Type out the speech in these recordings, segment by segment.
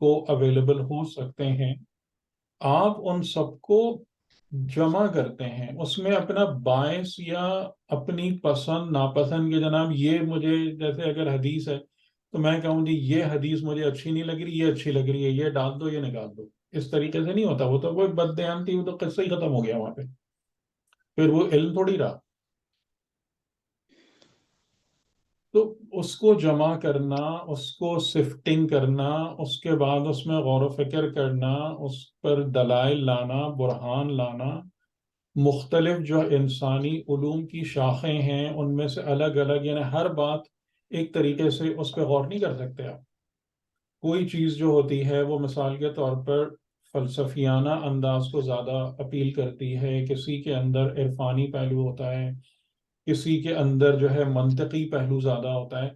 کو اویلیبل ہو سکتے ہیں، آپ ان سب کو جمع کرتے ہیں، اس میں اپنا باعث یا اپنی پسند ناپسند کے جناب یہ مجھے، جیسے اگر حدیث ہے تو میں کہوں جی یہ حدیث مجھے اچھی نہیں لگ رہی، یہ اچھی لگ رہی ہے، یہ ڈال دو یہ نکال دو، اس طریقے سے نہیں ہوتا. وہ تو کوئی بددیانتی، وہ تو قصہ ہی ختم ہو گیا وہاں پہ، پھر وہ علم تھوڑی رہا. تو اس کو جمع کرنا، اس کو سفٹنگ کرنا، اس کے بعد اس میں غور و فکر کرنا، اس پر دلائل لانا، برہان لانا، مختلف جو انسانی علوم کی شاخیں ہیں ان میں سے الگ الگ، یعنی ہر بات ایک طریقے سے اس پہ غور نہیں کر سکتے آپ. کوئی چیز جو ہوتی ہے وہ مثال کے طور پر فلسفیانہ انداز کو زیادہ اپیل کرتی ہے، کسی کے اندر عرفانی پہلو ہوتا ہے، کسی کے اندر جو ہے منطقی پہلو زیادہ ہوتا ہے.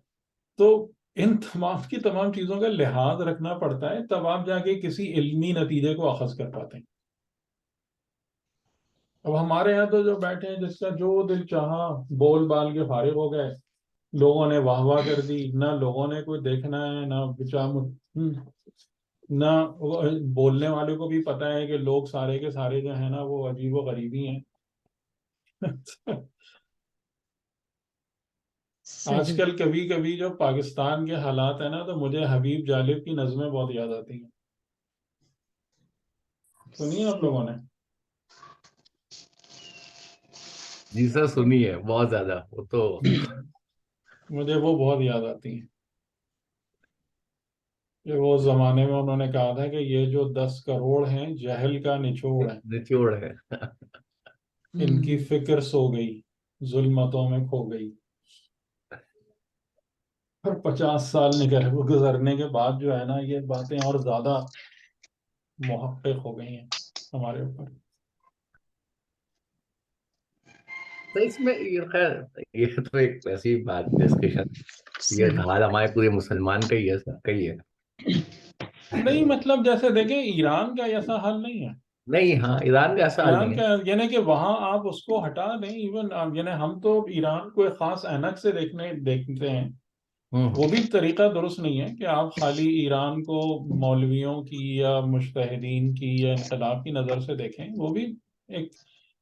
تو ان تمام کی تمام چیزوں کا لحاظ رکھنا پڑتا ہے، تب آپ جا کے کسی علمی نتیجے کو اخذ کر پاتے ہیں. اب ہمارے یہاں تو جو بیٹھے ہیں جس کا جو دل چاہا بول بال کے فارغ ہو گئے، لوگوں نے واہ واہ کر دی، نہ لوگوں نے کوئی دیکھنا ہے، نہ بولنے والے کو بھی پتا ہے کہ لوگ سارے کے سارے جو ہیں نا وہ عجیب و غریبی ہیں. آج صحیح. کل کبھی کبھی جو پاکستان کے حالات ہیں نا تو مجھے حبیب جالب کی نظمیں بہت یاد آتی ہیں. سنی آپ لوگوں نے؟ جی سر سنی ہے بہت زیادہ، وہ تو مجھے وہ بہت یاد آتی ہیں کہ وہ زمانے میں انہوں نے کہا تھا کہ یہ جو 10 کروڑ ہیں جہل کا نچوڑ ہے، نچوڑ ہے. ان کی فکر سو گئی، ظلمتوں میں کھو گئی. اور 50 سال گزرنے کے بعد جو ہے نا یہ باتیں اور زیادہ محقق ہو گئی ہیں ہمارے اوپر. تو اس میں خیر یہ تو ایک ایسی بات ڈسکشن، یہ حال ہمارے پورے مسلمان کا ہی ہے سر، کا ہی ہے. نہیں مطلب جیسے دیکھیں ایران کا ایسا حال نہیں ہے. نہیں ہاں ایران کا ایسا حال ایران نہیں ہے. کا یعنی کہ وہاں آپ اس کو ہٹا دیں، ایون یعنی ہم تو ایران کو ایک خاص اینک سے دیکھتے ہیں. وہ بھی طریقہ درست نہیں ہے کہ آپ خالی ایران کو مولویوں کی یا مجتہدین کی یا انقلاب کی نظر سے دیکھیں، وہ بھی ایک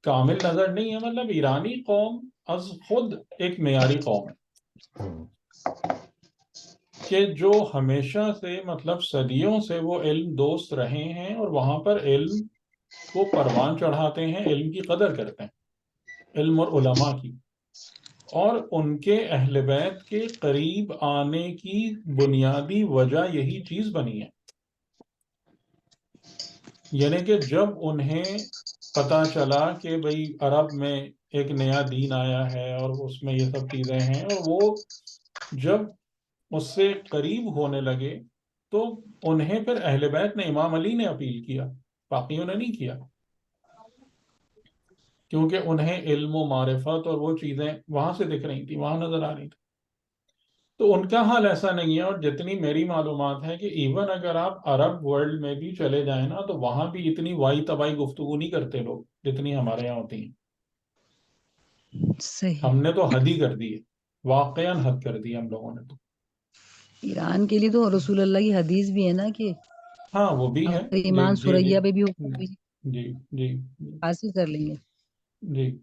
کامل نظر نہیں ہے. مطلب ایرانی قوم از خود ایک معیاری قوم ہے کہ جو ہمیشہ سے مطلب صدیوں سے وہ علم دوست رہے ہیں، اور وہاں پر علم کو پروان چڑھاتے ہیں، علم کی قدر کرتے ہیں، علم اور علماء کی. اور ان کے اہل بیت کے قریب آنے کی بنیادی وجہ یہی چیز بنی ہے. یعنی کہ جب انہیں پتہ چلا کہ بھئی عرب میں ایک نیا دین آیا ہے اور اس میں یہ سب چیزیں ہیں، اور وہ جب اس سے قریب ہونے لگے تو انہیں پھر اہل بیت نے، امام علی نے اپیل کیا، باقیوں نے نہیں کیا، کیونکہ انہیں علم و معرفت اور وہ چیزیں وہاں سے دکھ رہی تھیں، وہاں نظر آ رہی تھیں. تو ان کا حال ایسا نہیں ہے. اور جتنی میری معلومات ہے کہ ایون اگر آپ عرب ورلڈ میں بھی چلے جائیں نا تو وہاں بھی اتنی وائی تبائی گفتگو نہیں کرتے لوگ جتنی ہمارے یہاں ہوتی ہیں. صحیح. ہم نے تو حد ہی کر دی ہے، واقعاً حد کر دی ہم لوگوں نے تو. ایران کے لیے تو رسول اللہ کی حدیث بھی ہے نا کہ ہاں وہ بھی ہے. اگر جی ایمان جی جی سوریا پہ بھی ہو کوئی جی جی حاصل کر لیں گے. جی.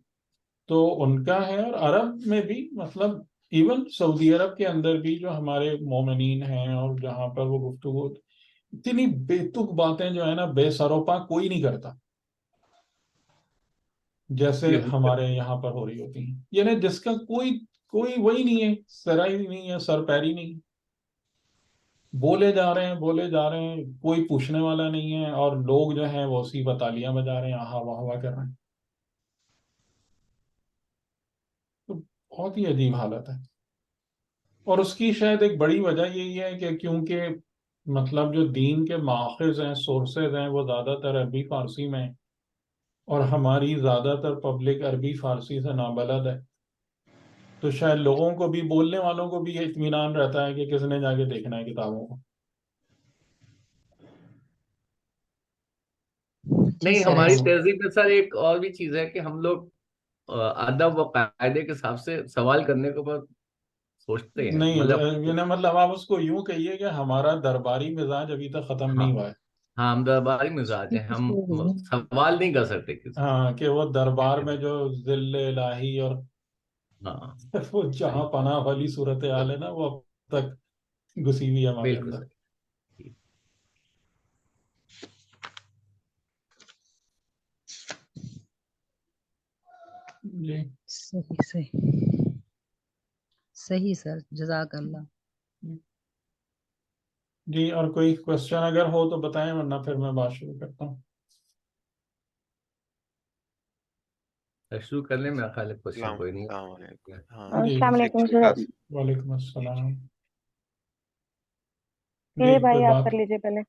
تو ان کا ہے. اور عرب میں بھی مطلب ایون سعودی عرب کے اندر بھی جو ہمارے مومنین ہیں اور جہاں پر وہ گفتگو، اتنی بے تک باتیں جو ہے نا بے سروپا کوئی نہیں کرتا جیسے ہمارے یہاں پر ہو رہی ہوتی ہیں. یعنی جس کا کوئی کوئی وہی نہیں ہے، سرا ہی نہیں ہے، سر پیری نہیں، بولے جا رہے ہیں بولے جا رہے ہیں، کوئی پوچھنے والا نہیں ہے، اور لوگ جو ہیں وہ اسی بتالیاں بجا رہے ہیں، آہا واہ واہ کر رہے ہیں. تو بہت ہی عجیب حالت ہے. اور اس کی شاید ایک بڑی وجہ یہی ہے کہ کیونکہ مطلب جو دین کے ماخذ ہیں، سورسز ہیں، وہ زیادہ تر عربی فارسی میں ہیں، اور ہماری زیادہ تر پبلک عربی فارسی سے نابلد ہے. تو شاید لوگوں کو بھی، بولنے والوں کو بھی یہ اطمینان رہتا ہے کہ کس نے جا کے دیکھنا ہے کتابوں کو. جی نہیں سر. ہماری تہذیب میں سر ایک اور بھی چیز ہے کہ ہم لوگ ادب و قاعدے کے حساب سے سوال کرنے کے اوپر سوچتے ہیں نہیں مطلب. یعنی مطلب آپ اس کو یوں کہیے کہ ہمارا درباری مزاج ابھی تک ختم ہاں نہیں ہوا ہے. ہاں، ہم درباری مزاج ہیں، ہم سوال نہیں کر سکتے کسی سے. ہاں کہ وہ دربار میں جو ذل الہی اور ہاں وہ صحیح، جہاں پناہ والی صورتحال ہے نا، وہ اب تک گھسی ہوئی ہے ہمارے بالکل اندر. صحیح. جی صحیح صحیح صحیح سر، جزاک اللہ. جی، اور کوئی کوشچن اگر ہو تو بتائیں، ورنہ پھر میں بات شروع کرتا ہوں. شروع کر لیں، میرا خیال ہے کوشچن السلام کوئی نہیں السلام علیکم. ہاں جی السلام ایک علیکم چھوٹا سر. سا وعلیکم جی السلام. جی جی یہ کوئی بھائی آپ بات. کر لیجیے پہلے.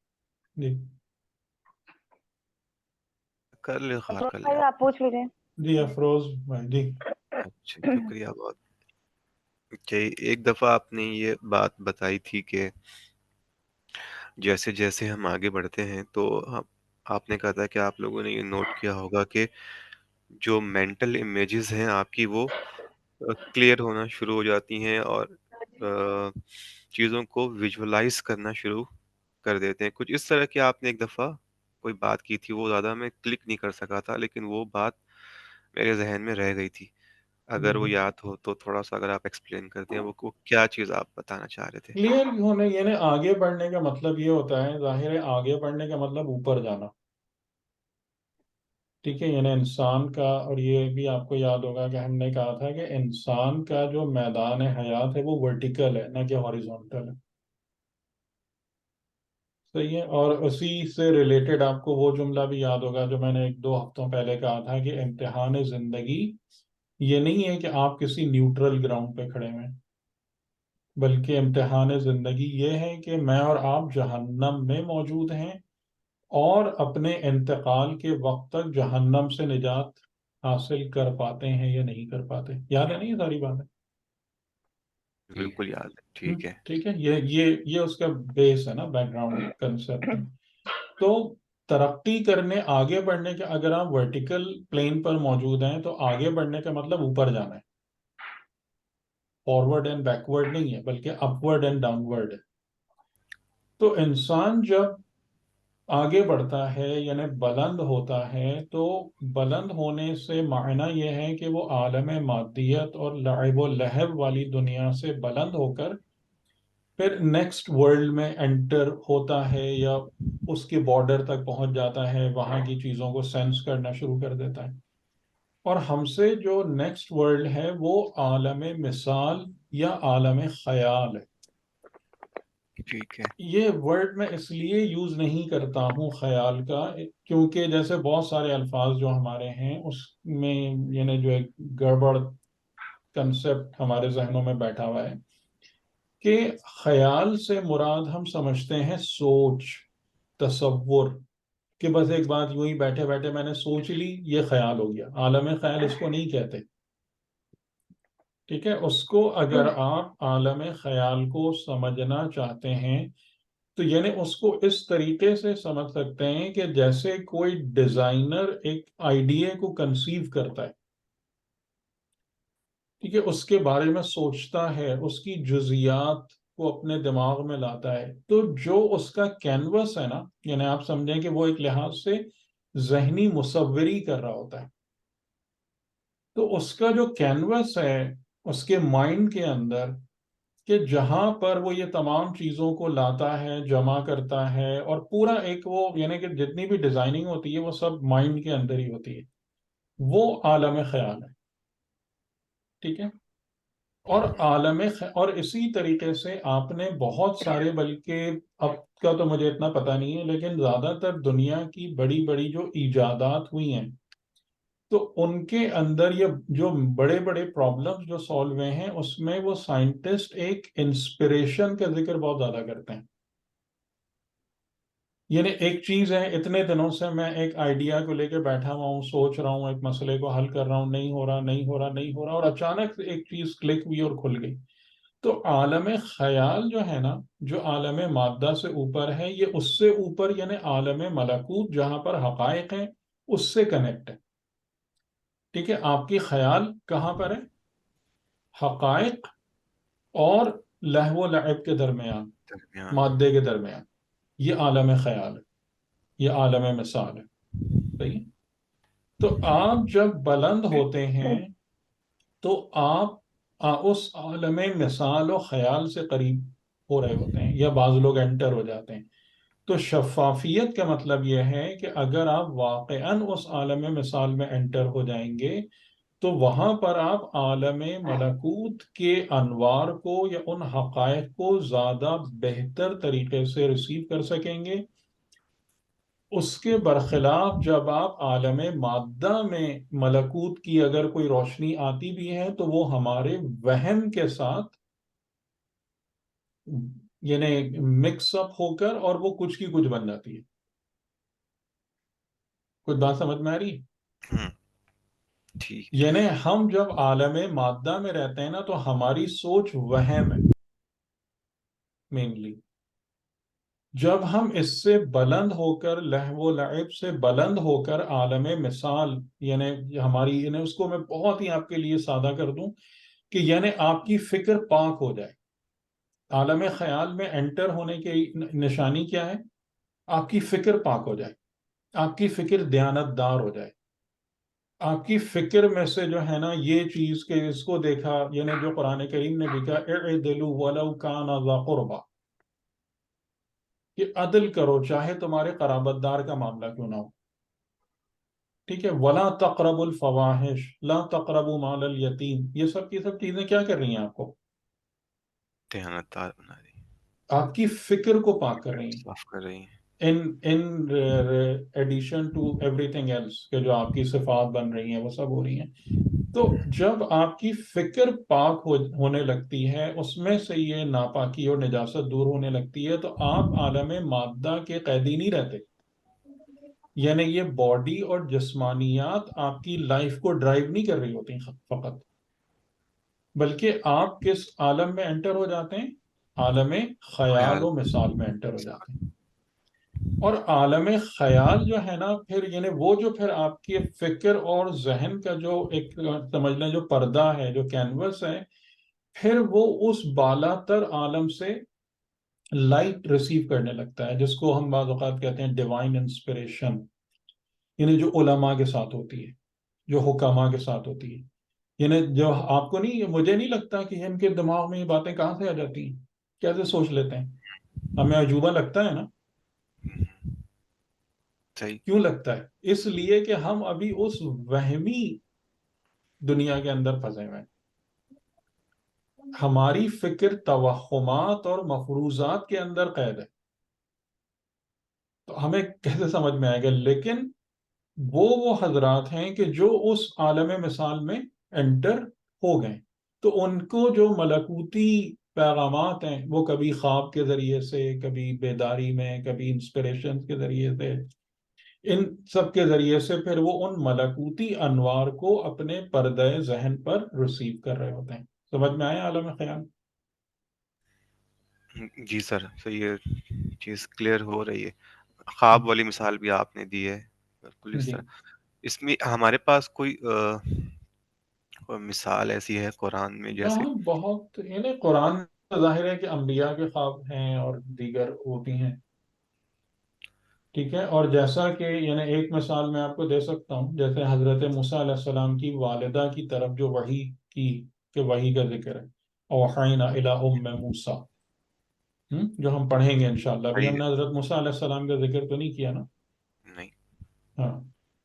جی کر لے خواہ افروز کر لے بھائی آپ. آپ پوچھ لیجیے. جی افروز بھائی. جی اچھا شکریہ بہت. کہ ایک دفعہ آپ نے یہ بات بتائی تھی کہ جیسے جیسے ہم آگے بڑھتے ہیں تو آپ نے کہا تھا کہ آپ لوگوں نے یہ نوٹ کیا ہوگا کہ جو مینٹل امیجز ہیں آپ کی وہ کلیئر ہونا شروع ہو جاتی ہیں اور چیزوں کو ویژولائز کرنا شروع کر دیتے ہیں. کچھ اس طرح کی آپ نے ایک دفعہ کوئی بات کی تھی، وہ زیادہ میں کلک نہیں کر سکا تھا، لیکن وہ بات میرے ذہن میں رہ گئی تھی. اگر وہ یاد ہو تو تھوڑا سا اگر آپ ایکسپلین کر دیں وہ کیا چیز آپ بتانا چاہ رہے تھے. کلیئر ہونے یعنی آگے بڑھنے کا مطلب یہ ہوتا ہے، ظاہر ہے آگے بڑھنے کا مطلب اوپر جانا. ٹھیک ہے، یعنی انسان کا، اور یہ بھی آپ کو یاد ہوگا کہ ہم نے کہا تھا کہ انسان کا جو میدان حیات ہے وہ ورٹیکل ہے، نہ کہ ہاریزونٹل ہے. صحیح ہے. اور اسی سے ریلیٹڈ آپ کو وہ جملہ بھی یاد ہوگا جو میں نے 1-2 ہفتوں پہلے کہا تھا کہ امتحان زندگی یہ نہیں ہے کہ آپ کسی نیوٹرل گراؤنڈ پہ کھڑے ہیں، بلکہ امتحان زندگی یہ ہے کہ میں اور آپ جہنم میں موجود ہیں اور اپنے انتقال کے وقت تک جہنم سے نجات حاصل کر پاتے ہیں یا نہیں کر پاتے. یاد ہے نا یہ ساری باتیں؟ بالکل یاد ہے. ٹھیک ہے. ٹھیک ہے، یہ اس کا بیس ہے نا، بیک گراؤنڈ کنسپٹ. تو ترقی کرنے، آگے بڑھنے کے، اگر آپ ورٹیکل پلین پر موجود ہیں تو آگے بڑھنے کا مطلب اوپر جانا ہے. فارورڈ اینڈ بیکورڈ نہیں ہے، بلکہ اپورڈ اینڈ ڈاؤنورڈ ہے. تو انسان جب آگے بڑھتا ہے یعنی بلند ہوتا ہے، تو بلند ہونے سے معنی یہ ہے کہ وہ عالم مادیت اور لعب و لہو والی دنیا سے بلند ہو کر پھر نیکسٹ ورلڈ میں انٹر ہوتا ہے، یا اس کے بارڈر تک پہنچ جاتا ہے، وہاں کی چیزوں کو سینس کرنا شروع کر دیتا ہے. اور ہم سے جو نیکسٹ ورلڈ ہے وہ عالم مثال یا عالم خیال ہے. ٹھیک ہے. یہ ورڈ میں اس لیے یوز نہیں کرتا ہوں خیال کا، کیونکہ جیسے بہت سارے الفاظ جو ہمارے ہیں اس میں یعنی جو ایک گڑبڑ کنسپٹ ہمارے ذہنوں میں بیٹھا ہوا ہے کہ خیال سے مراد ہم سمجھتے ہیں سوچ، تصور، کہ بس ایک بات یوں ہی بیٹھے بیٹھے میں نے سوچ لی یہ خیال ہو گیا. عالم خیال اس کو نہیں کہتے. ٹھیک ہے، اس کو اگر آپ عالم خیال کو سمجھنا چاہتے ہیں تو یعنی اس کو اس طریقے سے سمجھ سکتے ہیں کہ جیسے کوئی ڈیزائنر ایک آئیڈیا کو کنسیو کرتا ہے. ٹھیک ہے، اس کے بارے میں سوچتا ہے، اس کی جزیات کو اپنے دماغ میں لاتا ہے، تو جو اس کا کینوس ہے نا، یعنی آپ سمجھیں کہ وہ ایک لحاظ سے ذہنی مصوری کر رہا ہوتا ہے. تو اس کا جو کینوس ہے اس کے مائنڈ کے اندر، کہ جہاں پر وہ یہ تمام چیزوں کو لاتا ہے، جمع کرتا ہے، اور پورا ایک وہ یعنی کہ جتنی بھی ڈیزائننگ ہوتی ہے وہ سب مائنڈ کے اندر ہی ہوتی ہے، وہ عالم خیال ہے. ٹھیک ہے. اور اور اسی طریقے سے آپ نے بہت سارے، بلکہ اب کا تو مجھے اتنا پتہ نہیں ہے، لیکن زیادہ تر دنیا کی بڑی بڑی جو ایجادات ہوئی ہیں تو ان کے اندر یہ جو بڑے بڑے پرابلمز جو سالو ہوئے ہیں اس میں وہ سائنٹسٹ ایک انسپریشن کا ذکر بہت زیادہ کرتے ہیں. یعنی ایک چیز ہے، اتنے دنوں سے میں ایک آئیڈیا کو لے کے بیٹھا ہوا ہوں، سوچ رہا ہوں، ایک مسئلے کو حل کر رہا ہوں، نہیں ہو رہا نہیں ہو رہا نہیں ہو رہا، اور اچانک سے ایک چیز کلک ہوئی اور کھل گئی. تو عالم خیال جو ہے نا، جو عالم مادہ سے اوپر ہے، یہ اس سے اوپر یعنی عالم ملکوت جہاں پر حقائق ہیں اس سے کنیکٹ ہے. ٹھیک ہے، آپ کی خیال کہاں پر ہے؟ حقائق اور لہو و لعب کے درمیان، درمیان مادے کے درمیان، یہ عالم خیال ہے، یہ عالم مثال ہے. صحیح ہے؟ تو آپ جب بلند ہوتے ہیں تو آپ اس عالم مثال و خیال سے قریب ہو رہے ہوتے ہیں، یا بعض لوگ انٹر ہو جاتے ہیں. تو شفافیت کا مطلب یہ ہے کہ اگر آپ واقعاً اس عالم مثال میں انٹر ہو جائیں گے تو وہاں پر آپ عالم ملکوت کے انوار کو یا ان حقائق کو زیادہ بہتر طریقے سے ریسیو کر سکیں گے. اس کے برخلاف جب آپ عالم مادہ میں ملکوت کی اگر کوئی روشنی آتی بھی ہے تو وہ ہمارے وہم کے ساتھ یعنی مکس اپ ہو کر اور وہ کچھ کی کچھ بن جاتی ہے. کچھ بات سمجھ میں آ رہی ہے؟ ہوں، ٹھیک. یعنی ہم جب عالم مادہ میں رہتے ہیں نا تو ہماری سوچ وہم ہے مینلی. جب ہم اس سے بلند ہو کر لہو و لعب سے بلند ہو کر عالم مثال یعنی ہماری یعنی اس کو میں بہت ہی آپ کے لیے سادہ کر دوں کہ یعنی آپ کی فکر پاک ہو جائے. عالم خیال میں انٹر ہونے کی نشانی کیا ہے؟ آپ کی فکر پاک ہو جائے، آپ کی فکر دیانت دار ہو جائے. آپ کی فکر میں سے جو ہے نا یہ چیز کہ اس کو دیکھا یعنی جو قرآن کریم نے بھی کہا اعدلوا ولو کان ذا قربا، کہ عدل کرو چاہے تمہارے قرابت دار کا معاملہ کیوں نہ ہو. ٹھیک ہے، ولا تقربوا الفواحش لا تقربوا مال الیتیم، یہ سب کی سب چیزیں کیا کر رہی ہیں؟ آپ کو دیانتدار بنا رہی ہیں، آپ کی فکر کو پاک کر رہی ہیں. صاف کر رہی ہیں. In addition to everything else کہ جو آپ کی صفات بن رہی ہیں وہ سب ہو رہی ہیں. تو جب آپ کی فکر پاک ہونے لگتی ہے، اس میں سے یہ ناپاکی اور نجاست دور ہونے لگتی ہے، تو آپ عالم مادہ کے قیدی نہیں رہتے. یعنی یہ باڈی اور جسمانیات آپ کی لائف کو ڈرائیو نہیں کر رہی ہوتی فقط، بلکہ آپ کس عالم میں انٹر ہو جاتے ہیں؟ عالم خیال و مثال میں انٹر ہو جاتے ہیں. اور عالم خیال جو ہے نا پھر یعنی وہ جو پھر آپ کی فکر اور ذہن کا جو ایک سمجھ لیں جو پردہ ہے، جو کینوس ہے، پھر وہ اس بالا تر عالم سے لائٹ ریسیو کرنے لگتا ہے، جس کو ہم بعض اوقات کہتے ہیں ڈیوائن انسپریشن. یعنی جو علماء کے ساتھ ہوتی ہے، جو حکماء کے ساتھ ہوتی ہے. یعنی جو آپ کو نہیں، مجھے نہیں لگتا کہ ان کے دماغ میں یہ باتیں کہاں سے آ جاتی ہیں، کیسے سوچ لیتے ہیں. ہمیں عجوبہ لگتا ہے نا. صحیح. کیوں لگتا ہے؟ اس لیے کہ ہم ابھی اس وہمی دنیا کے اندر پھنسے ہوئے ہیں. ہماری فکر توہمات اور مفروضات کے اندر قید ہے. تو ہمیں کیسے سمجھ میں آئے گا؟ لیکن وہ حضرات ہیں کہ جو اس عالم مثال میں انٹر ہو گئے، تو ان کو جو ملکوتی پیغامات ہیں وہ کبھی خواب کے ذریعے سے، کبھی بیداری میں، کبھی انسپریشن کے ذریعے سے، ان سب کے ذریعے سے پھر وہ ان ملکوتی انوار کو اپنے پردہ ذہن پر ریسیو کر رہے ہوتے ہیں. سمجھ میں آیا عالم خیال؟ جی سر، صحیح ہے، چیز کلیئر ہو رہی ہے. خواب والی مثال بھی آپ نے دی ہے بالکل اس جی. طرح. اس میں ہمارے پاس کوئی مثال ایسی ہے قرآن میں جیسے ہاں بہت، یعنی قرآن کا ظاہر ہے کہ انبیاء کے خواب ہیں اور دیگر ہوتی ہیں. ٹھیک ہے، اور جیسا کہ یعنی ایک مثال میں آپ کو دے سکتا ہوں، جیسے حضرت موسیٰ علیہ السلام کی والدہ کی طرف جو وحی کی کہ وحی کا ذکر ہے، اوحینا الی ام موسیٰ، جو ہم پڑھیں گے انشاءاللہ. ابھی ہم صحیح نے حضرت موسیٰ علیہ السلام کا ذکر تو نہیں کیا نا. نہیں. ہاں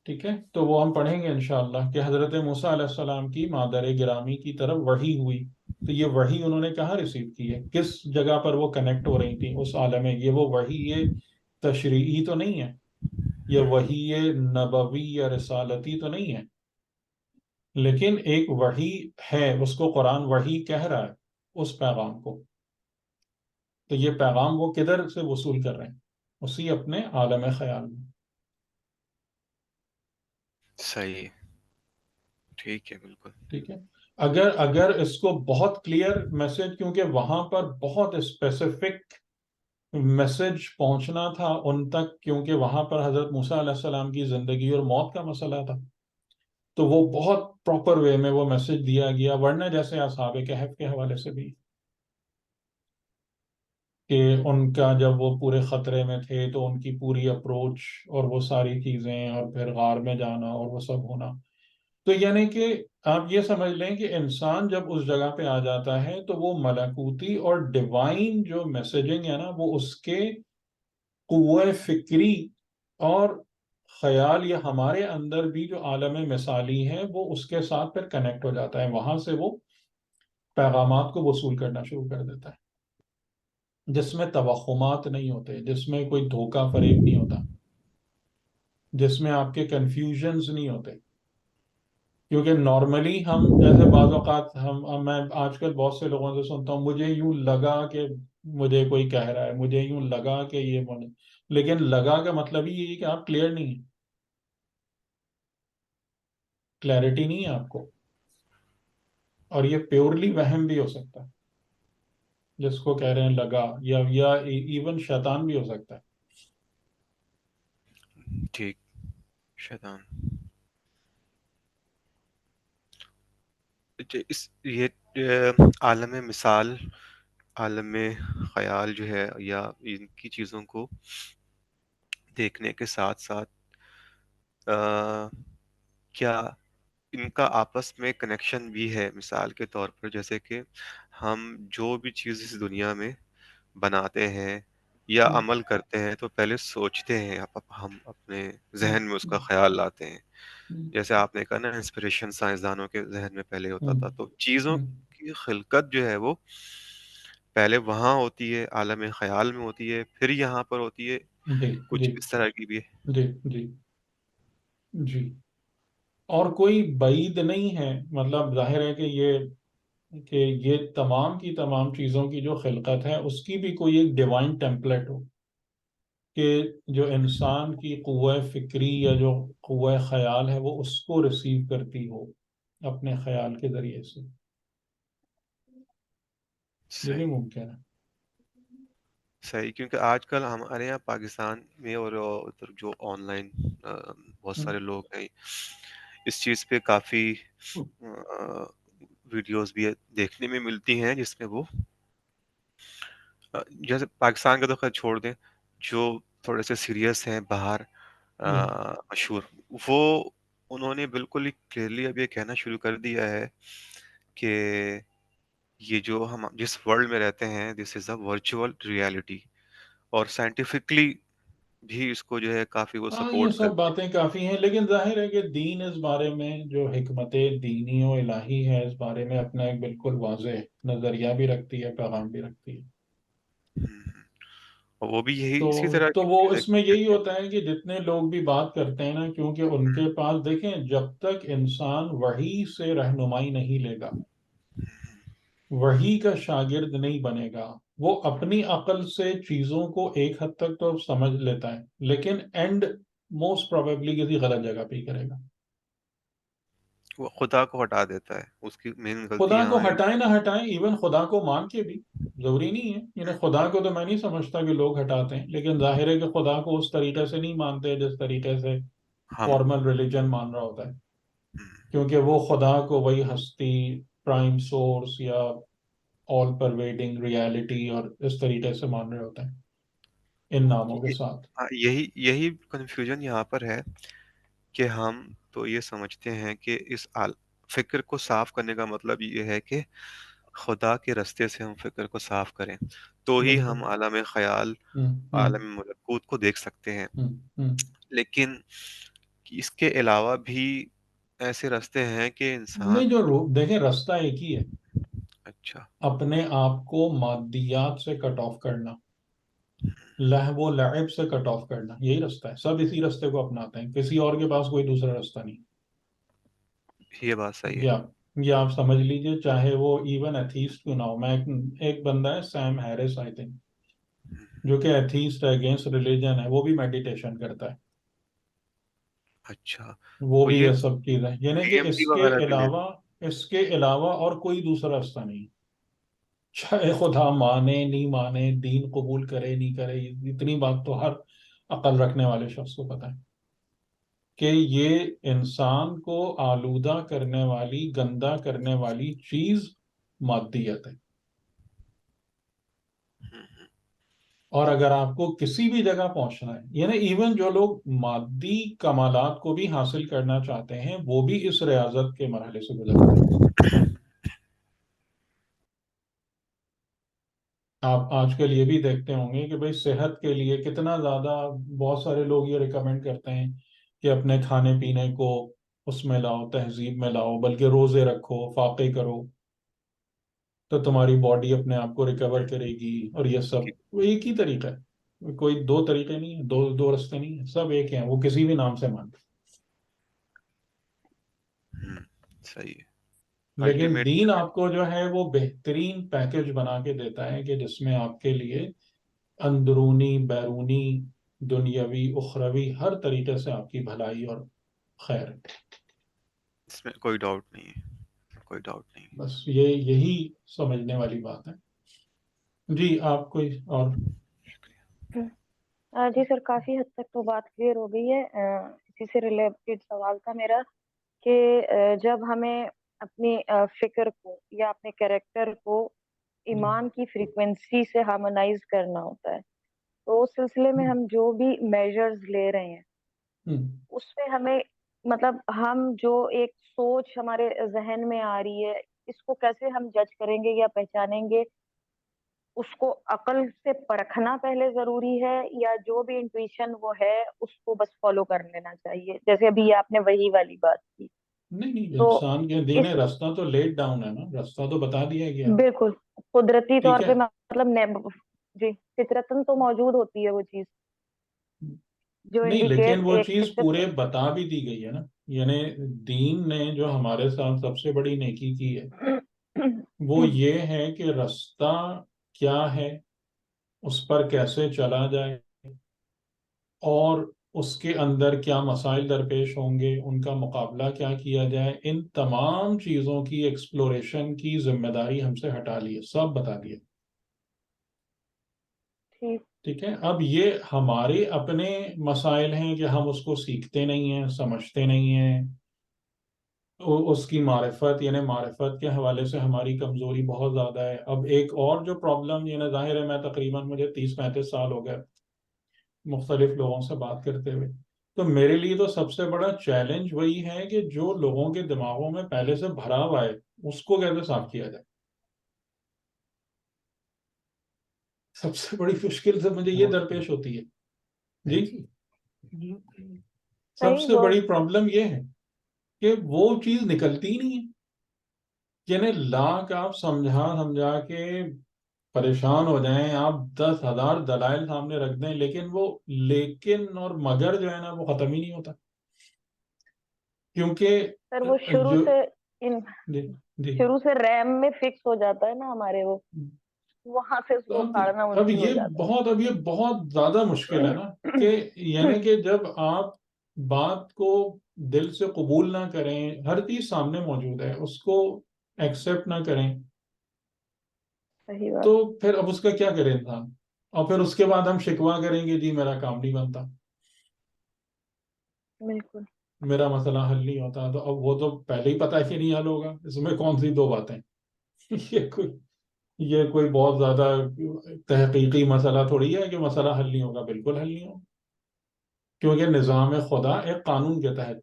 ٹھیک ہے، تو وہ ہم پڑھیں گے انشاءاللہ کہ حضرت موسیٰ علیہ السلام کی مادر گرامی کی طرف وحی ہوئی. تو یہ وحی انہوں نے کہاں ریسیو کی ہے؟ کس جگہ پر وہ کنیکٹ ہو رہی تھیں اس عالم میں؟ یہ وہ وحی یہ تشریعی تو نہیں ہے، یہ وحی نبوی یا رسالتی تو نہیں ہے، لیکن ایک وحی ہے، اس کو قرآن وحی کہہ رہا ہے اس پیغام کو. تو یہ پیغام وہ کدھر سے وصول کر رہے ہیں؟ اسی اپنے عالم خیال میں. صحیح، ٹھیک ہے، بالکل. ٹھیک ہے، اگر اس کو بہت کلیئر میسج، کیونکہ وہاں پر بہت اسپیسیفک میسج پہنچنا تھا ان تک، کیونکہ وہاں پر حضرت موسیٰ علیہ السلام کی زندگی اور موت کا مسئلہ تھا، تو وہ بہت پراپر وے میں وہ میسج دیا گیا. ورنہ جیسے اصحاب کہف کے حوالے سے بھی کہ ان کا جب وہ پورے خطرے میں تھے تو ان کی پوری اپروچ اور وہ ساری چیزیں اور پھر غار میں جانا اور وہ سب ہونا. تو یعنی کہ آپ یہ سمجھ لیں کہ انسان جب اس جگہ پہ آ جاتا ہے تو وہ ملکوتی اور ڈیوائن جو میسیجنگ ہے نا وہ اس کے قوہ فکری اور خیال یا ہمارے اندر بھی جو عالم مثالی ہے وہ اس کے ساتھ پھر کنیکٹ ہو جاتا ہے. وہاں سے وہ پیغامات کو وصول کرنا شروع کر دیتا ہے جس میں توہمات نہیں ہوتے, جس میں کوئی دھوکہ فریب نہیں ہوتا, جس میں آپ کے کنفیوژنز نہیں ہوتے. کیونکہ نارملی ہم جیسے بعض اوقات میں آج کل بہت سے لوگوں سے سنتا ہوں مجھے یوں لگا کہ مجھے کوئی کہہ رہا ہے, مجھے یوں لگا کہ یہ لیکن لگا کا مطلب ہی یہی کہ آپ کلیئر نہیں ہیں, کلیئرٹی نہیں ہے آپ کو. اور یہ پیورلی وہم بھی ہو سکتا ہے جس کو کہہ رہے ہیں لگا, یا ایون شیطان بھی ہو سکتا ہے. ٹھیک. شیطان. یہ عالم مثال, عالم خیال جو ہے, یا ان کی چیزوں کو دیکھنے کے ساتھ ساتھ کیا ان کا آپس میں کنیکشن بھی ہے؟ مثال کے طور پر جیسے کہ ہم جو بھی چیز اس دنیا میں بناتے ہیں یا عمل کرتے ہیں تو پہلے سوچتے ہیں, ہم اپنے ذہن میں اس کا خیال لاتے ہیں. جیسے آپ نے کہا نا انسپریشن سائنسدانوں کے ذہن میں پہلے ہوتا تھا, تو چیزوں کی خلقت جو ہے وہ پہلے وہاں ہوتی ہے, عالم خیال میں ہوتی ہے, پھر یہاں پر ہوتی ہے. جی کچھ جی اس طرح کی بھی ہے. جی جی جی. اور کوئی بعید نہیں ہے, مطلب ظاہر ہے کہ یہ تمام کی تمام چیزوں کی جو خلقت ہے اس کی بھی کوئی ایک ڈیوائن ٹیمپلیٹ ہو کہ جو انسان کی قوہ فکری یا جو قوہ خیال ہے وہ اس کو ریسیو کرتی ہو اپنے خیال کے ذریعے سے. یہ بھی صحیح ممکن ہے. صحیح. کیونکہ آج کل ہمارے یہاں پاکستان میں اور ادھر جو آن لائن بہت سارے لوگ ہیں, اس چیز پہ کافی ویڈیوز بھی دیکھنے میں ملتی ہیں جس میں وہ جیسے پاکستان کا تو خیر چھوڑ دیں, جو تھوڑے سے سیریس ہیں باہر مشہور, وہ انہوں نے بالکل ہی کلیئرلی اب یہ کہنا شروع کر دیا ہے کہ یہ جو ہم جس ورلڈ میں رہتے ہیں دس از اے ورچوئل ریالٹی, اور سائنٹیفکلی بھی اس کو جو ہے کافی وہ ہاں یہ سپورٹ سب کرتے باتیں کافی ہیں, لیکن ظاہر ہے کہ دین اس بارے میں جو حکمت دینی و الہی ہے اس بارے میں اپنا ایک بالکل واضح نظریہ بھی رکھتی ہے, پیغام بھی رکھتی ہے. ہیں. اور وہ بھی یہی تو اسی طرح تو کی وہ چیز ہے اس میں یہی ہوتا ہے کہ جتنے لوگ بھی بات کرتے ہیں نا, کیونکہ ان کے پاس دیکھیں جب تک انسان وحی سے رہنمائی نہیں لے گا, وحی کا شاگرد نہیں بنے گا, وہ اپنی عقل سے چیزوں کو ایک حد تک تو سمجھ لیتا ہے لیکن اینڈ موسٹ پروبیبلی کسی غلط جگہ پہ ہی کرے گا. وہ خدا کو ہٹا دیتا ہے, اس کی مین غلطی خدا کو یہاں ہے. ہٹائیں نہ ہٹائیں, ایون خدا کو مان کے بھی ضروری نہیں ہے, یعنی خدا کو تو میں نہیں سمجھتا کہ لوگ ہٹاتے ہیں, لیکن ظاہر ہے کہ خدا کو اس طریقے سے نہیں مانتے جس طریقے سے ہم فارمل ریلیجن مان رہا ہوتا ہے, کیونکہ وہ خدا کو وہی ہستی, پرائم سورس یا آل پرویڈنگ ریالٹی اور اس طریقے سے مان رہے ہوتے ہیں ان ناموں کے ساتھ. یہی کنفیوژن یہاں پر ہے کہ ہم تو یہ سمجھتے ہیں کہ اس فکر کو صاف کرنے کا مطلب یہ ہے کہ خدا کے رستے سے ہم فکر کو صاف کریں تو ہی بالکل. ہم عالم خیال, ہوں ہوں عالم ملکوت کو دیکھ سکتے ہیں. ہوں ہوں. لیکن اس کے علاوہ بھی ایسے رستے ہیں کہ نہیں, انسان جو دیکھیں راستہ ایک ہی ہے, اچھا اپنے آپ کو مادیات سے کٹ آف کرنا, لہو و لعب سے کٹ آف کرنا, یہی راستہ ہے. سب اسی راستے کو اپناتے ہیں, کسی اور کے پاس کوئی دوسرا راستہ نہیں. یہ بات صحیح ہے. یا آپ سمجھ لیجئے چاہے وہ ایون ایتھیسٹ کیوں نہ ہو. میں ایک بندہ ہے سیم ہیرس آئی تھنک, جو کہ ایتھیسٹ ہے, اگینسٹ ریلیجن ہے, وہ بھی میڈیٹیشن کرتا ہے, اچھا, وہ وہ بھی یہ یہ سب چیزیں, یعنی کہ DMT وغیرہ بھی لیتے اس کے علاوہ اور کوئی دوسرا راستہ نہیں. چاہے خدا مانے نہیں مانے, دین قبول کرے نہیں کرے, اتنی بات تو ہر عقل رکھنے والے شخص کو پتہ ہے کہ یہ انسان کو آلودہ کرنے والی, گندا کرنے والی چیز مادیت ہے. ہیں. اور اگر آپ کو کسی بھی جگہ پہنچنا ہے، یعنی ایون جو لوگ مادی کمالات کو بھی حاصل کرنا چاہتے ہیں وہ بھی اس ریاضت کے مرحلے سے گزرتے ہیں. آپ آج کل یہ بھی دیکھتے ہوں گے کہ بھئی صحت کے لیے کتنا زیادہ بہت سارے لوگ یہ ریکمینڈ کرتے ہیں کہ اپنے کھانے پینے کو اس میں لاؤ، تہذیب میں لاؤ، بلکہ روزے رکھو، فاقے کرو، تو تمہاری باڈی اپنے آپ کو ریکور کرے گی. اور یہ سب وہ ایک ہی طریقہ ہے، کوئی دو طریقے نہیں ہیں، دو رستے نہیں ہیں، سب ایک ہیں، وہ کسی بھی نام سے مانتے. صحیح ہے. لیکن الٹیمیٹ دین آپ کو جو ہے وہ بہترین پیکج بنا کے دیتا ہے کہ جس میں آپ کے لیے اندرونی، بیرونی، دنیاوی، اخروی ہر طریقے سے آپ کی بھلائی اور خیر ہے. اس میں کوئی ڈاؤٹ نہیں ہے، کوئی ڈاؤٹ نہیں ہے. بس یہی سمجھنے والی بات ہے. جی آپ کوئی اور؟ جی سر، کافی حد تک تو بات کلیئر ہو گئی ہے. اسی سے ریلیٹڈ سوال تھا میرا کہ جب ہمیں اپنی فکر کو یا اپنے کریکٹر کو ایمان کی فریکوینسی سے ہارمونائز کرنا ہوتا ہے، تو اس سلسلے میں ہم جو بھی میجرز لے رہے ہیں اس میں ہمیں مطلب ہم جو ایک سوچ ہمارے ذہن میں آ رہی ہے اس کو کیسے ہم جج کریں گے یا پہچانیں گے؟ اس کو عقل سے پرکھنا پہلے ضروری ہے یا جو بھی انٹویشن وہ ہے اس کو بس فالو کر لینا چاہیے؟ جیسے ابھی آپ نے وہی والی بات کی. نہیں، تو انسان کے دین اس رستہ تو لیٹ ڈاؤن ہے نا، رستہ تو بتا دیا گیا. بالکل قدرتی ٹھیک طور ہے. پہ مطلب جی فطرتاً تو موجود ہوتی ہے وہ چیز جو نہیں، لیکن انڈیکیٹ وہ ایک چیز فطرت. پورے بتا بھی دی گئی ہے نا. یعنی دین نے جو ہمارے ساتھ سب سے بڑی نیکی کی ہے وہ یہ ہے کہ رستہ کیا ہے، اس پر کیسے چلا جائے، اور اس کے اندر کیا مسائل درپیش ہوں گے، ان کا مقابلہ کیا کیا جائے، ان تمام چیزوں کی ایکسپلوریشن کی ذمہ داری ہم سے ہٹا لی ہے، سب بتا دیا. ٹھیک ہے. اب یہ ہمارے اپنے مسائل ہیں کہ ہم اس کو سیکھتے نہیں ہیں، سمجھتے نہیں ہیں. اس کی معرفت، یعنی معرفت کے حوالے سے ہماری کمزوری بہت زیادہ ہے. اب ایک اور جو پرابلم، یعنی ظاہر ہے میں تقریباً مجھے 30-35 سال ہو گئے مختلف لوگوں سے بات کرتے ہوئے، تو میرے لیے تو سب سے بڑا چیلنج وہی ہے کہ جو لوگوں کے دماغوں میں پہلے سے بھرا ہوا ہے اس کو کیسے صاف کیا جائے. سب سے بڑی مشکل سے مجھے یہ درپیش ہوتی ہے. جی سب صحیح سے بہت. بڑی پرابلم یہ ہے کہ وہ چیز نکلتی ہی نہیں ہے. یعنی لاکھ آپ سمجھا سمجھا کے پریشان ہو جائیں، آپ 10,000 دلائل سامنے رکھ دیں، لیکن وہ لیکن اور مگر جو ہے نا وہ ختم ہی نہیں ہوتا. کیونکہ سر وہ شروع جو سے جی جی شروع سے ریم میں فکس ہو جاتا ہے نا ہمارے، وہ وہاں سے اس تو کو اکھاڑنا اب مشکل ہو یہ جاتا بہت زیادہ مشکل ہے نا کہ یعنی کہ جب آپ بات کو دل سے قبول نہ کریں، ہر چیز سامنے موجود ہے، اس کو ایکسپٹ نہ کریں، صحیح تو بات. پھر اب اس کا کیا کرے انسان؟ اور پھر اس کے بعد ہم شکوہ کریں گے جی میرا کام نہیں بنتا، بالکل. میرا مسئلہ حل نہیں ہوتا. تو اب وہ تو پہلے ہی پتا ہے کہ نہیں حل ہوگا، اس میں کون سی دو باتیں یہ کوئی بہت زیادہ تحقیقی مسئلہ تھوڑی ہے کہ مسئلہ حل نہیں ہوگا. بالکل حل نہیں ہوگا، کیونکہ نظام خدا ایک قانون کے تحت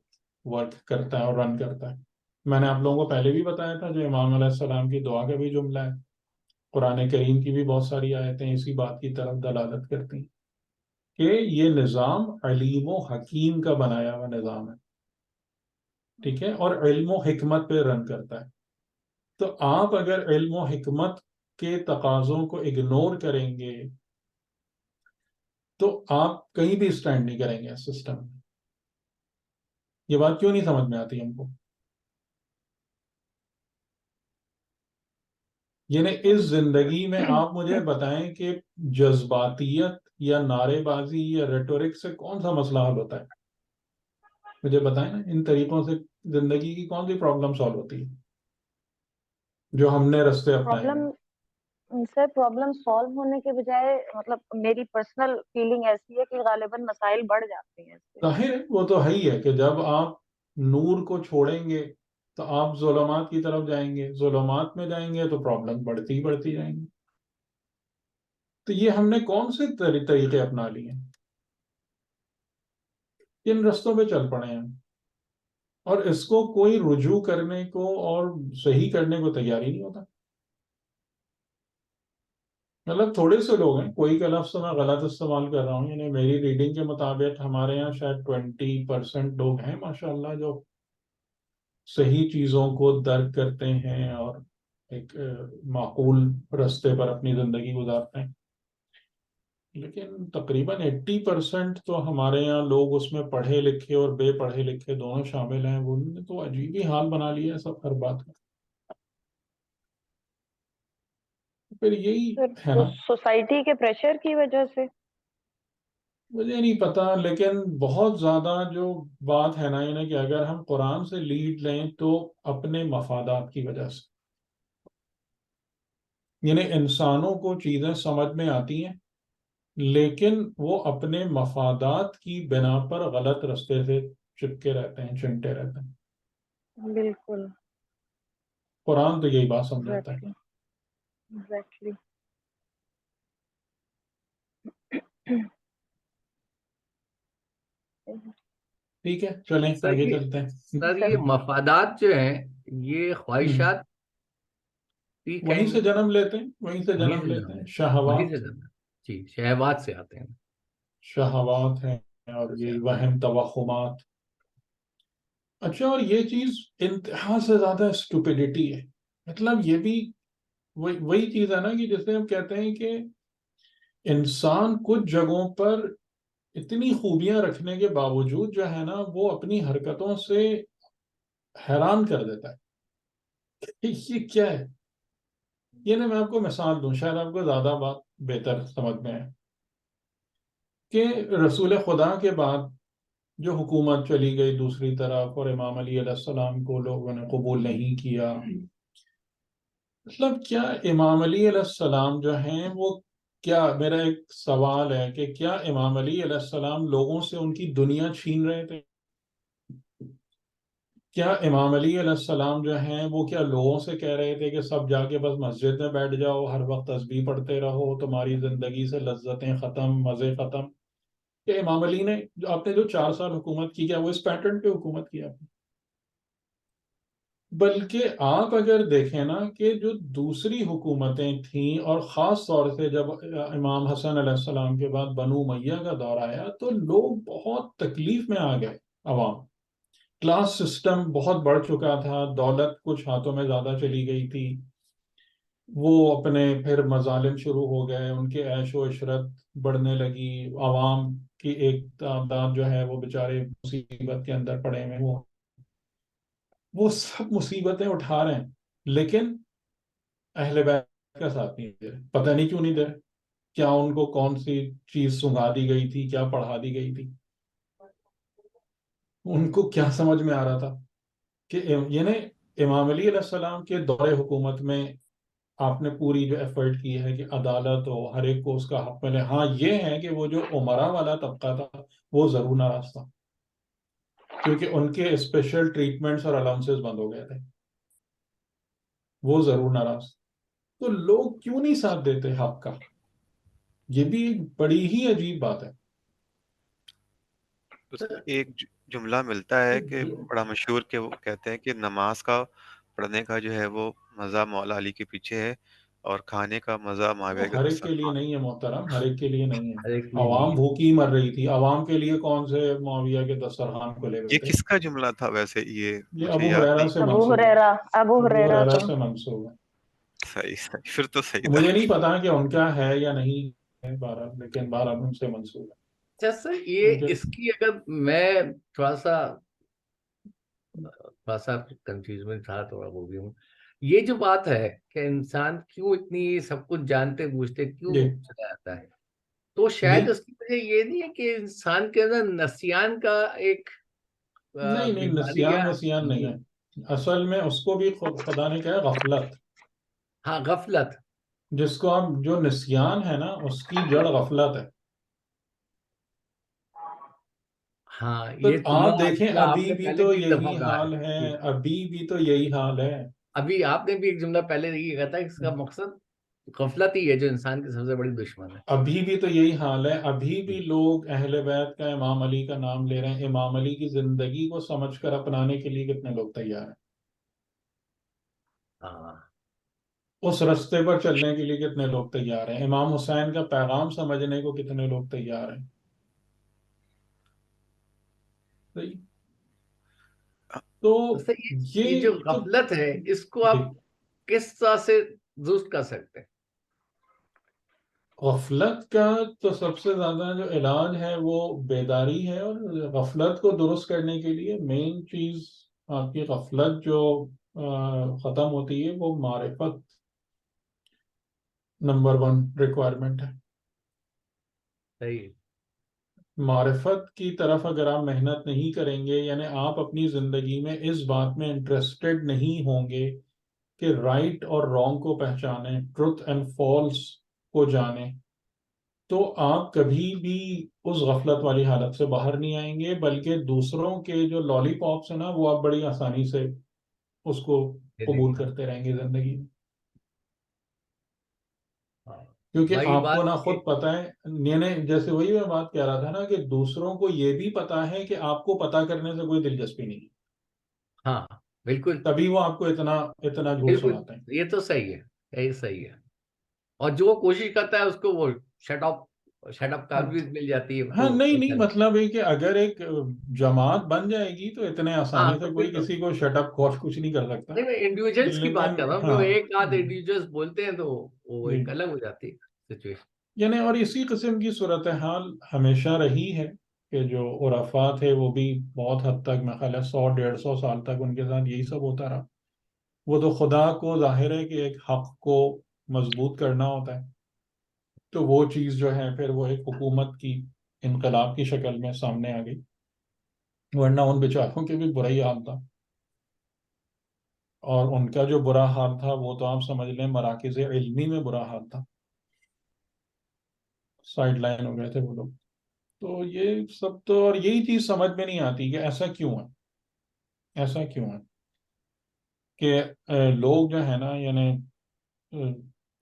ورک کرتا ہے اور رن کرتا ہے. میں نے آپ لوگوں کو پہلے بھی بتایا تھا جو امام علیہ السلام کی دعا کا بھی جملہ ہے، قرآن کریم کی بھی بہت ساری آیتیں اسی بات کی طرف دلالت کرتی ہیں کہ یہ نظام علیم و حکیم کا بنایا ہوا نظام ہے. ٹھیک ہے. اور علم و حکمت پہ رن کرتا ہے. تو آپ اگر علم و حکمت کے تقاضوں کو اگنور کریں گے تو آپ کہیں بھی اسٹینڈ نہیں کریں گے اس سسٹم میں. یہ بات کیوں نہیں سمجھ میں آتی ہم کو؟ یعنی اس زندگی میں آپ مجھے بتائیں کہ جذباتیت یا نعرے بازی یا ریٹورک سے کون سا مسئلہ حل ہوتا ہے؟ مجھے بتائیں نا، ان طریقوں سے زندگی کی کون سی پرابلم سالو ہوتی ہے جو ہم نے رستے اپنائے پرابلم ہیں؟ سر پرابلم سالو ہونے کے بجائے مطلب میری پرسنل فیلنگ ایسی ہے کہ غالباً مسائل بڑھ جاتے ہیں اس سے. ظاہر ہے وہ تو ہے ہی ہے کہ جب آپ نور کو چھوڑیں گے تو آپ ظلمات کی طرف جائیں گے، ظلمات میں جائیں گے تو پرابلم بڑھتی ہی بڑھتی جائیں گی. تو یہ ہم نے کون سے طریقے اپنا لیے ہیں؟ کن رستوں پہ چل پڑے ہیں اور اس کو کوئی رجوع کرنے کو اور صحیح کرنے کو تیار ہی نہیں ہوتا. مطلب تھوڑے سے لوگ ہیں، کوئی کا لفظ میں غلط استعمال کر رہا ہوں، یعنی میری ریڈنگ کے مطابق ہمارے یہاں شاید 20% لوگ ہیں ماشاءاللہ جو صحیح چیزوں کو درک کرتے ہیں اور ایک معقول رستے پر اپنی زندگی گزارتے ہیں. لیکن تقریباً 80% تو ہمارے یہاں لوگ اس میں پڑھے لکھے اور بے پڑھے لکھے دونوں شامل ہیں. وہ نے تو عجیب ہی حال بنا لیا ہے سب ہر بات کا. پھر یہی ہے نا، سوسائٹی کے پریشر کی وجہ سے. مجھے نہیں پتا، لیکن بہت زیادہ جو بات ہے نا کہ اگر ہم قرآن سے لیڈ لیں تو اپنے مفادات کی وجہ سے، یعنی انسانوں کو چیزیں سمجھ میں آتی ہیں لیکن وہ اپنے مفادات کی بنا پر غلط رستے سے چپکے رہتے ہیں، چمٹے رہتے ہیں. بالکل قرآن تو یہی بات سمجھاتا ہے. ایگزیکٹلی. ٹھیک ہے، چلیں سر آگے یہ چلتے ہیں. سر یہ مفادات جو ہیں یہ خواہشات ٹھیک وہیں سے ہیں، جنم لیتے ہیں، وہیں سے وہیں جنم سے لیتے ہیں. وہیں سے شہوات، جی شہوات سے آتے ہیں. شہوات ہیں اور یہ وہم، توہمات. اچھا، اور یہ چیز انتہا سے زیادہ اسٹوپیڈیٹی ہے. مطلب یہ بھی وہی چیز ہے نا کہ جیسے ہم کہتے ہیں کہ انسان کچھ جگہوں پر اتنی خوبیاں رکھنے کے باوجود جو ہے نا وہ اپنی حرکتوں سے حیران کر دیتا ہے کہ یہ کیا ہے. یہ نا میں آپ کو مثال دوں، شاید آپ کو زیادہ بات بہتر سمجھ میں ہے کہ رسول خدا کے بعد جو حکومت چلی گئی دوسری طرف اور امام علی علیہ السلام کو لوگوں نے قبول نہیں کیا. مطلب کیا امام علی علیہ السلام جو ہیں وہ، کیا میرا ایک سوال ہے کہ کیا امام علی علیہ السلام لوگوں سے ان کی دنیا چھین رہے تھے؟ کیا امام علی علیہ السلام جو ہیں وہ کیا لوگوں سے کہہ رہے تھے کہ سب جا کے بس مسجد میں بیٹھ جاؤ، ہر وقت تسبیح پڑھتے رہو، تمہاری زندگی سے لذتیں ختم، مزے ختم؟ کہ امام علی نے آپ نے جو 4 سال حکومت کی، کیا وہ اس پیٹرن پہ حکومت کی آپ نے؟ بلکہ آپ اگر دیکھیں نا کہ جو دوسری حکومتیں تھیں اور خاص طور سے جب امام حسن علیہ السلام کے بعد بنو امیہ کا دور آیا تو لوگ بہت تکلیف میں آ گئے. عوام، کلاس سسٹم بہت بڑھ چکا تھا، دولت کچھ ہاتھوں میں زیادہ چلی گئی تھی، وہ اپنے پھر مظالم شروع ہو گئے، ان کے عیش و عشرت بڑھنے لگی، عوام کی ایک تعداد جو ہے وہ بیچارے مصیبت کے اندر پڑے ہوئے، وہ سب مصیبتیں اٹھا رہے ہیں لیکن اہل بیت کا ساتھ نہیں دے رہے. پتہ نہیں کیوں نہیں دے رہے، کیا ان کو کون سی چیز سنگا دی گئی تھی، کیا پڑھا دی گئی تھی، ان کو کیا سمجھ میں آ رہا تھا کہ یعنی امام علی علیہ السلام کے دور حکومت میں آپ نے پوری جو ایفرٹ کی ہے کہ عدالت ہو، ہر ایک کو اس کا حق ملے. ہاں یہ ہے کہ وہ جو عمرہ والا طبقہ تھا وہ ضرور ناراض تھا کیونکہ ان کے اسپیشل ٹریٹمنٹس اور الاؤنسز بند ہو گئے تھے، وہ ضرور ناراض. تو لوگ کیوں نہیں ساتھ دیتے حق کا؟ یہ بھی ایک بڑی ہی عجیب بات ہے. اس میں ایک جملہ ملتا ہے کہ بڑا مشہور، کہ وہ کہتے ہیں کہ نماز کا پڑھنے کا جو ہے وہ مزہ مولا علی کے پیچھے ہے اور کھانے کا مزہ معاویہ کے ہر ایک کے لیے دسترخوان. نہیں ہے محترم، ہر ایک کے لیے نہیں ہر ہے. ایک کے لیے عوام نہیں ہے. بھوکی مر رہی تھی، عوام کے لیے کون سے معاویہ کے دسترخوان کھلے ہوئے یہ تھے؟ کس کا جملہ تھا ویسے؟ یہ یہ مجھے ابو یاد ہریرہ نہیں. سے ابو منسوب ہے. ہریرہ ابو ابو ہریرہ ہریرہ کا. سے منسوب ہے. صحیح صحیح، پھر تو صحیح تھا. مجھے نہیں پتا کہ ان کا ہے یا نہیں ہے بہرحال، لیکن بہرحال ان سے منسوب ہے. اچھا سر، یہ کیونکہ اس کی اگر میں تھوڑا سا کنفیوز میں تھا، تھوڑا وہ بھی ہوں. یہ جو بات ہے کہ انسان کیوں اتنی سب کچھ جانتے بوجھتے کیوں جی چلا جاتا ہے، تو جی شاید اس کی وجہ یہ نہیں ہے کہ انسان کے اندر نسیان کا ایک نہیں نہیں، بیماری نسیان یا وسیان نہیں ہے. اصل میں اس کو بھی خدا نے کہا ہے غفلت. ہاں غفلت. جس کو آپ جو نسیان ہے نا اس کی جڑ غفلت ہے. ہاں تو یہ جملہ آپ دیکھیں آپ ابھی نے بھی پہلے تو بھی ایک دفعہ یہی کہا حال ہے، ہے. ابھی بھی تو یہی حال ہے. ابھی آپ نے بھی ایک جملہ پہلے یہ کہا تھا، اس کا مقصد غفلت ہی ہے جو انسان کی سب سے بڑی دشمن ہے. ابھی بھی تو یہی حال ہے، ابھی بھی لوگ اہل بیت کا، امام علی کا نام لے رہے ہیں. امام علی کی زندگی کو سمجھ کر اپنانے کے لیے کتنے لوگ تیار ہیں؟ ہاں اس رستے پر چلنے کے لیے کتنے لوگ تیار ہیں؟ امام حسین کا پیغام سمجھنے کو کتنے لوگ تیار ہیں؟ صحیح. تو تو یہ جو یہ تو غفلت ہے اس کو آپ کس طرح سے درست کر سکتے ہیں؟ غفلت کا تو سب سے زیادہ جو علاج ہے وہ بیداری ہے، اور غفلت کو درست کرنے کے لیے مین چیز آپ کی غفلت جو ختم ہوتی ہے وہ معرفت نمبر 1 ریکوائرمنٹ ہے. صحیح. معرفت کی طرف اگر آپ محنت نہیں کریں گے، یعنی آپ اپنی زندگی میں اس بات میں انٹرسٹڈ نہیں ہوں گے کہ رائٹ اور رانگ کو پہچانیں، ٹروتھ اینڈ فالس کو جانیں، تو آپ کبھی بھی اس غفلت والی حالت سے باہر نہیں آئیں گے، بلکہ دوسروں کے جو لالی پاپس ہیں نا وہ آپ بڑی آسانی سے اس کو قبول کرتے رہیں گے زندگی میں. کیونکہ وہی آپ بات کو نہ کہ خود پتہ ہے، یعنی جیسے وہی میں بات کہہ رہا تھا نا کہ دوسروں کو یہ بھی پتا ہے کہ آپ کو پتا کرنے سے کوئی دلچسپی نہیں ہے، ہاں بالکل تبھی وہ آپ کو اتنا اتنا جھوٹ بالکل سناتے ہیں. یہ تو صحیح ہے، یہی صحیح ہے. اور جو کوشش کرتا ہے اس کو وہ شٹ اپ کار بھی مل جاتی ہے ہاں تو نہیں نہیں، مطلب ہے کہ اگر ایک جماعت بن جائے گی تو اتنے ہاں آسانی تو سے پھر کوئی تو کسی کو شٹ اپ کورس کچھ نہیں کر سکتا. نہیں، میں انڈیویجلس کی بات لیکن کر رہا ہوں، جو ہاں ایک آدھ انڈیویجلس بولتے ہیں تو وہ جی، ایک الگ ہو جاتی ہے سچویشن. یعنی اور اسی قسم کی صورتحال ہمیشہ رہی ہے کہ جو عرفا تھے وہ بھی بہت حد تک، میں خیال ہے 100 150 سال تک ان کے ساتھ یہی سب ہوتا رہا. وہ تو خدا کو ظاہر ہے کہ ایک حق کو مضبوط کرنا ہوتا ہے، تو وہ چیز جو ہے پھر وہ ایک حکومت کی انقلاب کی شکل میں سامنے آ گئی، ورنہ ان بیچاروں کے بھی برا ہی حال تھا. اور ان کا جو برا حال تھا وہ تو آپ سمجھ لیں مراکز علمی میں برا حال تھا، سائڈ لائن ہو گئے تھے وہ لوگ. تو یہ سب تو، اور یہی چیز سمجھ میں نہیں آتی کہ ایسا کیوں ہے، ایسا کیوں ہے کہ لوگ جو ہے نا، یعنی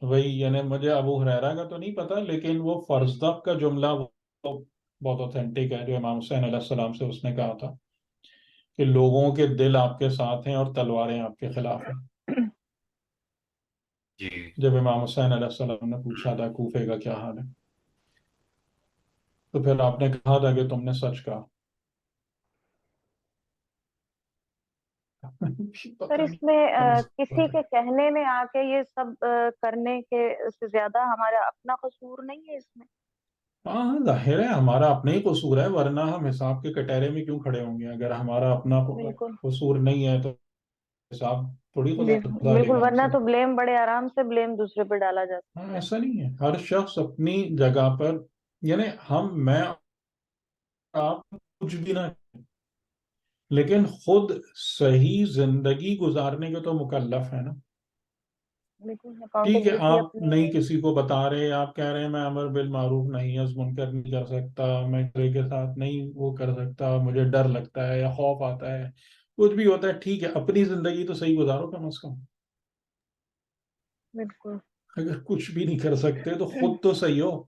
وہی، یعنی مجھے ابو ہریرہ کا تو نہیں پتا، لیکن وہ فرزدق کا جملہ وہ بہت اوتھینٹک ہے جو امام حسین علیہ السلام سے اس نے کہا تھا کہ لوگوں کے دل آپ کے ساتھ ہیں اور تلواریں آپ کے خلاف ہیں. جی جب امام حسین علیہ السلام نے پوچھا تھا کوفے کا کیا حال ہے، تو پھر آپ نے کہا تھا کہ تم نے سچ کہا. سر پتہ اس نہیں میں کون کسی ہے. کے کہنے میں آ کے یہ سب کرنے کے سے زیادہ ہمارا اپنا قصور نہیں ہے اس میں؟ ہاں ظاہر ہے ہمارا اپنا ہی قصور ہے، ورنہ ہم حساب کے کٹہرے میں کیوں کھڑے ہوں گے؟ اگر ہمارا اپنا بالکل قصور نہیں ہے تو حساب تھوڑی خدا لے بالکل، گا ہم ورنہ سے. تو بلیم بڑے آرام سے بلیم دوسرے پہ ڈالا جا ہاں سکتا ہے. ایسا نہیں ہے، ہر شخص اپنی جگہ پر، یعنی میں آپ کچھ بھی نہ، لیکن خود صحیح زندگی گزارنے کے تو مکلف ہے نا. بالکل ٹھیک ہے اکاؤنٹیبلٹی آپ اپنی نہیں ہے. کسی کو بتا رہے، آپ کہہ رہے ہیں میں امر بالمعروف نہی از منکر نہیں کر سکتا، میں کسی کے ساتھ نہیں وہ کر سکتا، مجھے ڈر لگتا ہے یا خوف آتا ہے، کچھ بھی ہوتا ہے، ٹھیک ہے اپنی زندگی تو صحیح گزارو کم از کم. بالکل. اگر کچھ بھی نہیں کر سکتے تو خود تو صحیح ہو.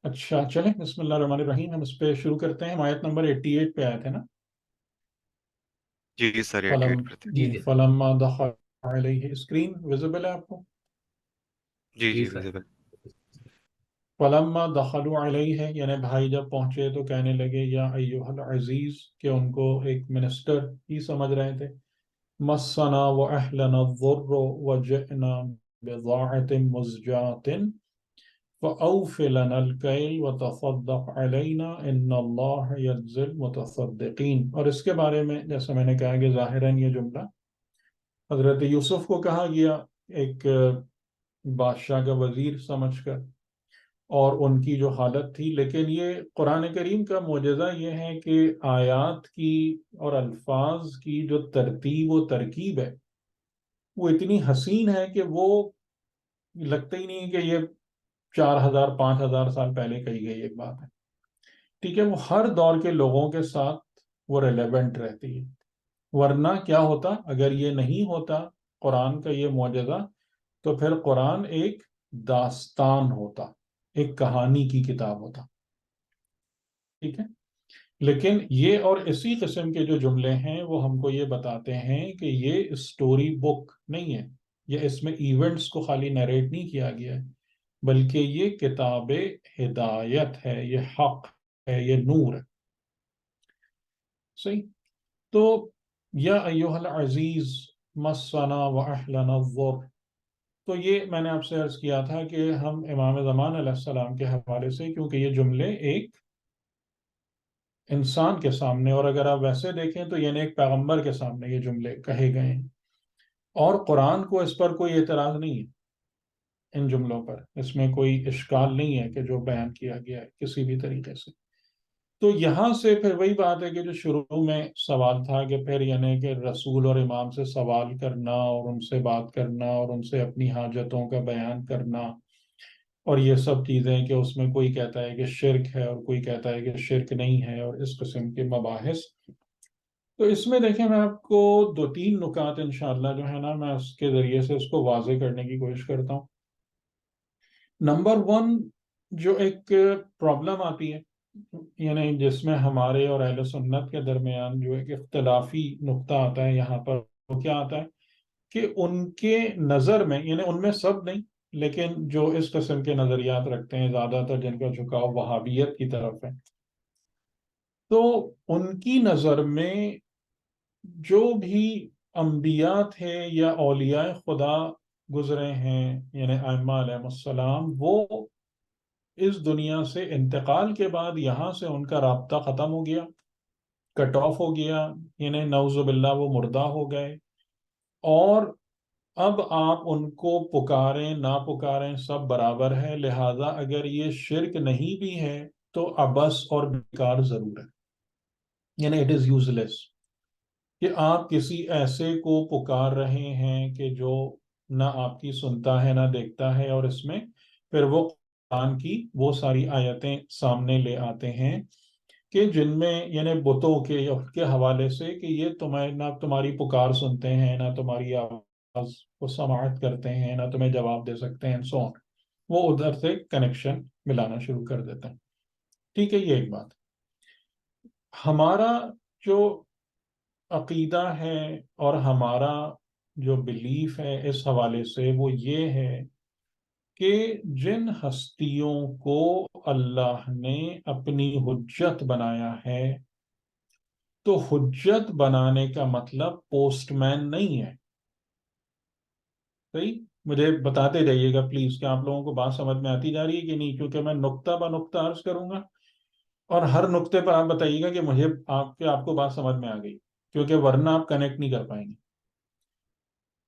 اچھا چلیں، بسم اللہ الرحمن الرحیم، ہم اس پہ شروع کرتے ہیں. ہم آیت نمبر 88 پہ آئے تھے نا. جی سر، 88 فلم پر تھے. جی جی فلما دخل علیہ، اسکرین ویزیبل ہے آپ کو؟ جی جی جی سر. ویزیبل. فلما دخلوا علیہ ہے، یعنی بھائی جب پہنچے تو کہنے لگے یا ایوہ العزیز، کہ ان کو ایک منسٹر ہی سمجھ رہے تھے. مسنا واہلنا الضر وجئنا بضاعت مزجات فأوف لنا الکیل وتصدق علینا ان اللہ یجزی المتصدقین. اور اس کے بارے میں جیسے میں نے کہا کہ ظاہراً یہ جملہ حضرت یوسف کو کہا گیا ایک بادشاہ کا وزیر سمجھ کر، اور ان کی جو حالت تھی، لیکن یہ قرآن کریم کا معجزہ یہ ہے کہ آیات کی اور الفاظ کی جو ترتیب و ترکیب ہے وہ اتنی حسین ہے کہ وہ لگتا ہی نہیں کہ یہ 4000 5000 سال پہلے کہی گئی ایک بات ہے. ٹھیک ہے، وہ ہر دور کے لوگوں کے ساتھ وہ ریلیونٹ رہتی ہے. ورنہ کیا ہوتا اگر یہ نہیں ہوتا قرآن کا یہ معجزہ، تو پھر قرآن ایک داستان ہوتا، ایک کہانی کی کتاب ہوتا. ٹھیک ہے، لیکن یہ اور اسی قسم کے جو جملے ہیں وہ ہم کو یہ بتاتے ہیں کہ یہ اسٹوری بک نہیں ہے، یہ اس میں ایونٹس کو خالی نریٹ نہیں کیا گیا ہے، بلکہ یہ کتاب ہدایت ہے، یہ حق ہے، یہ نور ہے. صحیح. تو یا ایوہ العزیز مسنا و اہلنا الضر، تو یہ میں نے آپ سے عرض کیا تھا کہ ہم امام زمان علیہ السلام کے حوالے سے، کیونکہ یہ جملے ایک انسان کے سامنے، اور اگر آپ ویسے دیکھیں تو یعنی ایک پیغمبر کے سامنے یہ جملے کہے گئے ہیں، اور قرآن کو اس پر کوئی اعتراض نہیں ہے، ان جملوں پر اس میں کوئی اشکال نہیں ہے کہ جو بیان کیا گیا ہے کسی بھی طریقے سے. تو یہاں سے پھر وہی بات ہے کہ جو شروع میں سوال تھا کہ پھر یعنی کہ رسول اور امام سے سوال کرنا اور ان سے بات کرنا اور ان سے اپنی حاجتوں کا بیان کرنا اور یہ سب چیزیں، کہ اس میں کوئی کہتا ہے کہ شرک ہے اور کوئی کہتا ہے کہ شرک نہیں ہے، اور اس قسم کے مباحث. تو اس میں دیکھیں میں آپ کو 2-3 نکات انشاءاللہ جو ہے نا میں اس کے ذریعے سے اس کو واضح کرنے کی کوشش کرتا ہوں. نمبر 1 جو ایک پرابلم آتی ہے، یعنی جس میں ہمارے اور اہل سنت کے درمیان جو ایک اختلافی نقطہ آتا ہے یہاں پر، وہ کیا آتا ہے کہ ان کے نظر میں، یعنی ان میں سب نہیں لیکن جو اس قسم کے نظریات رکھتے ہیں زیادہ تر، جن کا جھکاؤ وہابیت کی طرف ہے، تو ان کی نظر میں جو بھی انبیاء تھے یا اولیاء خدا گزرے ہیں، یعنی ائمہ علیہ السلام، وہ اس دنیا سے انتقال کے بعد یہاں سے ان کا رابطہ ختم ہو گیا، کٹ آف ہو گیا، یعنی نعوذ باللہ وہ مردہ ہو گئے. اور اب آپ ان کو پکاریں نہ پکاریں سب برابر ہے، لہذا اگر یہ شرک نہیں بھی ہے تو عبث اور بیکار ضرور ہے، یعنی اٹ از یوز لیس، کہ آپ کسی ایسے کو پکار رہے ہیں کہ جو نہ آپ کی سنتا ہے نہ دیکھتا ہے، اور اس میں پھر وہ قرآن کی وہ ساری آیتیں سامنے لے آتے ہیں کہ جن میں یعنی بتوں کے حوالے سے کہ یہ تمہیں نہ تمہاری پکار سنتے ہیں، نہ تمہاری آواز کو سماعت کرتے ہیں، نہ تمہیں جواب دے سکتے ہیں، سو وہ ادھر سے کنیکشن ملانا شروع کر دیتے ہیں. ٹھیک ہے، یہ ایک بات. ہمارا جو عقیدہ ہے اور ہمارا جو بلیف ہے اس حوالے سے وہ یہ ہے کہ جن ہستیوں کو اللہ نے اپنی حجت بنایا ہے، تو حجت بنانے کا مطلب پوسٹ مین نہیں ہے. صحیح، مجھے بتاتے رہیے گا پلیز کہ آپ لوگوں کو بات سمجھ میں آتی جا رہی ہے کہ نہیں، کیونکہ میں نقطہ بہ نقطہ عرض کروں گا اور ہر نقطے پر آپ بتائیے گا کہ مجھے آپ کو بات سمجھ میں آ گئی، کیونکہ ورنہ آپ کنیکٹ نہیں کر پائیں گے.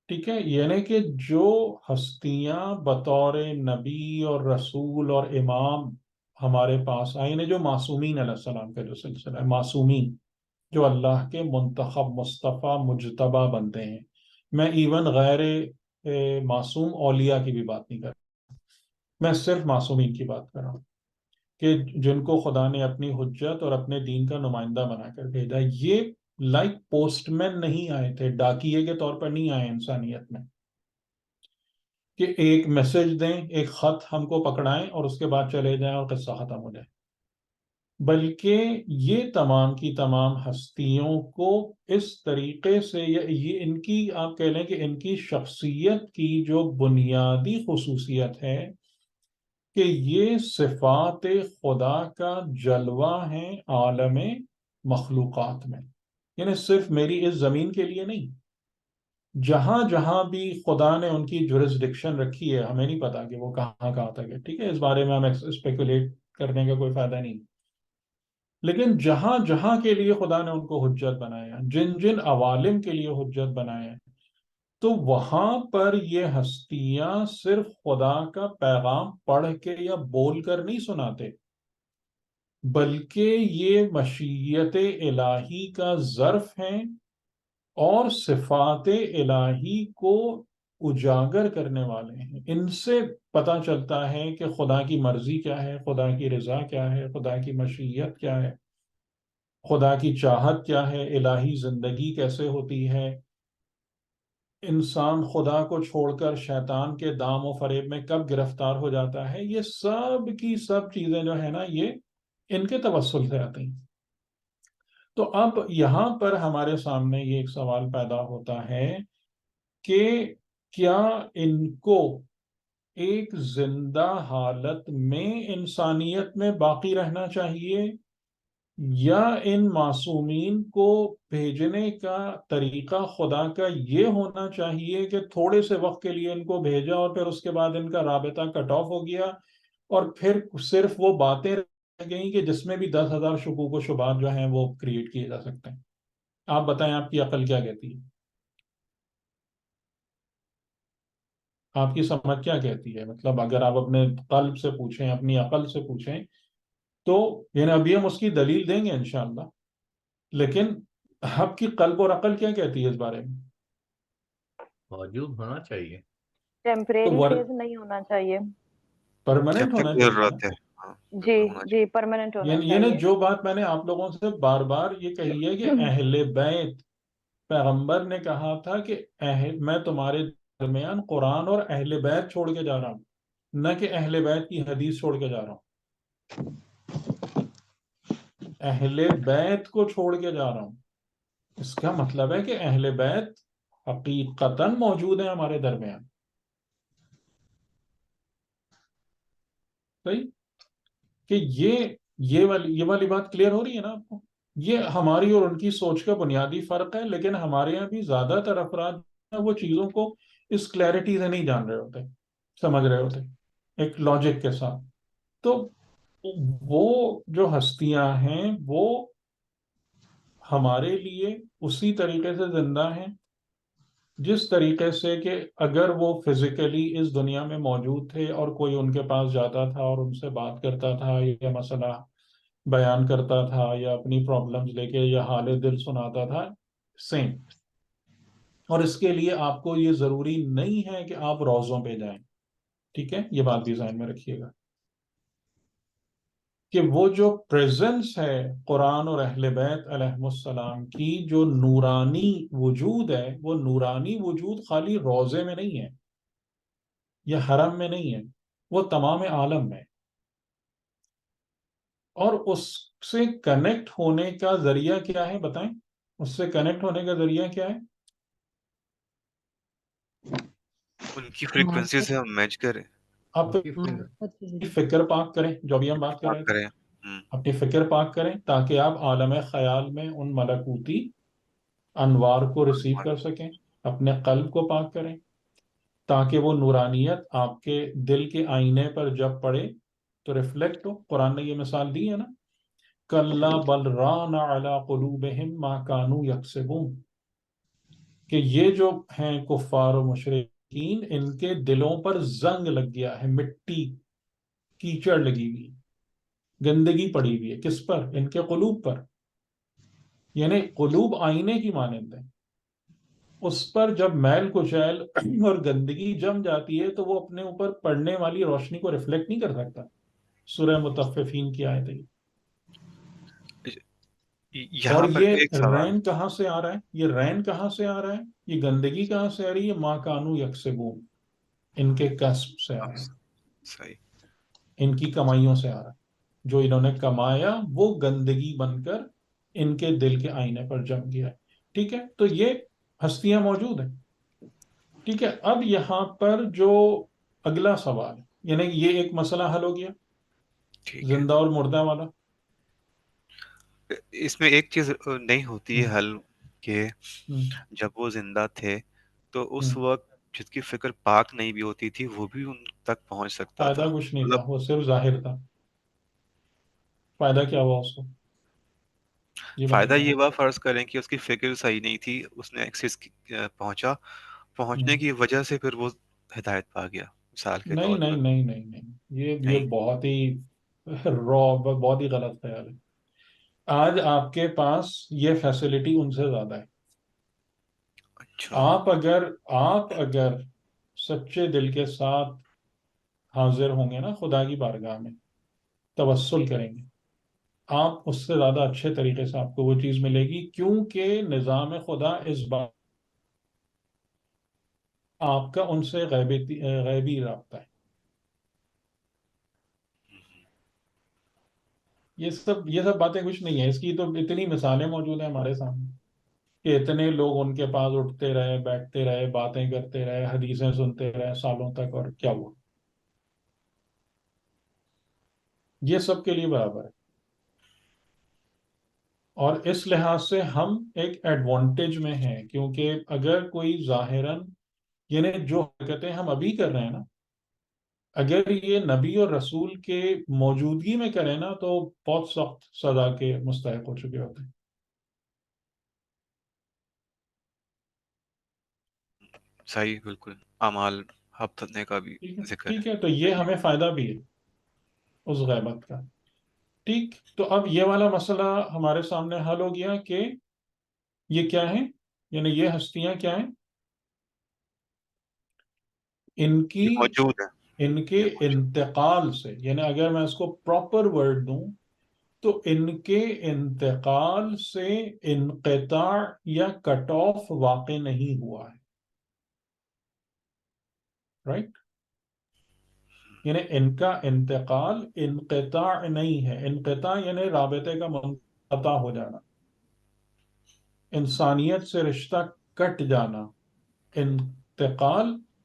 ٹھیک ہے، یعنی کہ جو ہستیاں بطور نبی اور رسول اور امام ہمارے پاس آئے، یعنی جو معصومین علیہ السلام کا جو سلسلہ ہے، معصومین جو اللہ کے منتخب مصطفیٰ مجتبی بنتے ہیں. میں ایون غیر معصوم اولیاء کی بھی بات نہیں کر رہا، میں صرف معصومین کی بات کر رہا ہوں کہ جن کو خدا نے اپنی حجت اور اپنے دین کا نمائندہ بنا کر بھیجا. یہ لائک پوسٹ مین نہیں آئے تھے، ڈاکیے کے طور پر نہیں آئے انسانیت میں کہ ایک میسج دیں، ایک خط ہم کو پکڑائیں اور اس کے بعد چلے جائیں اور قصہ ختم ہو جائے، بلکہ یہ تمام کی تمام ہستیوں کو اس طریقے سے، یہ ان کی آپ کہہ لیں کہ ان کی شخصیت کی جو بنیادی خصوصیت ہے کہ یہ صفات خدا کا جلوہ ہیں عالم مخلوقات میں، یعنی صرف میری اس زمین کے لیے نہیں، جہاں جہاں بھی خدا نے ان کی جورسڈکشن رکھی ہے، ہمیں نہیں پتا کہ وہ کہاں کہاں تک ہے. ٹھیک ہے، اس بارے میں ہم اسپیکولیٹ کرنے کا کوئی فائدہ نہیں، لیکن جہاں جہاں کے لیے خدا نے ان کو حجت بنایا، جن جن عوالم کے لیے حجت بنایا، تو وہاں پر یہ ہستیاں صرف خدا کا پیغام پڑھ کے یا بول کر نہیں سناتے، بلکہ یہ مشیت الہی کا ظرف ہیں اور صفات الہی کو اجاگر کرنے والے ہیں. ان سے پتہ چلتا ہے کہ خدا کی مرضی کیا ہے، خدا کی رضا کیا ہے، خدا کی مشیت کیا ہے، خدا کی چاہت کیا ہے، الہی زندگی کیسے ہوتی ہے، انسان خدا کو چھوڑ کر شیطان کے دام و فریب میں کب گرفتار ہو جاتا ہے، یہ سب کی سب چیزیں جو ہے نا یہ ان کے توسل سے آتی ہیں۔ تو اب یہاں پر ہمارے سامنے یہ ایک سوال پیدا ہوتا ہے کہ کیا ان کو ایک زندہ حالت میں انسانیت میں باقی رہنا چاہیے، یا ان معصومین کو بھیجنے کا طریقہ خدا کا یہ ہونا چاہیے کہ تھوڑے سے وقت کے لیے ان کو بھیجا اور پھر اس کے بعد ان کا رابطہ کٹ آف ہو گیا، اور پھر صرف وہ باتیں رہ گئیں کہ جس میں بھی 10,000 شکوک و شبہات جو ہیں وہ کریٹ کیے جا سکتے ہیں۔ آپ بتائیں آپ کی عقل کیا کہتی ہے، آپ کی سمجھ کیا کہتی ہے؟ مطلب اگر آپ اپنے قلب سے پوچھیں، اپنی عقل سے پوچھیں، تو یعنی ابھی ہم اس کی دلیل دیں گے انشاءاللہ، لیکن آپ کی قلب اور عقل کیا کہتی ہے اس بارے میں؟ موجود ہونا چاہیے۔ تو ٹیمپریری فیز نہیں ہونا چاہیے، جب پرماننٹ ہونا تک چاہیے نا۔ ضرورت ہے، ہاں جی ہونا جی پرماننٹ ہونا یہ نا چاہیے۔ جو بات میں نے آپ لوگوں سے بار بار یہ کہی ہے کہ اہل بیت، پیغمبر نے کہا تھا کہ میں تمہارے درمیان قرآن اور اہل بیت چھوڑ کے جا رہا ہوں، نہ کہ اہل بیت کی حدیث چھوڑ کے جا رہا ہوں، اہل بیت کو چھوڑ کے جا رہا ہوں۔ اس کا مطلب ہے کہ اہل بیت حقیقتاً موجود ہیں ہمارے درمیان، صحیح؟ کہ یہ والی بات کلیئر ہو رہی ہے نا آپ کو؟ یہ ہماری اور ان کی سوچ کا بنیادی فرق ہے، لیکن ہمارے یہاں بھی زیادہ تر افراد وہ چیزوں کو اس کلیئرٹی سے نہیں جان رہے ہوتے، سمجھ رہے ہوتے ایک لاجک کے ساتھ۔ تو وہ جو ہستیاں ہیں وہ ہمارے لیے اسی طریقے سے زندہ ہیں جس طریقے سے کہ اگر وہ فزیکلی اس دنیا میں موجود تھے اور کوئی ان کے پاس جاتا تھا اور ان سے بات کرتا تھا یا مسئلہ بیان کرتا تھا یا اپنی پرابلمز لے کے یا حال دل سناتا تھا، سیم۔ اور اس کے لیے آپ کو یہ ضروری نہیں ہے کہ آپ روزوں پہ جائیں، ٹھیک ہے؟ یہ بات بھی ذہن میں رکھیے گا کہ وہ جو پریزنس ہے قرآن اور اہل بیت علیہ السلام کی، جو نورانی وجود ہے، وہ نورانی وجود خالی روزے میں نہیں ہے یا حرم میں نہیں ہے، وہ تمام عالم میں۔ اور اس سے کنیکٹ ہونے کا ذریعہ کیا ہے بتائیں؟ اس سے کنیکٹ ہونے کا ذریعہ کیا ہے؟ ان کی فریکوینسی سے ہم میچ کریں، آپ فکر پاک کریں، جو ابھی ہم بات کر رہے بات تھے، کریں۔ اپنی فکر پاک کریں تاکہ آپ عالم خیال میں ان ملکوتی انوار کو ریسیو کر سکیں۔ اپنے قلب کو پاک کریں تاکہ وہ نورانیت آپ کے دل کے آئینے پر جب پڑے تو ریفلیکٹ ہو۔ قرآن نے یہ مثال دی ہے نا، کَلَّا بَلْ رَانَ عَلَىٰ قُلُوبِهِمْ مَا كَانُوا يَكْسِبُونَ، کہ یہ جو ہیں کفار و مشرکین، ان کے دلوں پر زنگ لگ گیا ہے، مٹی کیچڑ لگی ہوئی، گندگی پڑی ہوئی ہے، کس پر؟ ان کے قلوب پر۔ یعنی قلوب آئینے کی مانند ہے، اس پر جب میل کچیل اور گندگی جم جاتی ہے تو وہ اپنے اوپر پڑنے والی روشنی کو ریفلیکٹ نہیں کر سکتا۔ سورہ مطففین کی آیت ہے یہ۔ اور یہاں پر یہ ایک سوال، رین کہاں سے آ رہا ہے؟ یہ رین کہاں سے آ رہا ہے؟ یہ گندگی کہاں سے آ رہی ہے؟ ما کانو یکسبون، ان کے کسب سے آ رہا ہے، صحیح، ان کی کمائیوں سے آ رہا ہے۔ جو انہوں نے کمایا وہ گندگی بن کر ان کے دل کے آئینے پر جم گیا ہے، ٹھیک ہے؟ تو یہ ہستیاں موجود ہیں، ٹھیک ہے؟ اب یہاں پر جو اگلا سوال ہے، یعنی یہ ایک مسئلہ حل ہو گیا، ٹھیک ہے۔ زندہ اور مردہ والا۔ اس میں ایک چیز نہیں ہوتی ہے حل، کہ ہم، جب وہ زندہ تھے تو ہم، اس وقت جس کی فکر پاک نہیں بھی ہوتی تھی وہ بھی ان تک پہنچ سکتا فائدہ تھا، کچھ نہیں مطلب تھا، وہ صرف ظاہر تھا۔ فائدہ کیا ہوا اس کو؟ یہ فائدہ بتائیے یہ آپ۔ ہوا، فرض کریں کہ اس کی فکر صحیح نہیں تھی، اس نے ایکسس پہنچنے ہم، کی وجہ سے پھر وہ ہدایت پا گیا، مثال کے نہیں طور پر۔ نہیں نہیں نہیں نہیں، یہ نہیں، بہت ہی بہت ہی غلط خیال ہے۔ آج آپ کے پاس یہ فیسلٹی ان سے زیادہ ہے۔ اچھا، آپ اگر سچے دل کے ساتھ حاضر ہوں گے نا خدا کی بارگاہ میں، توسل کریں گے آپ اس سے زیادہ اچھے طریقے سے آپ کو وہ چیز ملے گی، کیونکہ نظام خدا اس بات آپ کا ان سے غیبی رابطہ ہے. یہ سب باتیں کچھ نہیں ہیں، اس کی تو اتنی مثالیں موجود ہیں ہمارے سامنے کہ اتنے لوگ ان کے پاس اٹھتے رہے، بیٹھتے رہے، باتیں کرتے رہے، حدیثیں سنتے رہے سالوں تک، اور کیا ہوا؟ یہ سب کے لیے برابر ہے. اور اس لحاظ سے ہم ایک ایڈوانٹیج میں ہیں، کیونکہ اگر کوئی ظاہراً یعنی جو حرکتیں ہم ابھی کر رہے ہیں نا، اگر یہ نبی اور رسول کے موجودگی میں کریں نا تو بہت سخت سزا کے مستحق ہو چکے ہوتے ہیں. صحیح، بالکل. اعمال ہفتنے کا بھی ٹھیک ہے، ذکر ٹھیک ہے. ہے، تو یہ ہمیں فائدہ بھی ہے اس غیبت کا. ٹھیک، تو اب یہ والا مسئلہ ہمارے سامنے حل ہو گیا کہ یہ کیا ہیں، یعنی یہ ہستیاں کیا ہیں، ان کی یہ موجود ہے. ان کے یہ موجود. انتقال سے، یعنی اگر میں اس کو پراپر ورڈ دوں تو ان کے انتقال سے انقطاع یا کٹ آف واقع نہیں ہوا ہے. رائٹ؟ یعنی ان کا انتقال انقطاع نہیں ہے. انقطاع یعنی رابطے کا منقطع ہو جانا، انسانیت سے رشتہ کٹ جانا.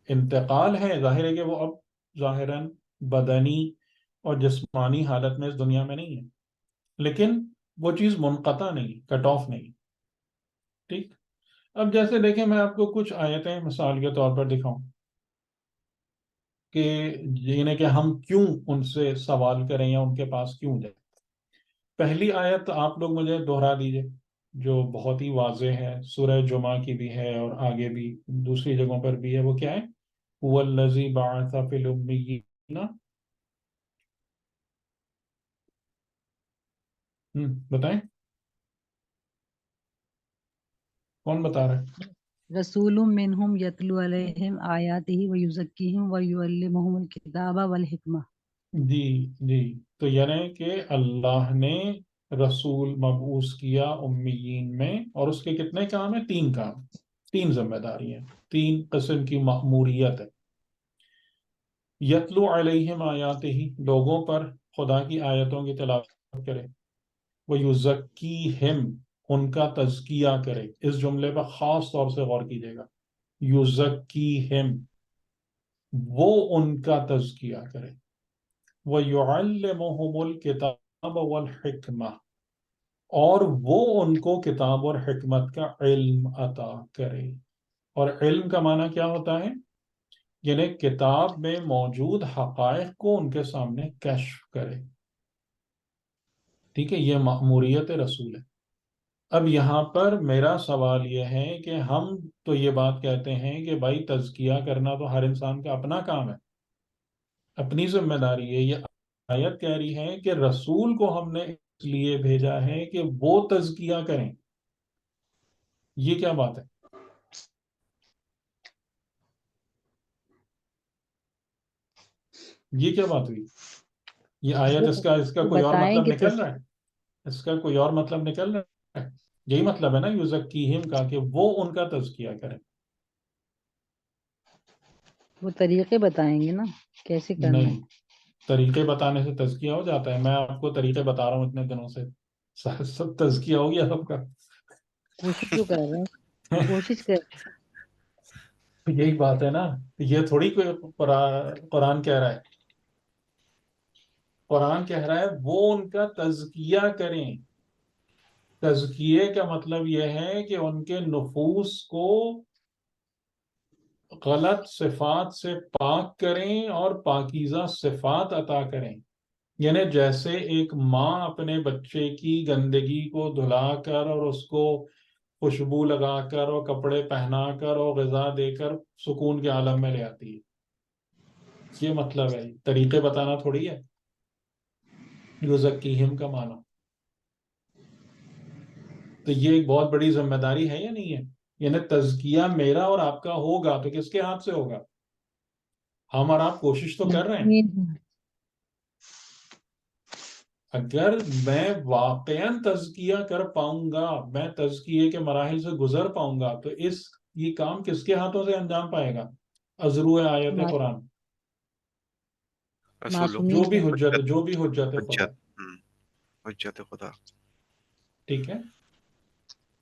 انتقال ہے، ظاہر ہے کہ وہ اب ظاہراً بدنی اور جسمانی حالت میں اس دنیا میں نہیں ہے، لیکن وہ چیز منقطع نہیں، کٹ آف نہیں. ٹھیک، اب جیسے دیکھیں میں آپ کو کچھ آیتیں مثال کے طور پر دکھاؤں کہ یعنی کہ ہم کیوں ان سے سوال کریں یا ان کے پاس کیوں جائیں. پہلی آیت آپ لوگ مجھے دہرا دیجئے جو بہت ہی واضح ہے، سورہ جمعہ کی بھی ہے اور آگے بھی دوسری جگہوں پر بھی ہے. وہ کیا ہے؟ هو الذی بعث فی الامیین. بتائیں کون بتا رہا ہے؟ رسول منہم یتلو علیہم آیاتہ ویزکیہم ویعلمہم الکتاب والحکمہ. جی جی، تو یعنی کہ اللہ نے رسول مبعوث کیا امیین میں، اور اس کے کتنے کام ہیں؟ 3 کام، 3 ذمہ داری ہیں، 3 قسم کی مأموریت ہے. یتلو علیہم آیاتہ، لوگوں پر خدا کی آیتوں کی تلاوت کرے. وَيُزَكِّيهِمْ، ان کا تزکیہ کرے. اس جملے پر خاص طور سے غور کیجیے گا. یُزَكِّيهِمْ، وہ ان کا تزکیہ کرے. وَيُعَلِّمُهُمُ الْكِتَابَ وَالْحِكْمَةَ، اور وہ ان کو کتاب اور حکمت کا علم عطا کرے. اور علم کا معنی کیا ہوتا ہے؟ یعنی کتاب میں موجود حقائق کو ان کے سامنے کشف کرے. ٹھیک ہے، یہ مأموریت رسول ہے. اب یہاں پر میرا سوال یہ ہے کہ ہم تو یہ بات کہتے ہیں کہ بھائی تزکیہ کرنا تو ہر انسان کا اپنا کام ہے، اپنی ذمہ داری ہے. یہ آیت کہہ رہی ہے کہ رسول کو ہم نے اس لیے بھیجا ہے کہ وہ تزکیہ کریں. یہ کیا بات ہے؟ یہ کیا بات ہوئی؟ یہ آیت اس کا وہ کوئی اور بتائیں مطلب کہ نکل رہا ہے؟ اس کا کوئی اور مطلب نکل رہا ہے؟ یہی مطلب ہے نا یزکیہم کا، کہ وہ ان کا تزکیہ کریں. وہ طریقے بتائیں گے نا کیسے کرنا نہیں، طریقے بتانے سے تزکیہ ہو جاتا ہے؟ میں آپ کو طریقے بتا رہا ہوں اتنے دنوں سے، سب تزکیہ ہو گیا سب کا. کوشش تو کر رہے ہیں، کوشش کر. یہی بات ہے نا، یہ تھوڑی کوئی قرآن کہہ رہا ہے. قرآن کہہ رہا ہے وہ ان کا تزکیہ کریں. تزکیے کا مطلب یہ ہے کہ ان کے نفوس کو غلط صفات سے پاک کریں اور پاکیزہ صفات عطا کریں. یعنی جیسے ایک ماں اپنے بچے کی گندگی کو دھلا کر اور اس کو خوشبو لگا کر اور کپڑے پہنا کر اور غذا دے کر سکون کے عالم میں لے آتی ہے، یہ مطلب ہے. طریقے بتانا تھوڑی ہے یزکیہم کا معنی. تو یہ ایک بہت بڑی ذمہ داری ہے یا نہیں ہے؟ یعنی تزکیہ میرا اور آپ کا ہوگا تو کس کے ہاتھ سے ہوگا؟ ہم اور آپ کوشش تو کر رہے ہیں. اگر میں واقعاً تزکیہ کر پاؤں گا، میں تزکیے کے مراحل سے گزر پاؤں گا، تو یہ کام کس کے ہاتھوں سے انجام پائے گا؟ ازرو آیت معصوم قرآن، رسولوں معصومین سے. جو بھی حجت خدا. حجت حجت خدا. ٹھیک ہے،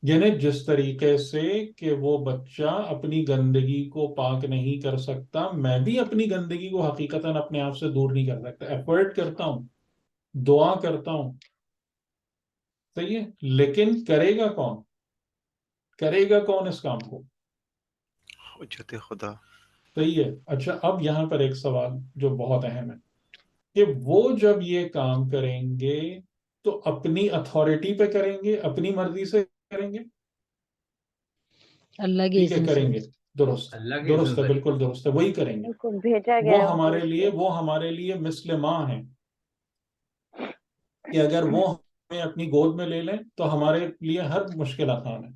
یعنی جس طریقے سے کہ وہ بچہ اپنی گندگی کو پاک نہیں کر سکتا، میں بھی اپنی گندگی کو حقیقتاً اپنے آپ سے دور نہیں کر سکتا. ایفرٹ کرتا ہوں، دعا کرتا ہوں، صحیح ہے، لیکن کرے گا کون؟ کرے گا کون اس کام کو؟ حجت خدا. صحیح ہے. اچھا، اب یہاں پر ایک سوال جو بہت اہم ہے کہ وہ جب یہ کام کریں گے تو اپنی اتھارٹی پہ کریں گے، اپنی مرضی سے کریں گے؟ اللہ کے ٹھیک ہے، اذن سے. کریں گے. درست، اللہ کے درست ہے، اذن سے. بالکل درست ہے، وہی کریں گے. بالکل بھیجا گیا ہے ان کو اس لیے. وہ ہمارے لیے مثل ماں ہیں کہ اگر وہ ہمیں اپنی گود میں لے لیں تو ہمارے لیے ہر مشکل آسان ہے.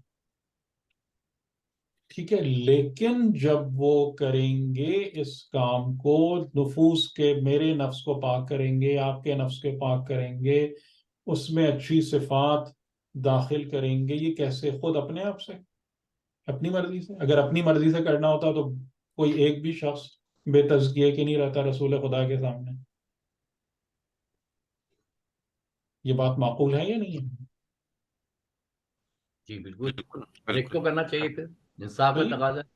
ٹھیک ہے، لیکن جب وہ کریں گے اس کام کو، نفوس کے، میرے نفس کو پاک کریں گے، آپ کے نفس کے پاک کریں گے، اس میں اچھی صفات داخل کریں گے، یہ کیسے؟ خود اپنے آپ سے، اپنی مرضی سے. اگر اپنی مرضی سے کرنا ہوتا تو کوئی ایک بھی شخص بے تزکیے کے نہیں رہتا رسول خدا کے سامنے. یہ بات معقول ہے یا نہیں ہے؟ جی بالکل. بالکل ہر ایک کو بالکل. کرنا چاہیے، پھر انصاف کا صحیح؟ تقاضا ہے.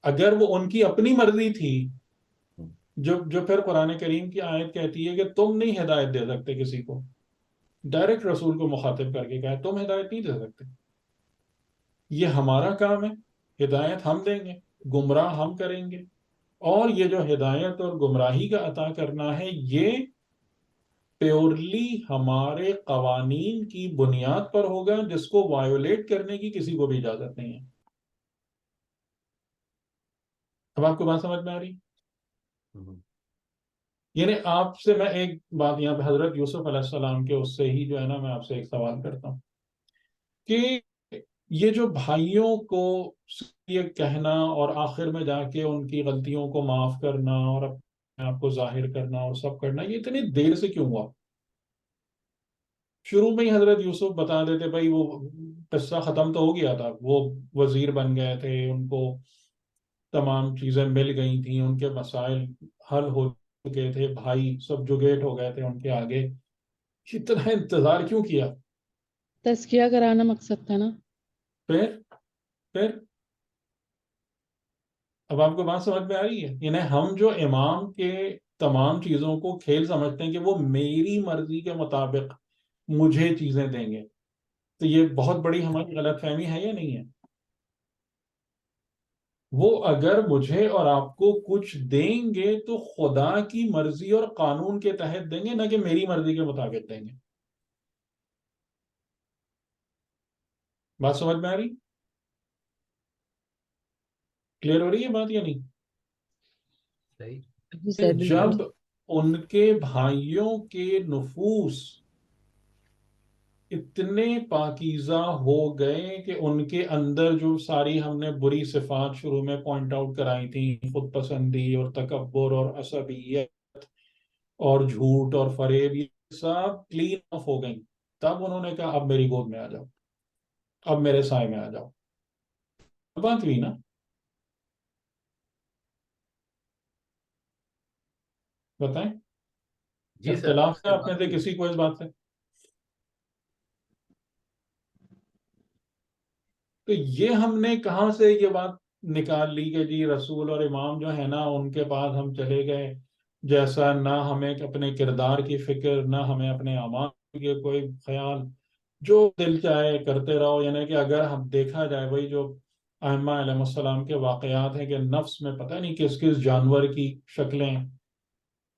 اگر وہ ان کی اپنی مرضی تھی، جو پھر قرآن کریم کی آیت کہتی ہے کہ تم نہیں ہدایت دے سکتے کسی کو، ڈائریکٹ رسول کو مخاطب کر کے کہا تم ہدایت نہیں دے سکتے، یہ ہمارا کام ہے، ہدایت ہم دیں گے، گمراہ ہم کریں گے. اور یہ جو ہدایت اور گمراہی کا عطا کرنا ہے، یہ پیورلی ہمارے قوانین کی بنیاد پر ہوگا، جس کو وائیولیٹ کرنے کی کسی کو بھی اجازت نہیں ہے. اب آپ کو بات سمجھ میں آ رہی؟ یعنی آپ سے میں ایک بات یہاں پہ حضرت یوسف علیہ السلام کے اس سے ہی جو ہے نا، میں آپ سے ایک سوال کرتا ہوں کہ یہ جو بھائیوں کو یہ کہنا اور آخر میں جا کے ان کی غلطیوں کو معاف کرنا اور اپنے آپ کو ظاہر کرنا اور سب کرنا، یہ اتنی دیر سے کیوں ہوا؟ شروع میں ہی حضرت یوسف بتا دیتے بھائی، وہ قصہ ختم تو ہو گیا تھا، وہ وزیر بن گئے تھے، ان کو تمام چیزیں مل گئی تھیں، ان کے مسائل حل ہو چکے تھے، بھائی سب جگیٹ ہو گئے تھے ان کے آگے. اتنا انتظار کیوں کیا؟ تزکیہ کرانا مقصد تھا نا. پھر اب آپ کو بات سمجھ میں آ رہی ہے؟ یعنی ہم جو امام کے تمام چیزوں کو کھیل سمجھتے ہیں کہ وہ میری مرضی کے مطابق مجھے چیزیں دیں گے، تو یہ بہت بڑی ہماری غلط فہمی ہے یا نہیں ہے؟ وہ اگر مجھے اور آپ کو کچھ دیں گے تو خدا کی مرضی اور قانون کے تحت دیں گے، نہ کہ میری مرضی کے مطابق دیں گے. بات سمجھ میں آ رہی؟ کلیئر ہو رہی ہے بات یا نہیں؟ صحیح. جی سر، بالکل. جب ان کے بھائیوں کے نفوس اتنے پاکیزہ ہو گئے کہ ان کے اندر جو ساری ہم نے بری صفات شروع میں پوائنٹ آؤٹ کرائی تھیں، خود پسندی اور تکبر اور عصبیت اور جھوٹ اور فریب، یہ سب کلین آف ہو گئیں، تب انہوں نے کہا اب میری گود میں آ جاؤ، اب میرے سائے میں آ جاؤ. بات ہوئی نا؟ بتائیں، جی سر، اختلاف ہے آپ میں سے کسی کو اس بات سے؟ تو یہ ہم نے کہاں سے یہ بات نکال لی کہ جی رسول اور امام جو ہے نا ان کے بعد ہم چلے گئے، جیسا نہ ہمیں اپنے کردار کی فکر، نہ ہمیں اپنے اعمال کے کوئی خیال، جو دل چاہے کرتے رہو. یعنی کہ اگر ہم دیکھا جائے وہی جو ائمہ علیہ السلام کے واقعات ہیں کہ نفس میں پتہ نہیں کس کس جانور کی شکلیں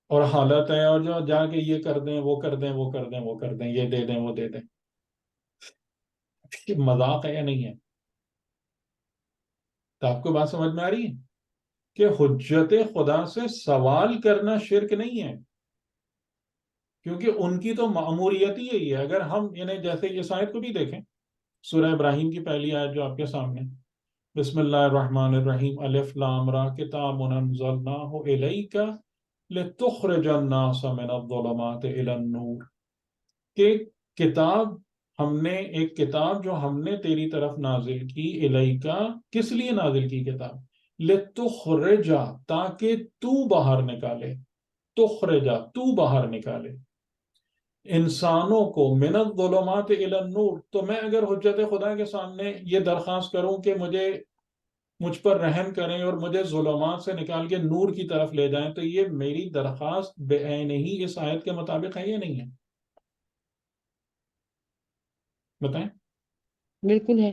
اور حالت ہے، اور جو جا کے یہ کر دیں، وہ کر دیں، وہ کر دیں، وہ کر دیں، یہ دے دیں، وہ دے دیں. یہ مذاق ہے یا نہیں ہے؟ تو آپ کو بات سمجھ میں آ رہی ہے کہ حجت خدا سے سوال کرنا شرک نہیں ہے، کیونکہ ان کی تو مأموریت ہی یہی ہے. اگر ہم یعنی جیسے اس آیت کو بھی دیکھیں، سورہ ابراہیم کی پہلی آیت جو آپ کے سامنے، بسم اللہ الرحمن الرحیم، الف لام را کتاب انزلناہ الیک لتخرج الناس من الظلمات الی النور. کہ کتاب ہم نے ایک کتاب جو ہم نے تیری طرف نازل کی، الیکا، کس لیے نازل کی کتاب؟ لتخرجا، تاکہ تو باہر نکالے، تخرجا، تو باہر نکالے انسانوں کو من الظلمات الی النور. تو میں اگر حجت خدا کے سامنے یہ درخواست کروں کہ مجھ پر رحم کریں اور مجھے ظلمات سے نکال کے نور کی طرف لے جائیں، تو یہ میری درخواست بے عین ہی اس آیت کے مطابق ہے یا نہیں ہے؟ بتائیں. بالکل ہے.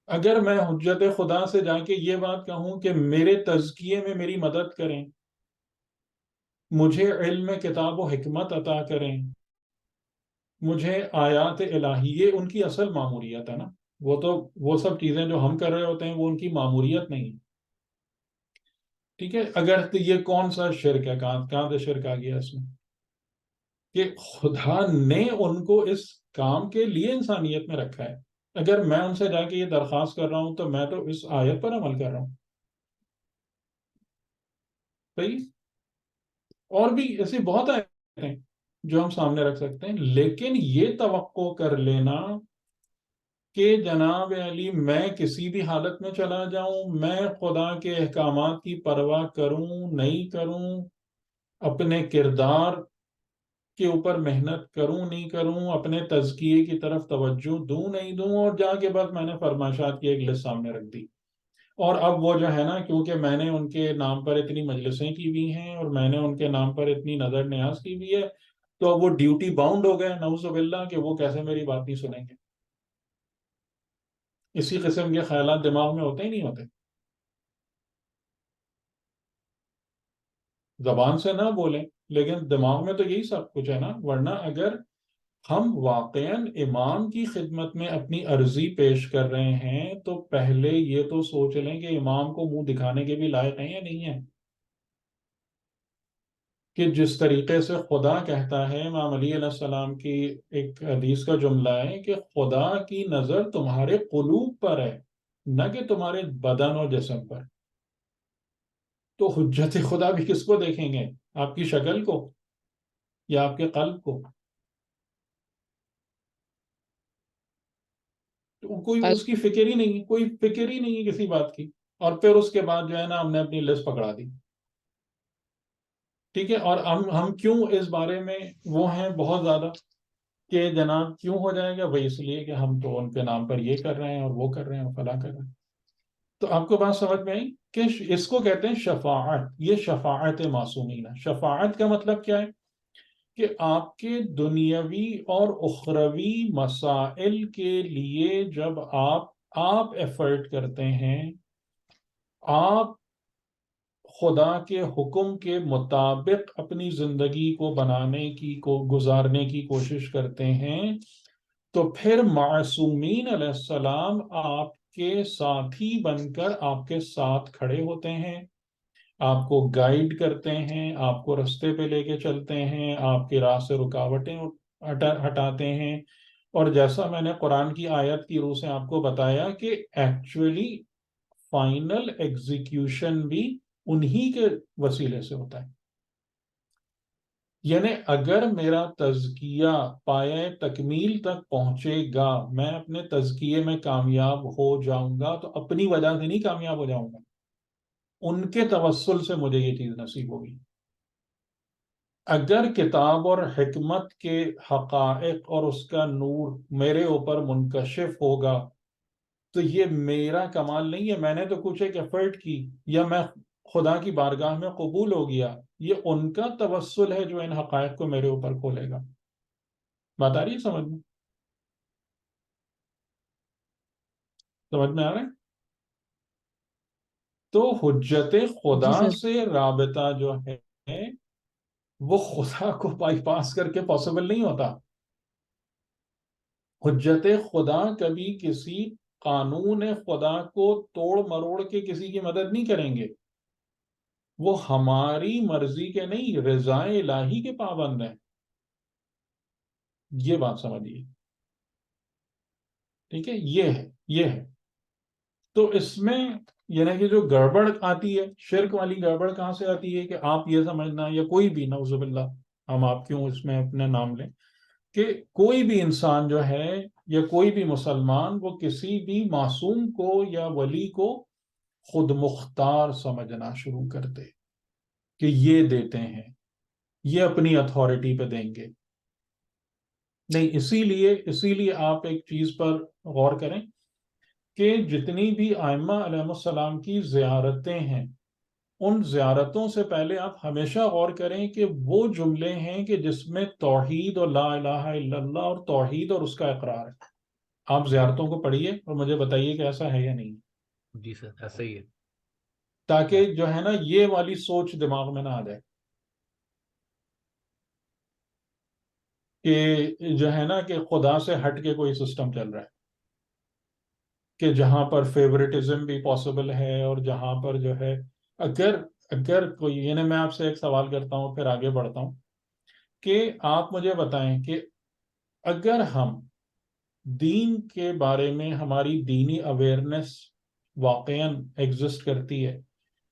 اگر میں حجت خدا سے جا کے یہ بات کہوں کہ میرے تزکیے میں میری مدد کریں، مجھے علم کتاب و حکمت عطا کریں، مجھے آیات الہیہ، ان کی اصل معموریت ہے نا، وہ سب چیزیں جو ہم کر رہے ہوتے ہیں وہ ان کی معموریت نہیں ہے. ٹھیک ہے. اگر یہ کون سا شرک ہے، کہاں سے شرک آ گیا اس میں؟ کہ خدا نے ان کو اس کام کے لیے انسانیت میں رکھا ہے. اگر میں ان سے جا کے یہ درخواست کر رہا ہوں تو میں تو اس آیت پر عمل کر رہا ہوں. صحیح. اور بھی ایسی بہت آیتیں ہیں جو ہم سامنے رکھ سکتے ہیں، لیکن یہ توقع کر لینا کہ جناب علی میں کسی بھی حالت میں چلا جاؤں، میں خدا کے احکامات کی پرواہ کروں نہیں کروں، اپنے کردار کے اوپر محنت کروں نہیں کروں، اپنے تزکیے کی طرف توجہ دوں نہیں دوں، اور جا کے بعد میں نے فرمائشات کی ایک لسٹ سامنے رکھ دی. اور اب وہ جو ہے نا، کیونکہ میں نے ان کے نام پر اتنی مجلسیں کی ہوئی ہیں اور میں نے ان کے نام پر اتنی نظر نیاز کی ہوئی ہے، تو اب وہ ڈیوٹی باؤنڈ ہو گئے نعوذ باللہ کہ وہ کیسے میری بات نہیں سنیں گے. اسی قسم کے خیالات دماغ میں ہوتے ہی نہیں ہوتے. زبان سے نہ بولیں لیکن دماغ میں تو یہی سب کچھ ہے نا. ورنہ اگر ہم واقعاً امام کی خدمت میں اپنی عرضی پیش کر رہے ہیں تو پہلے یہ تو سوچ لیں کہ امام کو منہ دکھانے کے بھی لائق ہیں یا نہیں ہیں. کہ جس طریقے سے خدا کہتا ہے، امام علی علیہ السلام کی ایک حدیث کا جملہ ہے کہ خدا کی نظر تمہارے قلوب پر ہے، نہ کہ تمہارے بدن اور جسم پر. تو حجت خدا بھی کس کو دیکھیں گے؟ آپ کی شکل کو یا آپ کے قلب کو؟ تو کوئی اس کی فکر ہی نہیں، کوئی فکر ہی نہیں ہے کسی بات کی. اور پھر اس کے بعد جو ہے نا ہم نے اپنی لسٹ پکڑا دی. ٹھیک ہے. اور ہم کیوں اس بارے میں وہ ہیں بہت زیادہ کہ جناب کیوں ہو جائے گا؟ وہی اس لیے کہ ہم تو ان کے نام پر یہ کر رہے ہیں اور وہ کر رہے ہیں اور فلاں کر رہے ہیں. تو آپ کو بات سمجھ میں آئی کہ اس کو کہتے ہیں شفاعت. یہ شفاعت معصومین ہے. شفاعت کا مطلب کیا ہے؟ کہ آپ کے دنیاوی اور اخروی مسائل کے لیے جب آپ ایفرٹ کرتے ہیں، آپ خدا کے حکم کے مطابق اپنی زندگی کو گزارنے کی کوشش کرتے ہیں، تو پھر معصومین علیہ السلام آپ کے ساتھی بن کر آپ کے ساتھ کھڑے ہوتے ہیں، آپ کو گائیڈ کرتے ہیں، آپ کو رستے پہ لے کے چلتے ہیں، آپ کی راہ سے رکاوٹیں ہٹاتے ہیں. اور جیسا میں نے قرآن کی آیت کی روح سے آپ کو بتایا کہ ایکچولی فائنل ایگزیکیوشن بھی انہی کے وسیلے سے ہوتا ہے. یعنی اگر میرا تزکیہ پایہ تکمیل تک پہنچے گا، میں اپنے تزکیے میں کامیاب ہو جاؤں گا، تو اپنی وجہ سے نہیں کامیاب ہو جاؤں گا، ان کے توسل سے مجھے یہ چیز نصیب ہوگی. اگر کتاب اور حکمت کے حقائق اور اس کا نور میرے اوپر منکشف ہوگا تو یہ میرا کمال نہیں ہے، میں نے تو کچھ ایک ایفرٹ کی یا میں خدا کی بارگاہ میں قبول ہو گیا، یہ ان کا توسل ہے جو ان حقائق کو میرے اوپر کھولے گا. بات آ رہی ہے سمجھ میں؟ سمجھ میں آ رہا ہے؟ تو حجت خدا جی سر. سے رابطہ جو ہے وہ خدا کو بائی پاس کر کے پاسبل نہیں ہوتا. حجت خدا کبھی کسی قانون خدا کو توڑ مروڑ کے کسی کی مدد نہیں کریں گے. وہ ہماری مرضی کے نہیں، رضا الہی کے پابند ہیں. یہ بات سمجھیے. ٹھیک ہے. یہ ہے. تو اس میں یعنی کہ جو گڑبڑ آتی ہے، شرک والی گڑبڑ کہاں سے آتی ہے کہ آپ یہ سمجھنا، یا کوئی بھی نعوذ باللہ، ہم آپ کیوں اس میں اپنا نام لیں، کہ کوئی بھی انسان جو ہے یا کوئی بھی مسلمان وہ کسی بھی معصوم کو یا ولی کو خود مختار سمجھنا شروع کر دے کہ یہ دیتے ہیں، یہ اپنی اتھارٹی پہ دیں گے. نہیں، اسی لیے آپ ایک چیز پر غور کریں کہ جتنی بھی ائمہ علیہ السلام کی زیارتیں ہیں، ان زیارتوں سے پہلے آپ ہمیشہ غور کریں کہ وہ جملے ہیں کہ جس میں توحید اور لا الہ الا اللہ اور توحید اور اس کا اقرار ہے. آپ زیارتوں کو پڑھیے اور مجھے بتائیے کہ ایسا ہے یا نہیں، جی سر ایسا ہی ہے. تاکہ جو ہے نا یہ والی سوچ دماغ میں نہ آ جائے کہ جو ہے نا کہ خدا سے ہٹ کے کوئی سسٹم چل رہا ہے، کہ جہاں پر فیوریٹزم بھی پاسبل ہے، اور جہاں پر جو ہے اگر کوئی، یعنی میں آپ سے ایک سوال کرتا ہوں پھر آگے بڑھتا ہوں کہ آپ مجھے بتائیں کہ اگر ہم دین کے بارے میں ہماری دینی اویئرنیس واقعاً ایگزسٹ کرتی ہے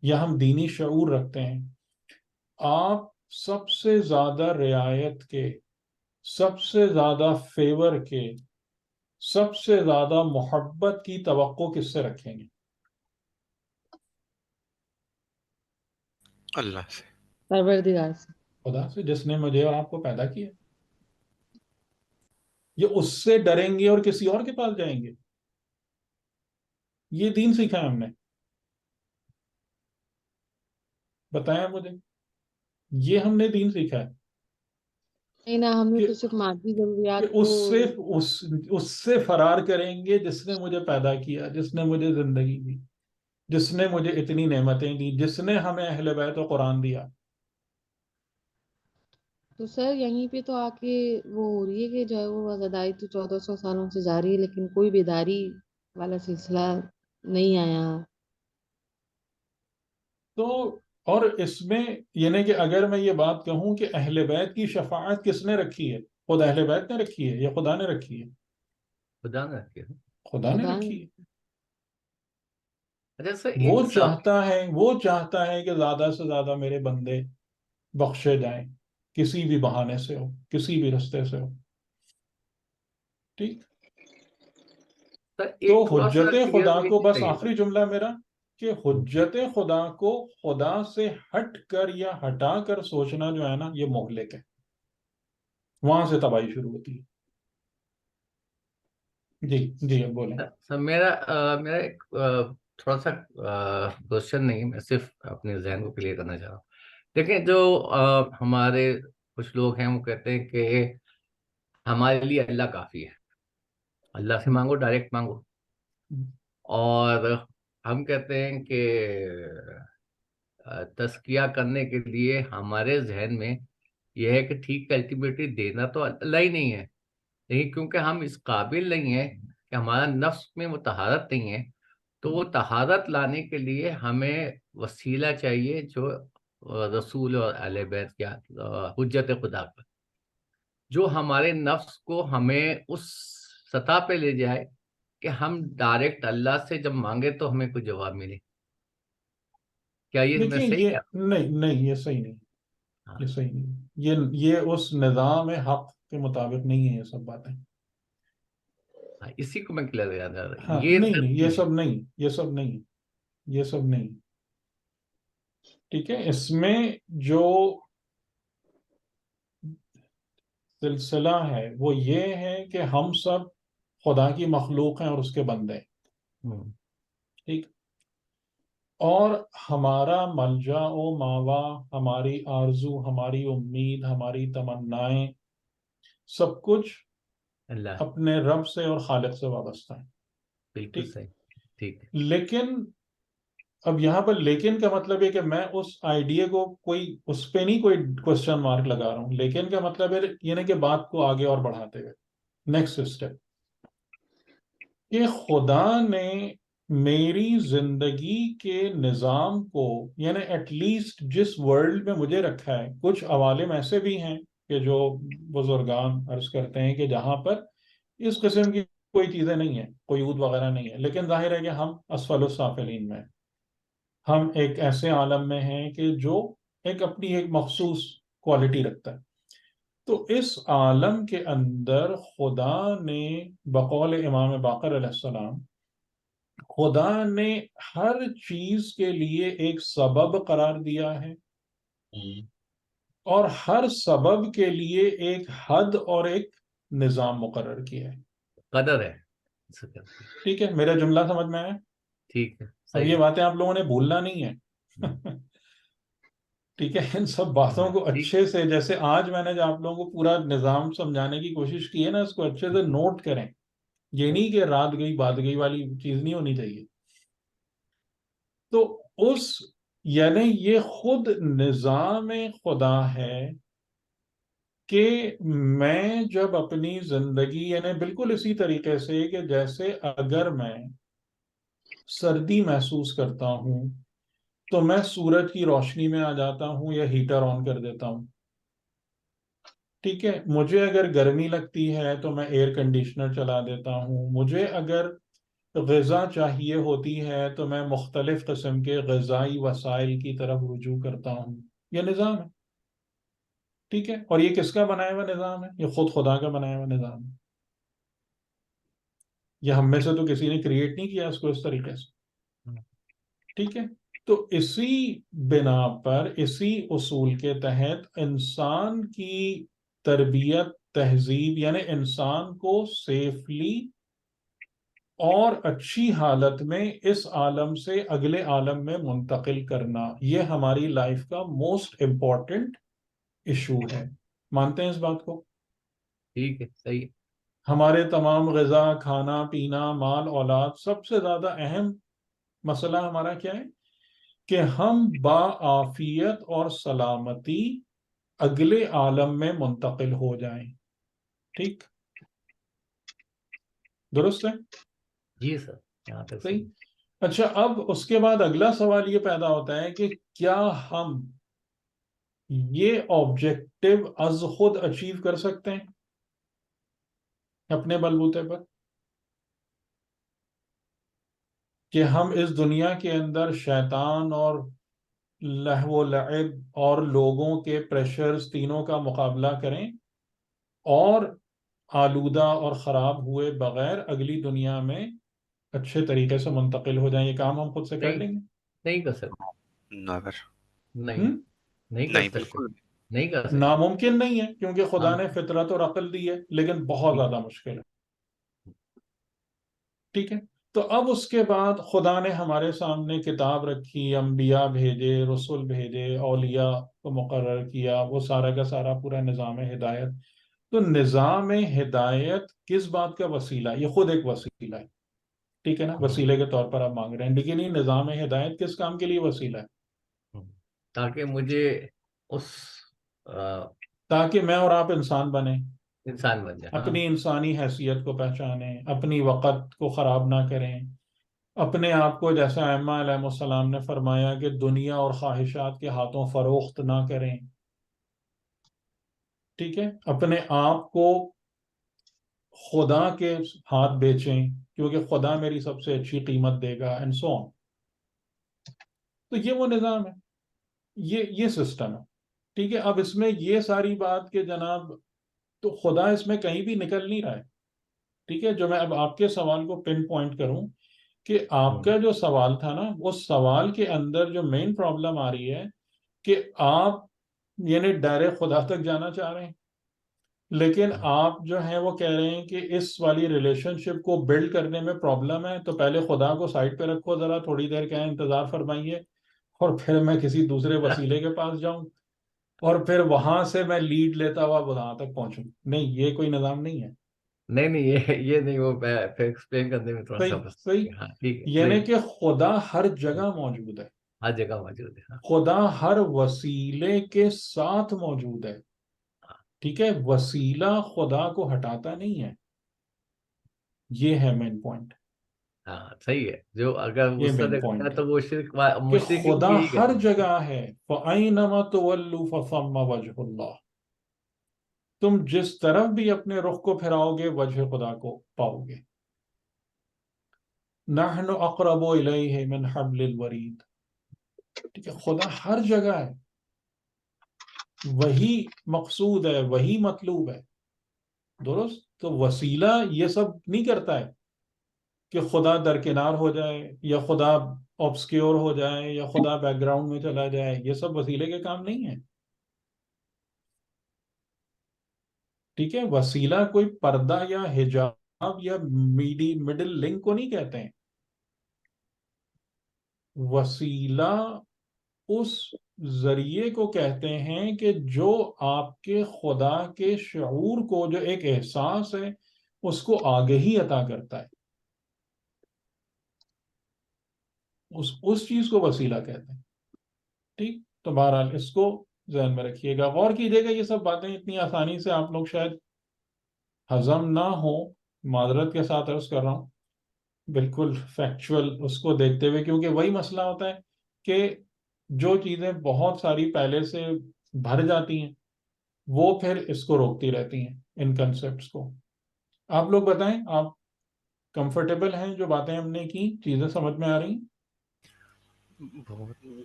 یا ہم دینی شعور رکھتے ہیں، آپ سب سے زیادہ رعایت کے، سب سے زیادہ فیور کے، سب سے زیادہ محبت کی توقع کس سے رکھیں گے؟ اللہ سے. پروردگار سے. خدا سے، جس نے مجھے اور آپ کو پیدا کیا. یہ اس سے ڈریں گے اور کسی اور کے پاس جائیں گے؟ یہ دین سیکھا ہے ہم نے، بتائیں مجھے، یہ ہم نے دین سیکھا ہے نہیں نا، ہم نے کہ تو صرف مادی کہ ضروریات اس کو. سے اس سے فرار کریں گے جس نے مجھے پیدا کیا، جس نے مجھے زندگی دی، جس نے مجھے اتنی نعمتیں دی، جس نے ہمیں اہل بیت و قرآن دیا. تو سر یہیں پہ تو آ کے وہ ہو رہی ہے کہ جو ہے وہ غدائی تو 1400 سالوں سے جاری ہے، لیکن کوئی بیداری والا سلسلہ نہیں آیا. تو اور اس میں یعنی کہ اگر میں یہ بات کہوں کہ اہل بیت کی شفاعت کس نے رکھی ہے، خود اہل بیت نے رکھی ہے یا خدا نے رکھی ہے؟ خدا نے رکھے. خدا نے خدا رکھی ہے. اچھا سر وہ ایک سوال. چاہتا ہے کہ زیادہ سے زیادہ میرے بندے بخشے جائیں، کسی بھی بہانے سے ہو، کسی بھی رستے سے ہو. ٹھیک. سر تو ایک تھوڑا سا حجت کلیئر خدا ہونی کو، بس چاہیے. آخری جملہ میرا، کہ حجت خدا کو خدا سے ہٹ کر یا ہٹا کر سوچنا جو ہے نا، یہ مہلک ہے. وہاں سے تباہی شروع ہوتی ہے. جی جی، اب بولیں. سر میرا ایک تھوڑا سا کوشچن نہیں، میں صرف اپنے ذہن کو کلیئر کرنا چاہ رہا ہوں. دیکھیں جو ہمارے کچھ لوگ ہیں وہ کہتے ہیں کہ ہمارے لیے اللہ کافی ہے، اللہ سے مانگو، ڈائریکٹ مانگو. اور ہم کہتے ہیں کہ تزکیہ کرنے کے لیے ہمارے ذہن میں یہ ہے کہ ٹھیک ہے الٹیمیٹلی دینا تو اللہ ہی نہیں ہے، لیکن کیونکہ ہم اس قابل نہیں ہیں کہ ہمارا نفس میں وہ طہارت نہیں ہے، تو وہ طہارت لانے کے لیے ہمیں وسیلہ چاہیے جو رسول اور اہل بیت کیا حجت خدا پر، جو ہمارے نفس کو ہمیں اس سطح پہ لے جائے کہ ہم ڈائریکٹ اللہ سے جب مانگے تو ہمیں کوئی جواب ملے. کیا یہ میں دیکھیے، صحیح یہ کیا؟ نہیں، یہ صحیح نہیں، ہاں یہ صحیح نہیں، یہ اس نظام حق کے مطابق نہیں ہے یہ سب باتیں. ہاں، اسی کو میں کلیئر یاد آ رہا ہاں، یہ نہیں نہیں، یہ سب. سب نہیں، یہ سب نہیں، یہ سب نہیں. ٹھیک ہے. اس میں جو سلسلہ ہے وہ یہ ہے کہ ہم سب خدا کی مخلوق ہیں اور اس کے بندے ہیں. ہوں. ٹھیک. اور ہمارا ملجا و ماوا، ہماری آرزو، ہماری امید، ہماری تمنائیں، سب کچھ اللہ اپنے رب سے اور خالق سے وابستہ ہے. بالکل ٹھیک. صحیح. ٹھیک ہے. لیکن اب یہاں پر لیکن کا مطلب ہے کہ میں اس آئیڈیا کو کوئی اس پہ نہیں کوئی کوشچن مارک لگا رہا ہوں. لیکن کا مطلب ہے یہ نہیں کہ بات کو آگے اور بڑھاتے ہوئے نیکسٹ اسٹیپ کہ خدا نے میری زندگی کے نظام کو، یعنی ایٹ لیسٹ جس ورلڈ میں مجھے رکھا ہے، کچھ عوالم ایسے بھی ہیں کہ جو بزرگان عرض کرتے ہیں کہ جہاں پر اس قسم کی کوئی چیزیں نہیں ہیں، قیود وغیرہ نہیں ہے، لیکن ظاہر ہے کہ ہم اسفل السافلین میں ہیں. ہم ایک ایسے عالم میں ہیں کہ جو ایک اپنی ایک مخصوص کوالٹی رکھتا ہے. تو اس عالم کے اندر خدا نے بقول امام باقر علیہ السلام، خدا نے ہر چیز کے لیے ایک سبب قرار دیا ہے، اور ہر سبب کے لیے ایک حد اور ایک نظام مقرر کیا ہے. قدر ہے. ٹھیک ہے، میرا جملہ سمجھ میں آیا؟ ٹھیک ہے، اب یہ صحیح. باتیں آپ لوگوں نے بھولنا نہیں ہے. ٹھیک ہے، ان سب باتوں کو ٹھیک. اچھے سے، جیسے آج میں نے جو آپ لوگوں کو پورا نظام سمجھانے کی کوشش کی ہے نا، اس کو اچھے سے نوٹ کریں. یہ نہیں کہ رات گئی بات گئی والی چیز نہیں ہونی چاہیے. تو اس یعنی یہ خود نظام خدا ہے کہ میں جب اپنی زندگی، یعنی بالکل اسی طریقے سے کہ جیسے اگر میں سردی محسوس کرتا ہوں تو میں سورج کی روشنی میں آ جاتا ہوں یا ہیٹر آن کر دیتا ہوں. ٹھیک ہے، مجھے اگر گرمی لگتی ہے تو میں ایئر کنڈیشنر چلا دیتا ہوں. مجھے اگر غذا چاہیے ہوتی ہے تو میں مختلف قسم کے غذائی وسائل کی طرف رجوع کرتا ہوں. یہ نظام ہے. ٹھیک ہے، اور یہ کس کا بنایا ہوا نظام ہے؟ یہ خود خدا کا بنایا ہوا نظام ہے. یہ ہم میں سے تو کسی نے کریٹ نہیں کیا اس کو اس طریقے سے. ٹھیک ہے، تو اسی بنا پر، اسی اصول کے تحت انسان کی تربیت، تہذیب، یعنی انسان کو سیفلی اور اچھی حالت میں اس عالم سے اگلے عالم میں منتقل کرنا، یہ ہماری لائف کا موسٹ امپورٹنٹ ایشو ہے. مانتے ہیں اس بات کو؟ ٹھیک ہے، صحیح. ہمارے تمام غذا، کھانا پینا، مال اولاد، سب سے زیادہ اہم مسئلہ ہمارا کیا ہے؟ کہ ہم بعافیت اور سلامتی اگلے عالم میں منتقل ہو جائیں. ٹھیک، درست ہے؟ جی سر، یہاں تک صحیح. صحیح. اچھا، اب اس کے بعد اگلا سوال یہ پیدا ہوتا ہے کہ کیا ہم یہ آبجیکٹو از خود اچیو کر سکتے ہیں اپنے بلبوتے پر؟ کہ ہم اس دنیا کے اندر شیطان اور لہو و لعب اور لوگوں کے پریشرز تینوں کا مقابلہ کریں اور آلودہ اور خراب ہوئے بغیر اگلی دنیا میں اچھے طریقے سے منتقل ہو جائیں؟ یہ کام ہم خود سے کر نہیں، لیں گے؟ نہیں کر سکتے. ناور نہیں، نہیں کر نہیں، سکتے. بالکل نہیں کر سکتے. ناممکن نہیں ہے، کیونکہ خدا ہم نے فطرت اور عقل دی ہے، لیکن بہت زیادہ مشکل ہے. ٹھیک ہے، تو اب اس کے بعد خدا نے ہمارے سامنے کتاب رکھی، انبیاء بھیجے، رسول بھیجے، اولیاء کو مقرر کیا، وہ سارا کا سارا پورا نظام ہدایت. تو نظام ہدایت کس بات کا وسیلہ ہے؟ یہ خود ایک وسیلہ ہے. ٹھیک ہے نا، وسیلے کے طور پر آپ مانگ رہے ہیں، لیکن یہ نظام ہدایت کس کام کے لیے وسیلہ ہے؟ تاکہ مجھے اس تاکہ میں اور آپ انسان بنیں، انسان بن جائے. ہاں، اپنی انسانی حیثیت کو پہچانیں، اپنی وقت کو خراب نہ کریں، اپنے آپ کو جیسے ائمہ علیہ السلام نے فرمایا کہ دنیا اور خواہشات کے ہاتھوں فروخت نہ کریں. ٹھیک ہے، اپنے آپ کو خدا کے ہاتھ بیچیں کیونکہ خدا میری سب سے اچھی قیمت دے گا، اینڈ سو آن. تو یہ وہ نظام ہے، یہ سسٹم ہے. ٹھیک ہے، اب اس میں یہ ساری بات کہ جناب تو خدا اس میں کہیں بھی نکل نہیں رہا ہے. ٹھیک ہے، جو میں اب آپ کے سوال کو پن پوائنٹ کروں کہ آپ کا جو سوال تھا نا، اس سوال کے اندر جو مین پرابلم آ رہی ہے کہ آپ یعنی ڈائریکٹ خدا تک جانا چاہ رہے ہیں، لیکن آپ جو ہیں وہ کہہ رہے ہیں کہ اس والی ریلیشن شپ کو بلڈ کرنے میں پرابلم ہے، تو پہلے خدا کو سائڈ پہ رکھو ذرا تھوڑی دیر کا انتظار فرمائیے، اور پھر میں کسی دوسرے وسیلے کے پاس جاؤں اور پھر وہاں سے میں لیڈ لیتا ہوا وہاں تک پہنچوں. نہیں، یہ کوئی نظام نہیں ہے. نہیں نہیں، یہ نہیں، وہ میں پھر ایکسپلین کرنے میں تھوڑا سا صحیح بس. صحیح. ہاں ٹھیک ہے، یعنی صحیح. کہ خدا ہر جگہ موجود ہے، ہر جگہ موجود ہے. ہاں. خدا ہر وسیلے کے ساتھ موجود ہے. ٹھیک ہے، وسیلہ خدا کو ہٹاتا نہیں ہے. یہ ہے مین پوائنٹ. ہاں صحیح ہے. جو اگر یہ اس مین طرح کرتا ہے پوائنٹ ہے تو وہ کہ مشرکین خدا بھی یہی ہر کہتے ہیں. جگہ ہے. فَأَيْنَمَا تُوَلُّوا فَثَمَّ وَجْهُ اللَّهِ. تم جس طرف بھی اپنے رخ کو پھراؤ گے وجہ خدا کو پاؤ گے. نَحْنُ أَقْرَبُ إِلَيْهِ مِنْ حَبْلِ الْوَرِيدِ. ٹھیک ہے، خدا ہر جگہ ہے. وہی مقصود ہے، وہی مطلوب ہے. درست. تو وسیلہ یہ سب نہیں کرتا ہے کہ خدا درکنار ہو جائے یا خدا آبسکیور ہو جائے یا خدا بیک گراؤنڈ میں چلا جائے. یہ سب وسیلے کے کام نہیں ہے. ٹھیک ہے. وسیلہ کوئی پردہ یا حجاب یا مڈل لنک کو نہیں کہتے ہیں. وسیلہ اس ذریعے کو کہتے ہیں کہ جو آپ کے خدا کے شعور کو، جو ایک احساس ہے، اس کو آگہی عطا کرتا ہے. اس چیز کو وسیلہ کہتے ہیں. ٹھیک. تو بہرحال اس کو ذہن میں رکھیے گا، غور کیجیے گا. یہ سب باتیں اتنی آسانی سے آپ لوگ شاید ہضم نہ ہو، معذرت کے ساتھ عرض کر رہا ہوں، بالکل فیکچول اس کو دیکھتے ہوئے، کیونکہ وہی مسئلہ ہوتا ہے کہ جو چیزیں بہت ساری پہلے سے بھر جاتی ہیں وہ پھر اس کو روکتی رہتی ہیں، ان کنسیپٹس کو. آپ لوگ بتائیں، آپ کمفرٹیبل ہیں؟ جو باتیں ہم نے کی چیزیں سمجھ میں آ رہی ہیں؟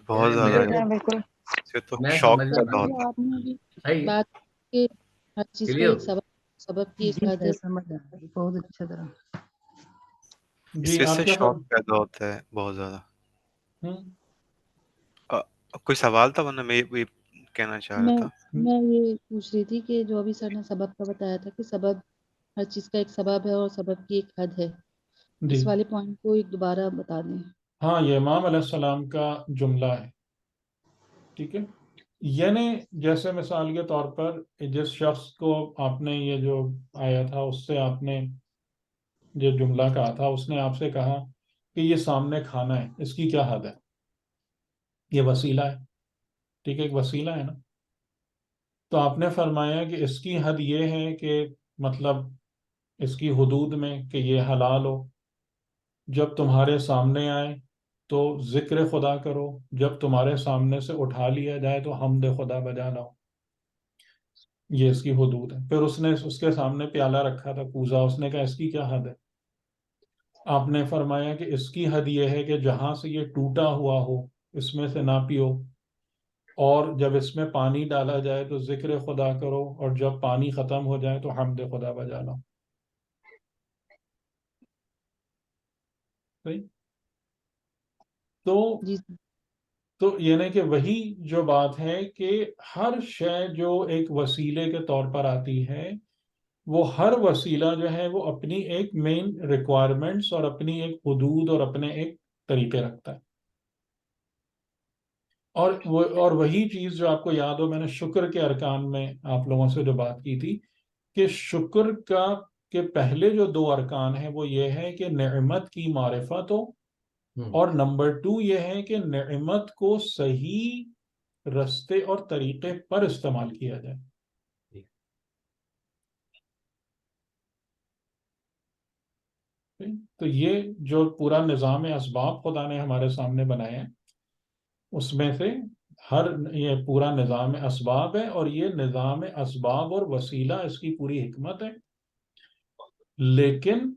بہت زیادہ میرے ٹھیک کو ہے بالکل. سے تو میں شوق سمجھ پیدا رہا ہوں جو ہوتا آپ نے ابھی صحیح بات کی کہ ہر چیز کا کلیئر ایک سبب کی ایک جی حد سر ہے. سمجھ آ رہی ہے بہت اچھا طرح. ہے. اس جی وجہ آپ سے کیا شوق پیدا ہوتا ہے بہت زیادہ. ہوں کوئی سوال تھا، ورنہ میں یہ کہنا چاہ رہا میں تھا. میں یہ پوچھ رہی تھی کہ جو ابھی سر نے سبب کا بتایا تھا کہ سبب ہر چیز کا ایک سبب ہے اور سبب کی ایک حد ہے، جی اس والے پوائنٹ کو ایک دوبارہ بتا دیں. ہاں، یہ امام علیہ السلام کا جملہ ہے. ٹھیک ہے. یعنی جیسے مثال کے طور پر جس شخص کو آپ نے یہ جو آیا تھا اس سے آپ نے جو جملہ کہا تھا، اس نے آپ سے کہا کہ یہ سامنے کھانا ہے، اس کی کیا حد ہے؟ یہ وسیلہ ہے. ٹھیک ہے، ایک وسیلہ ہے نا. تو آپ نے فرمایا کہ اس کی حد یہ ہے کہ مطلب اس کی حدود میں کہ یہ حلال ہو. جب تمہارے سامنے آئے تو ذکر خدا کرو، جب تمہارے سامنے سے اٹھا لیا جائے تو حمد خدا بجا لاؤ. یہ اس کی حدود ہے. پھر اس نے اس کے سامنے پیالہ رکھا تھا کوزہ، اس نے کہا اس کی کیا حد ہے؟ آپ نے فرمایا کہ اس کی حد یہ ہے کہ جہاں سے یہ ٹوٹا ہوا ہو اس میں سے نہ پیو، اور جب اس میں پانی ڈالا جائے تو ذکر خدا کرو، اور جب پانی ختم ہو جائے تو حمد خدا بجا لاؤ. صحیح. تو جی سر. تو یعنی کہ وہی جو بات ہے کہ ہر شے جو ایک وسیلے کے طور پر آتی ہے، وہ ہر وسیلہ جو ہے وہ اپنی ایک مین ریکوائرمنٹس اور اپنی ایک حدود اور اپنے ایک طریقے رکھتا ہے. اور وہی چیز جو آپ کو یاد ہو، میں نے شکر کے ارکان میں آپ لوگوں سے جو بات کی تھی کہ شکر کا کہ پہلے جو 2 ارکان ہیں وہ یہ ہے کہ نعمت کی معرفت ہو، اور نمبر 2 یہ ہے کہ نعمت کو صحیح رستے اور طریقے پر استعمال کیا جائے. تو یہ جو پورا نظام اسباب خدا نے ہمارے سامنے بنایا ہے، اس میں سے یہ پورا نظام اسباب ہے، اور یہ نظام اسباب اور وسیلہ اس کی پوری حکمت ہے. لیکن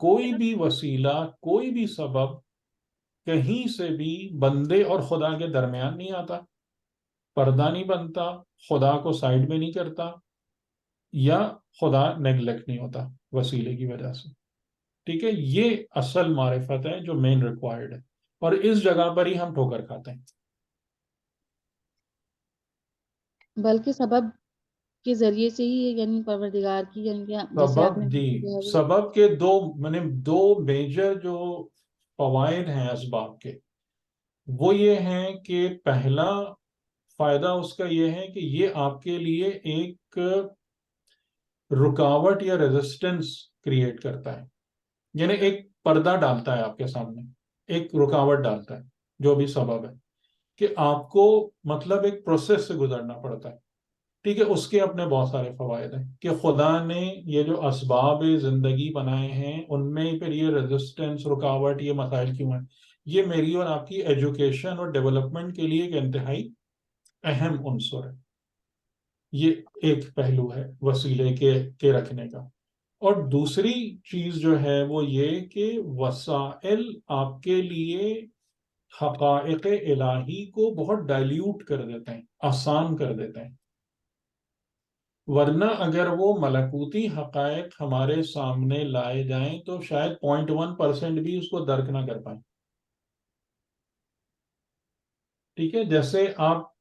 کوئی بھی وسیلہ، کوئی بھی سبب کہیں سے بھی بندے اور خدا کے درمیان نہیں آتا، پردہ نہیں بنتا، خدا کو سائڈ میں نہیں کرتا، یا خدا نیگلیکٹ نہیں ہوتا وسیلے کی وجہ سے. ٹھیک ہے. یہ اصل معرفت ہے جو مین ریکوائرڈ ہے، اور اس جگہ پر ہی ہم ٹھوکر کھاتے ہیں. بلکہ سبب کے ذریعے سے ہی یعنی پروردگار کی یعنی کہ جیسے آپ سبب، نے جی، جو ہے وہ سبب کے دو میجر جو فوائد ہیں اسباب کے، وہ یہ ہیں کہ پہلا فائدہ اس کا یہ ہے کہ یہ آپ کے لیے ایک رکاوٹ یا ریزسٹنس کریٹ کرتا ہے. یعنی ایک پردہ ڈالتا ہے آپ کے سامنے، ایک رکاوٹ ڈالتا ہے جو بھی سبب ہے، کہ آپ کو مطلب ایک پروسیس سے گزرنا پڑتا ہے. ٹھیک ہے. اس کے اپنے بہت سارے فوائد ہیں کہ خدا نے یہ جو اسباب زندگی بنائے ہیں ان میں پھر یہ ریزسٹنس، رکاوٹ، یہ مسائل کیوں ہیں. یہ میری اور آپ کی ایجوکیشن اور ڈیولپمنٹ کے لیے ایک انتہائی اہم عنصر ہے. یہ ایک پہلو ہے وسیلے کے رکھنے کا. اور دوسری چیز جو ہے وہ یہ کہ وسائل آپ کے لیے حقائق الہی کو بہت ڈائلیوٹ کر دیتے ہیں، آسان کر دیتے ہیں. ورنہ اگر وہ ملکوتی حقائق ہمارے سامنے لائے جائیں تو شاید 0.1% بھی اس کو درک نہ کر پائیں. ٹھیک ہے، جیسے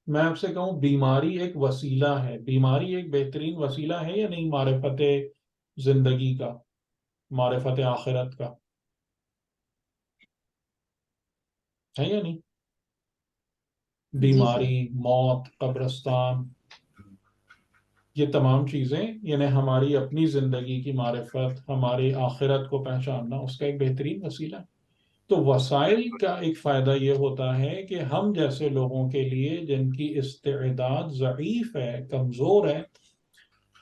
میں آپ سے کہوں بیماری ایک وسیلہ ہے، بیماری ایک بہترین وسیلہ ہے یا نہیں معرفت زندگی کا، معرفت آخرت کا، ہے یا نہیں؟ جی سر. بیماری، موت، قبرستان، یہ تمام چیزیں یعنی ہماری اپنی زندگی کی معرفت، ہماری آخرت کو پہچاننا اس کا ایک بہترین وسیلہ ہے. تو وسائل کا ایک فائدہ یہ ہوتا ہے کہ ہم جیسے لوگوں کے لیے جن کی استعداد ضعیف ہے، کمزور ہے،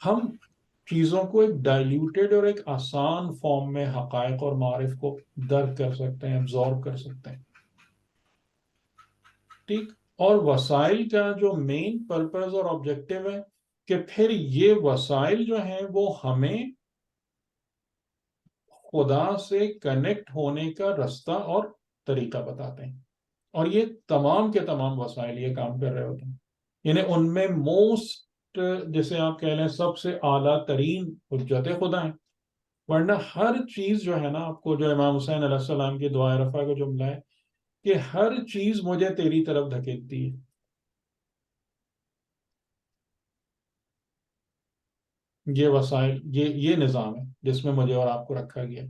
ہم چیزوں کو ایک ڈائلیوٹیڈ اور ایک آسان فارم میں حقائق اور معارف کو درک کر سکتے ہیں، ابزارب کر سکتے ہیں. ٹھیک. اور وسائل کا جو مین پرپز اور آبجیکٹو ہے کہ پھر یہ وسائل جو ہیں وہ ہمیں خدا سے کنیکٹ ہونے کا رستہ اور طریقہ بتاتے ہیں. اور یہ تمام کے تمام وسائل یہ کام کر رہے ہوتے ہیں. یعنی ان میں موسٹ، جیسے آپ کہہ لیں، سب سے اعلیٰ ترین حجت خدا ہیں. ورنہ ہر چیز جو ہے نا، آپ کو جو امام حسین علیہ السلام کی دعائے رفع کا جملہ ہے کہ ہر چیز مجھے تیری طرف دھکیلتی ہے. یہ وسائل، یہ نظام ہے جس میں مجھے اور آپ کو رکھا گیا ہے،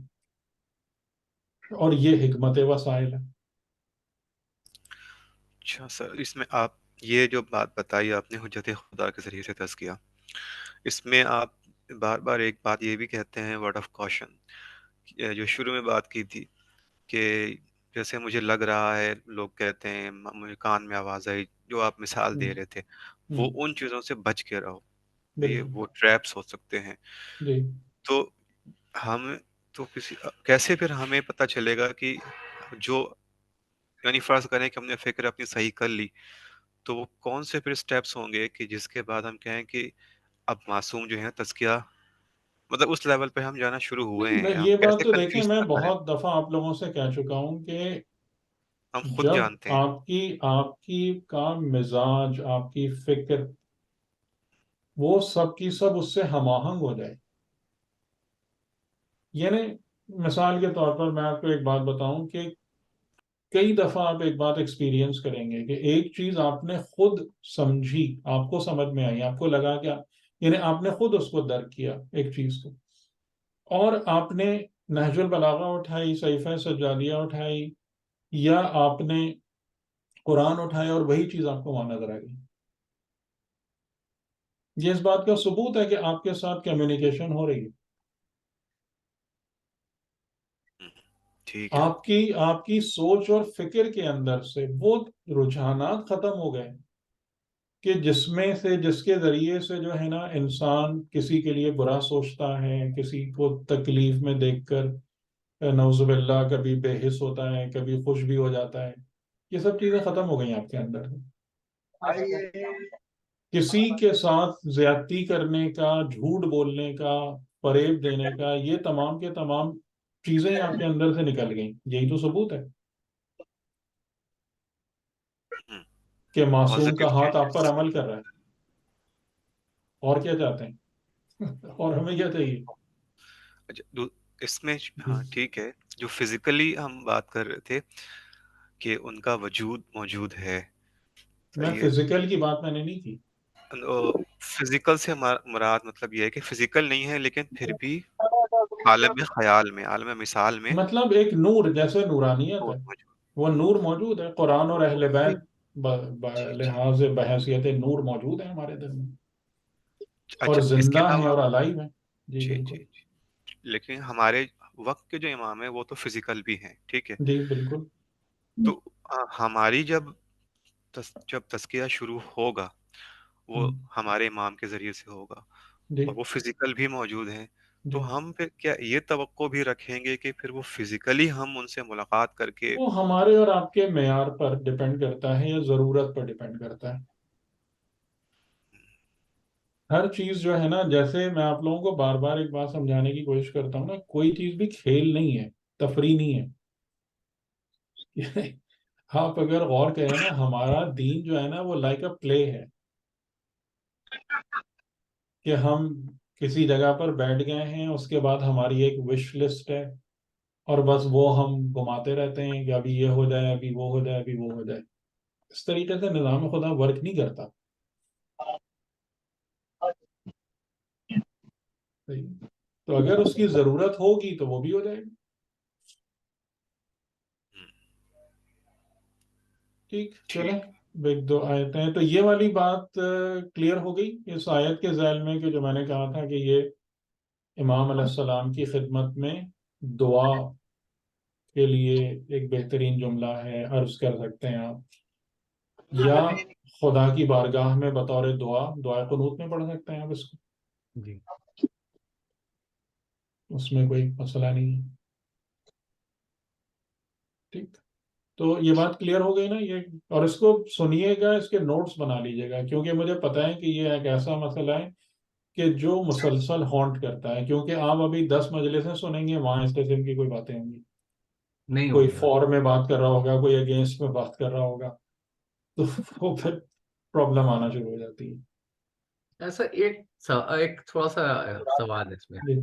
اور یہ حکمت وسائل ہے. اچھا سر، اس میں آپ یہ جو بات بتائی آپ نے حجت خدا کے ذریعے سے تزکیہ، اس میں آپ بار بار ایک بات یہ بھی کہتے ہیں، ورڈ آف کاشن، جو شروع میں بات کی تھی کہ جیسے مجھے لگ رہا ہے، لوگ کہتے ہیں، مجھے کان میں آواز آئی، جو آپ مثال دے رہے تھے، وہ ان چیزوں سے بچ کے رہو، یہ بالکل. وہ ٹریپس ہو سکتے ہیں. جی. تو ہم تو کیسے پھر ہمیں پتہ چلے گا کہ جو، یعنی فرض کریں کہ ہم نے فکر اپنی صحیح کر لی، تو وہ کون سے پھر سٹیپس ہوں گے کہ جس کے بعد ہم کہیں کہ اب معصوم جو ہے تزکیہ، مطلب اس لیول پہ ہم جانا شروع ہوئے ہیں، ہم یہ بات کیسے تو دیکھیں، کنفیوز میں نہ کریں، بہت دفعہ آپ لوگوں سے کہہ چکا ہوں کہ ہم خود جب جانتے ہیں. آپ کی کا مزاج، آپ کی فکر، وہ سب کی سب اس سے ہم آہنگ ہو جائے. یعنی مثال کے طور پر میں آپ کو ایک بات بتاؤں کہ کئی دفعہ آپ ایک بات ایکسپیرینس کریں گے کہ ایک چیز آپ نے خود سمجھی، آپ کو سمجھ میں آئی، آپ کو لگا کہ یعنی آپ نے خود اس کو درک کیا ایک چیز کو، اور آپ نے نہج البلاغہ اٹھائی، صحیفہ سجادیہ اٹھائی، یا آپ نے قرآن اٹھایا اور وہی چیز آپ کو وہاں نظر آ گئی. یہ اس بات کا ثبوت ہے کہ آپ کے ساتھ کمیونیکیشن ہو رہی ہے. ٹھیک ہے. آپ کی سوچ اور فکر کے اندر سے وہ رجحانات ختم ہو گئے کہ جس کے ذریعے سے جو ہے نا انسان کسی کے لیے برا سوچتا ہے، کسی کو تکلیف میں دیکھ کر نعوذ باللہ کبھی بے حس ہوتا ہے، کبھی خوش بھی ہو جاتا ہے. یہ سب چیزیں ختم ہو گئی آپ کے اندر. کسی کے ساتھ زیادتی کرنے کا، جھوٹ بولنے کا، فریب دینے کا، یہ تمام کے تمام چیزیں ہی آپ کے اندر سے نکل گئیں. یہی تو ثبوت ہے کہ معصوم پازیٹیو کا ہاتھ آپ پر چینجز. عمل کر رہا ہے. اور کیا چاہتے ہیں؟ اور ہمیں کیا چاہیے؟ اس میں ہاں ٹھیک ہے، جو فزیکلی ہم بات کر رہے تھے کہ ان کا وجود موجود ہے، میں صحیح ہے. فزیکل کی بات میں نے نہیں کی. فزیکل سے مراد مطلب یہ ہے کہ فزیکل نہیں ہے لیکن پھر بھی عالم خیال میں، عالم مثال میں مطلب ایک نور، جیسے نورانیت ہے، موجود. وہ نور موجود ہے. قرآن اور اہل بیت جی جی لحاظ بحیثیت نور موجود ہے ہمارے دل میں، اور اچھا، اس کے زندہ ہیں علاوہ اور الائیو ہیں. جی جی بالکل. جی جی، لیکن ہمارے وقت کے جو امام ہیں وہ تو فزیکل بھی ہیں، ٹھیک ہے. جی بالکل. تو ہماری جب تزکیہ شروع ہوگا، وہ ہمارے امام کے ذریعے سے ہوگا، جی اور وہ فزیکل بھی موجود ہیں، جی. تو ہم پھر کیا یہ توقع بھی رکھیں گے کہ پھر وہ فزیکلی ہم ان سے ملاقات کر کے، وہ ہمارے اور آپ کے معیار پر ڈپینڈ کرتا ہے یا ضرورت پر ڈپینڈ کرتا ہے. ہر چیز جو ہے نا، جیسے میں آپ لوگوں کو بار بار ایک بات سمجھانے کی کوشش کرتا ہوں نا، کوئی چیز بھی کھیل نہیں ہے، تفریح نہیں ہے. آپ اگر غور کریں نا، ہمارا دین جو ہے نا وہ لائک اے پلے ہے. کہ ہم کسی جگہ پر بیٹھ گئے ہیں، اس کے بعد ہماری ایک وش لسٹ ہے، اور بس وہ ہم گھماتے رہتے ہیں کہ ابھی یہ ہو جائے، ابھی وہ ہو جائے، ابھی وہ ہو جائے. اس طریقے سے نظام خدا ورک نہیں کرتا. صحیح. تو اگر اس کی ضرورت ہوگی تو وہ بھی ہو جائے گی. ٹھیک، چلیں ایک دو آیتیں ہیں. تو یہ والی بات کلیئر ہو گئی اس آیت کے ذیل میں، کہ جو میں نے کہا تھا کہ یہ امام علیہ السلام کی خدمت میں دعا کے لیے ایک بہترین جملہ ہے، عرض کر سکتے ہیں آپ، یا خدا کی بارگاہ میں بطور دعائے قنوت میں پڑھ سکتے ہیں آپ اس کو. جی اس میں کوئی مسئلہ نہیں ہے. ٹھیک، تو یہ بات کلیئر ہو گئی نا یہ. اور اس کو سنیے گا، اس کے نوٹس بنا لیجیے گا، کیونکہ مجھے پتا ہے کہ یہ ایک ایسا مسئلہ ہے کہ جو مسلسل ہانٹ کرتا ہے. کیونکہ آپ ابھی 10 مجلسیں سنیں گے، وہاں اس قسم کی کوئی باتیں ہوں گی. نہیں کوئی ہوگی. فور میں بات کر رہا ہوگا، کوئی اگینسٹ میں بات کر رہا ہوگا، تو وہ پھر پرابلم آنا شروع ہو جاتی ہے. ایسا ایک تھوڑا سا سوال ہے اس میں. جی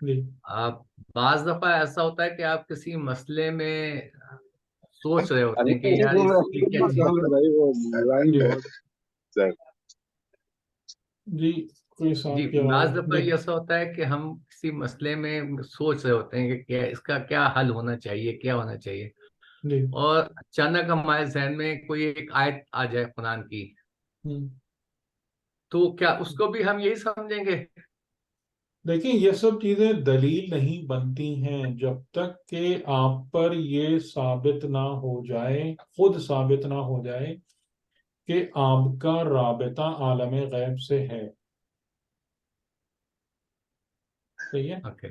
جی آپ بعض دفعہ ایسا ہوتا ہے کہ آپ کسی مسئلے میں سوچ رہے ہوتے ہیں کہ یار اس کی کیا جی کوئی جی صاحب کی آواز بعض دفعہ یہ ایسا ہوتا ہے کہ ہم کسی مسئلے میں سوچ رہے ہوتے ہیں کہ اس کا کیا حل ہونا چاہیے، کیا ہونا چاہیے، جی. اور اچانک ہمارے ذہن میں کوئی ایک آیت آ جائے قرآن کی، تو کیا اس کو بھی ہم یہی سمجھیں گے؟ دیکھیں، یہ سب چیزیں دلیل نہیں بنتی ہیں جب تک کہ آپ پر یہ ثابت نہ ہو جائے، خود ثابت نہ ہو جائے کہ آپ کا رابطہ عالم غیب سے ہے. صحیح ہے؟ اوکے،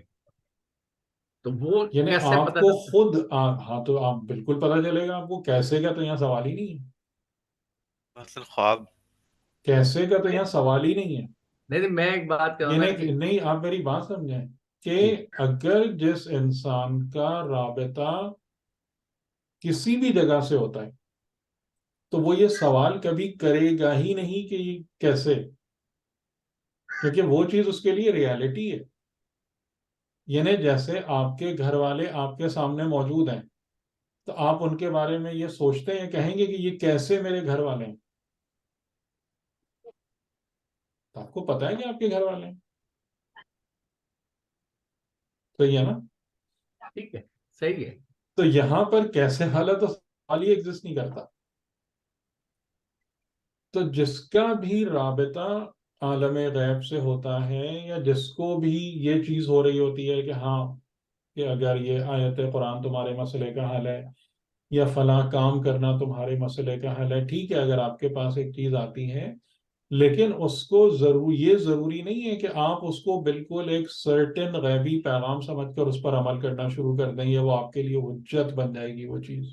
تو وہ یعنی کیسے آپ پتہ کو چلتا؟ خود ہاں، تو آپ بالکل پتہ چلے گا آپ کو. کیسے کا تو یہاں سوال ہی نہیں ہے. اصل خواب. کیسے کا تو یہاں سوال ہی نہیں ہے. نہیں نہیں، میں ایک بات کہوں نا کہ نہیں، آپ میری بات سمجھیں کہ جی اگر جس انسان کا رابطہ کسی بھی جگہ سے ہوتا ہے تو وہ یہ سوال کبھی کرے گا ہی نہیں کہ یہ کیسے، کیونکہ وہ چیز اس کے لیے ریالٹی ہے. یعنی جیسے آپ کے گھر والے آپ کے سامنے موجود ہیں، تو آپ ان کے بارے میں یہ سوچتے ہیں، کہیں گے کہ یہ کیسے میرے گھر والے ہیں. تو آپ کو پتا ہے کہ آپ کے گھر والے ہیں. صحیح ہے نا؟ ٹھیک ہے، صحیح ہے. تو یہاں پر کیسے حالت تو سوال ہی ایگزسٹ نہیں کرتا. تو جس کا بھی رابطہ عالم غیب سے ہوتا ہے، یا جس کو بھی یہ چیز ہو رہی ہوتی ہے کہ ہاں، کہ اگر یہ آیت قرآن تمہارے مسئلے کا حل ہے، یا فلاں کام کرنا تمہارے مسئلے کا حل ہے، ٹھیک ہے، اگر آپ کے پاس ایک چیز آتی ہے، لیکن اس کو یہ ضروری نہیں ہے کہ آپ اس کو بالکل ایک سرٹن غیبی پیغام سمجھ کر اس پر عمل کرنا شروع کر دیں، یا وہ آپ کے لیے حجت بن جائے گی وہ چیز.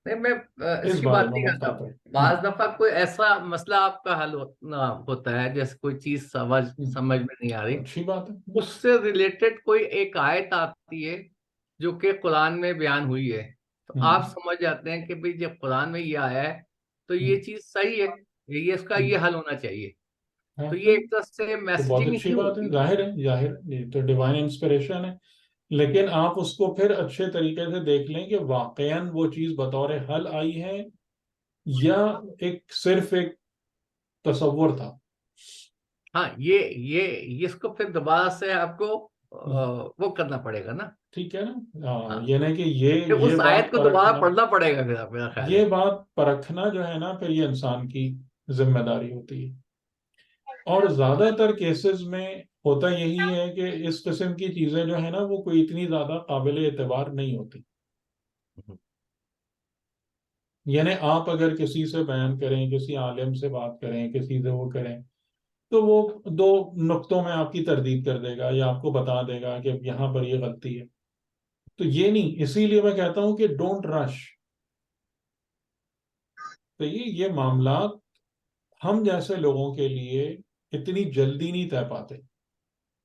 نہیں، میں اس اس کی بارے بات میں نہیں کرتا. محتاط ہے. بعض دفعہ کوئی ایسا مسئلہ آپ کا حل ہوتا ہے، جیسے کوئی چیز سمجھ میں نہیں آ رہی، اچھی بات ہے. اس سے ریلیٹڈ کوئی ایک آیت آتی ہے جو کہ قرآن میں بیان ہوئی ہے، تو آپ سمجھ جاتے ہیں کہ بھئی جب قرآن میں یہ آیا ہے تو یہ چیز صحیح ہے، یہ اس کا یہ حل ہونا چاہیے. تو یہ ایک طرح سے تو بہت میسجنگ اچھی ہی بات ہے. ہوتی ظاہر ہے، یہ تو ڈیوائن انسپریشن ہے. لیکن آپ اس کو پھر اچھے طریقے سے دیکھ لیں کہ واقعاً وہ چیز بطور حل آئی ہے، یا صرف ایک تصور تھا. ہاں، یہ اس کو پھر دوبارہ سے آپ کو وہ کرنا پڑے گا نا. ٹھیک ہے نا؟ ہاں، یعنی کہ پھر یہ اس آیت بات کو دوبارہ پرکھنا، پڑھنا پڑے گا پھر، میرا خیال ہے. یہ بات پرکھنا جو ہے نا، پھر یہ انسان کی ذمہ داری ہوتی ہے. اور زیادہ تر کیسز میں ہوتا یہی ہے کہ اس قسم کی چیزیں جو ہے نا، وہ کوئی اتنی زیادہ قابل اعتبار نہیں ہوتی. یعنی آپ اگر کسی سے بیان کریں، کسی عالم سے بات کریں، کسی سے وہ کریں، تو وہ 2 نقطوں میں آپ کی تردید کر دے گا، یا آپ کو بتا دے گا کہ یہاں پر یہ غلطی ہے. تو یہ نہیں، اسی لیے میں کہتا ہوں کہ ڈونٹ رش. تو یہ معاملات ہم جیسے لوگوں کے لیے اتنی جلدی نہیں طے پاتے.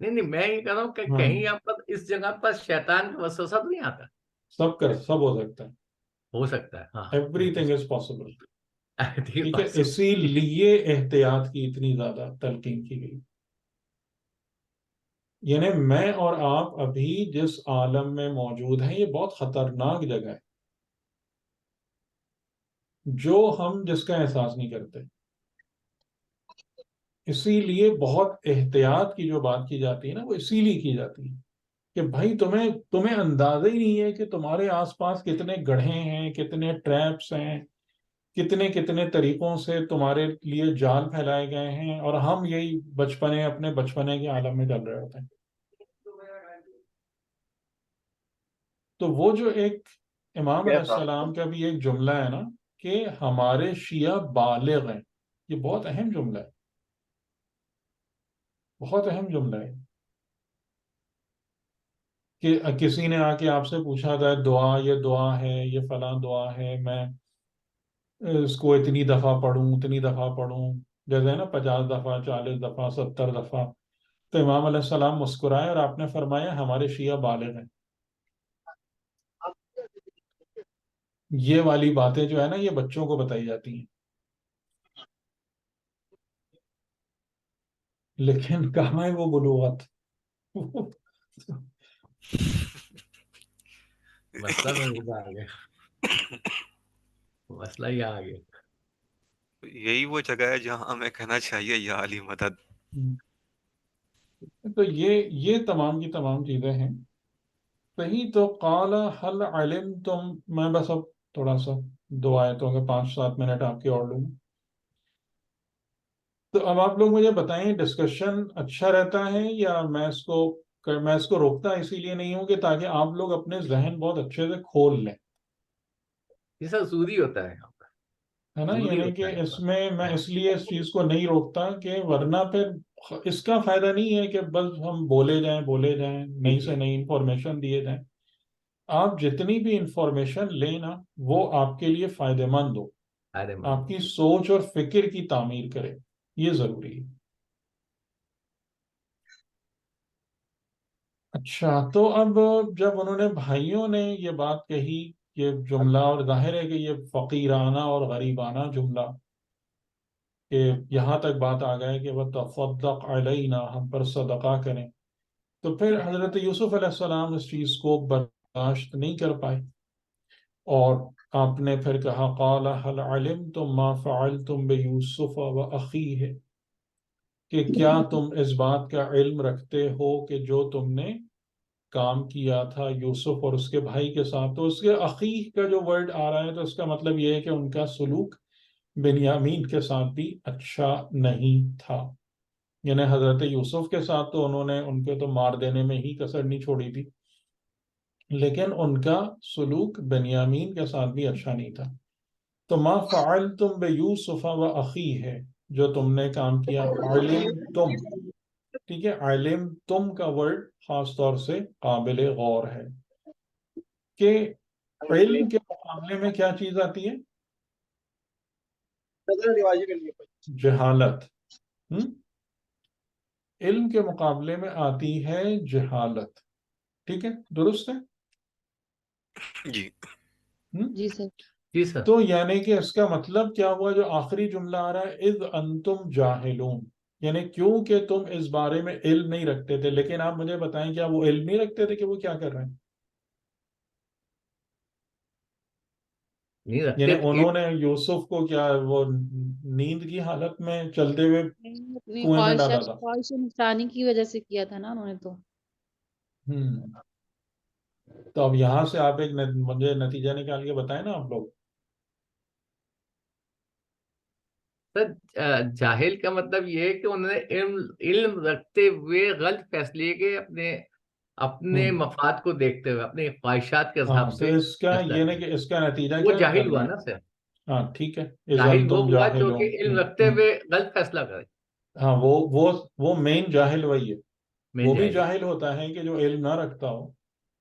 نہیں، میں یہ کہہ رہا ہوں کہ ہاں، کہیں آپ پر اس جگہ پر شیطان کا وسوسہ تو نہیں آتا. سب ہو سکتا ہے. ہو سکتا ہے، ہاں. Every thing is possible. ٹھیک ہے، بات اسی لیے احتیاط کی اتنی زیادہ تلقین کی گئی. یعنی میں اور آپ ابھی جس عالم میں موجود ہیں یہ بہت خطرناک جگہ ہے جو ہم جس کا احساس نہیں کرتے. اسی لیے بہت احتیاط کی جو بات کی جاتی ہے نا وہ اسی لیے کی جاتی ہے کہ بھائی تمہیں اندازہ ہی نہیں ہے کہ تمہارے آس پاس کتنے گڑھے ہیں، کتنے ٹریپس ہیں، کتنے کتنے طریقوں سے تمہارے لیے جال پھیلائے گئے ہیں، اور ہم یہی اپنے بچپنے کے عالم میں چل رہے ہوتے ہیں. تو وہ جو ایک امام علیہ السلام کا بھی ایک جملہ ہے نا کہ ہمارے شیعہ بالغ ہیں، یہ بہت اہم جملہ ہے، بہت اہم جملہ ہے. کہ کسی نے آ کے آپ سے پوچھا تھا یہ دعا ہے، یہ فلاں دعا ہے، میں اس کو اتنی دفعہ پڑھوں اتنی دفعہ پڑھوں، جیسے ہے نا 50 دفعہ، 40 دفعہ، 70 دفعہ. تو امام علیہ السلام مسکرائے اور آپ نے فرمایا ہمارے شیعہ بالغ ہیں. یہ والی باتیں جو ہے نا یہ بچوں کو بتائی جاتی ہیں، لیکن کہاں ہے وہ بلوغت؟ مسئلہ تو یہی آ گیا، مسئلہ یہ آ گیا. یہی وہ جگہ ہے جہاں ہمیں کہنا چاہیے یا علی مدد. تو یہ تمام کی تمام چیزیں ہیں. صحیح. تو قال حل علمتم، میں بس اب تھوڑا سا 2 آیتوں کے 5-7 منٹ آپ کی اور لوں. تو اب آپ لوگ مجھے بتائیں ڈسکشن اچھا رہتا ہے یا میں اس کو روکتا اسی لیے نہیں ہوں کہ تاکہ آپ لوگ اپنے ذہن بہت اچھے سے کھول لیں، یہ سب سودی ہوتا ہے، ہے نا. سودی یعنی ہوتا کہ ہے اس بس. میں اس لیے اس چیز کو نہیں روکتا کہ ورنہ پھر اس کا فائدہ نہیں ہے کہ بس ہم بولے جائیں نئی سے نئی انفارمیشن دیے جائیں. آپ جتنی بھی انفارمیشن لیں نا وہ آپ کے لیے فائدہ مند ہو، ارے آپ کی سوچ اور فکر کی تعمیر کرے، یہ ضروری ہے. اچھا. تو اب جب انہوں نے بھائیوں نے یہ بات کہی، یہ جملہ، اور ظاہر ہے کہ یہ فقیرانہ اور غریبانہ جملہ، کہ یہاں تک بات آ گئے کہ وہ تصدق علینا، ہم پر صدقہ کریں، تو پھر حضرت یوسف علیہ السلام اس چیز کو برداشت نہیں کر پائے، اور آپ نے پھر کہا قال هل علمتم ما فعلتم بیوسف واخیہ، کہ کیا تم اس بات کا علم رکھتے ہو کہ جو تم نے کام کیا تھا یوسف اور اس کے بھائی کے ساتھ. تو اس کے اخیہ کا جو ورڈ آ رہا ہے تو اس کا مطلب یہ ہے کہ ان کا سلوک بنیامین کے ساتھ بھی اچھا نہیں تھا. یعنی حضرت یوسف کے ساتھ تو انہوں نے ان کے تو مار دینے میں ہی کسر نہیں چھوڑی تھی، لیکن ان کا سلوک بنیامین کے ساتھ بھی اچھا نہیں تھا. تو ما فعلتم بیوسف و اخیہ ہے جو تم نے کام کیا. علم تم، ٹھیک ہے، علم تم کا ورڈ خاص طور سے قابل غور ہے کہ علم کے مقابلے میں کیا چیز آتی ہے؟ جہالت. علم کے مقابلے میں آتی ہے جہالت. ٹھیک ہے، درست ہے. جی جی سر. جی سر. تو یعنی کہ اس کا مطلب کیا ہوا جو آخری جملہ آ رہا ہے اذ انتم جاہلون، یعنی کیوں کہ تم اس بارے میں علم نہیں رکھتے تھے. لیکن آپ مجھے بتائیں کیا وہ علم نہیں رکھتے تھے کہ وہ کیا کر رہے ہیں؟ نہیں رکھتے یعنی انہوں نے یوسف کو کیا وہ نیند کی حالت میں چلتے ہوئے اپنی کنویں میں ڈالا تھا؟ خواہش نفسانی کی وجہ سے کیا تھا نا انہوں نے تو. تو اب یہاں سے آپ مجھے نتیجہ نکال کے بتائیں نا آپ لوگ. سر جاہل کا مطلب یہ ہے کہ انہوں نے علم رکھتے ہوئے غلط فیصلے کے اپنے مفاد کو دیکھتے ہوئے اپنے خواہشات کے ہاں، حساب تو سے اس کا فیصلہ یہ کیا. نہیں کہ اس کا نتیجہ وہ کیا جاہل نکلنا ہوا ہے. نا سر. ہاں ٹھیک ہے، اذ جاہل وہ انتم ہوا جو کہ علم رکھتے جاہلون. ہوئے غلط فیصلہ کرے. ہاں، وہ مین جاہل وہی ہے. مین وہ بھی جاہل. جاہل ہوتا ہے کہ جو علم نہ رکھتا ہو،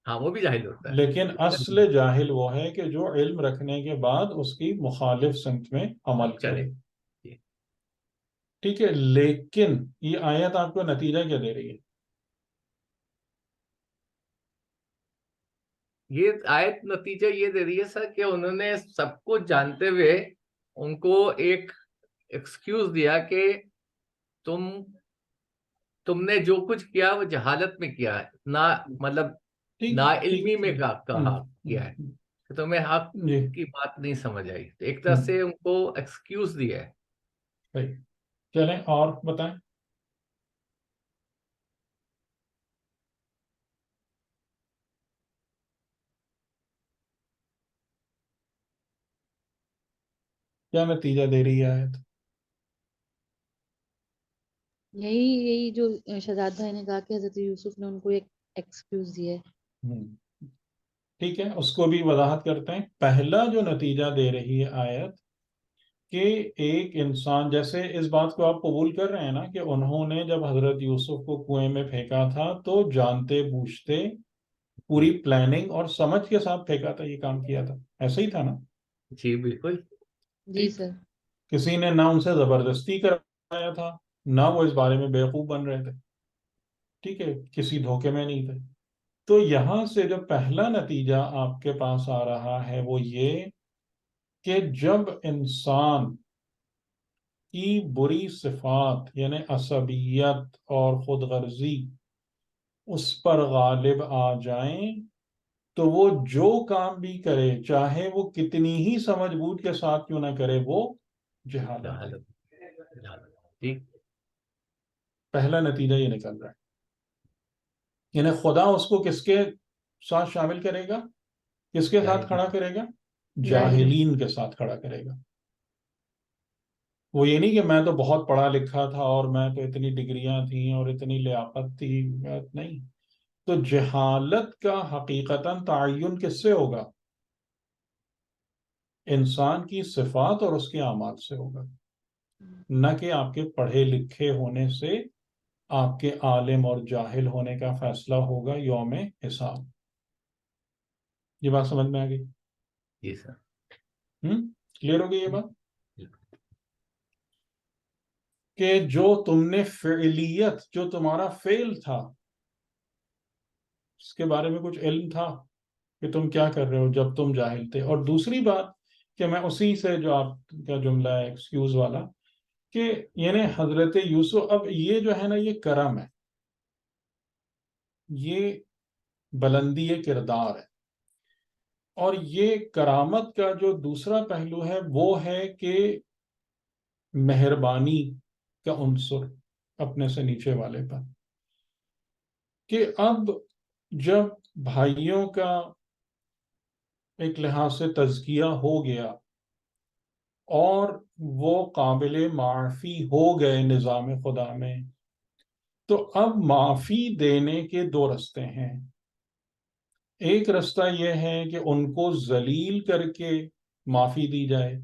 ہاں وہ بھی جاہل ہوتا لیکن ہے. اصل جاہل وہ ہے کہ جو علم رکھنے کے بعد اس کی مخالف سمت میں عمل چلے. کرے. ٹھیک ہے، لیکن یہ آیت آپ کو نتیجہ کیا دے رہی ہے؟ یہ آیت نتیجہ یہ دے رہی ہے سر کہ انہوں نے سب کچھ جانتے ہوئے ان کو ایک ایکسکیوز دیا کہ تم تم نے جو کچھ کیا وہ جہالت میں کیا ہے، نہ مطلب ٹھیک نا ٹھیک علمی میں کہا ٹھیک کیا ہے کہ تمہیں حق جی کی بات نہیں سمجھ آئی، تو ایک طرح سے ان کو ایکسکیوز دیا ہے۔ صحیح. چلیں اور بتائیں. کیا نتیجہ دے رہی ہے آیت؟ یہی جو شہزاد بھائی نے کہا کہ حضرت یوسف نے ان کو ایک ایکسکیوز دیا ہے۔ ٹھیک ہے، اس کو بھی وضاحت کرتے ہیں. پہلا جو نتیجہ دے رہی ہے آیت کہ ایک انسان، جیسے اس بات کو آپ قبول کر رہے ہیں نا کہ انہوں نے جب حضرت یوسف کو کنویں میں پھینکا تھا تو جانتے بوجھتے پوری پلاننگ اور سمجھ کے ساتھ پھینکا تھا، یہ کام کیا تھا، ایسا ہی تھا نا؟ جی بالکل. جی سر. کسی نے نہ ان سے زبردستی کرایا تھا، نہ وہ اس بارے میں بیوقوف بن رہے تھے. ٹھیک ہے، کسی دھوکے میں نہیں تھے. تو یہاں سے جو پہلا نتیجہ آپ کے پاس آ رہا ہے وہ یہ کہ جب انسان کی بری صفات یعنی عصبیت اور خود غرضی اس پر غالب آ جائیں تو وہ جو کام بھی کرے، چاہے وہ کتنی ہی سمجھ بوجھ کے ساتھ کیوں نہ کرے، وہ جہالت ہے. ٹھیک. پہلا نتیجہ یہ نکل رہا ہے. یعنی خدا اس کو کس کے ساتھ شامل کرے گا، کس کے ساتھ کھڑا کرے گا؟ جاہلین کے ساتھ کھڑا کرے گا. وہ یہ نہیں کہ میں تو بہت پڑھا لکھا تھا اور میں تو اتنی ڈگریاں تھیں اور اتنی لیاقت تھی، نہیں. تو جہالت کا حقیقتاً تعین کس سے ہوگا؟ انسان کی صفات اور اس کے اعمال سے ہوگا، نہ کہ آپ کے پڑھے لکھے ہونے سے آپ کے عالم اور جاہل ہونے کا فیصلہ ہوگا یوم حساب. یہ بات سمجھ میں آ گئی؟ جی سر. کلیئر ہو گئی یہ بات؟ کہ جو تم نے فعلیت، جو تمہارا فعل تھا، اس کے بارے میں کچھ علم تھا کہ تم کیا کر رہے ہو جب تم جاہل تھے. اور دوسری بات کہ میں اسی سے جو آپ کا جملہ ہے ایکسکیوز والا، کہ یعنی حضرت یوسف، اب یہ جو ہے نا یہ کرم ہے، یہ بلندی کردار ہے. اور یہ کرامت کا جو دوسرا پہلو ہے وہ ہے کہ مہربانی کا عنصر اپنے سے نیچے والے پر. کہ اب جب بھائیوں کا ایک لحاظ سے تزکیہ ہو گیا اور وہ قابل معافی ہو گئے نظام خدا میں، تو اب معافی دینے کے دو رستے ہیں. ایک رستہ یہ ہے کہ ان کو ذلیل کر کے معافی دی جائے،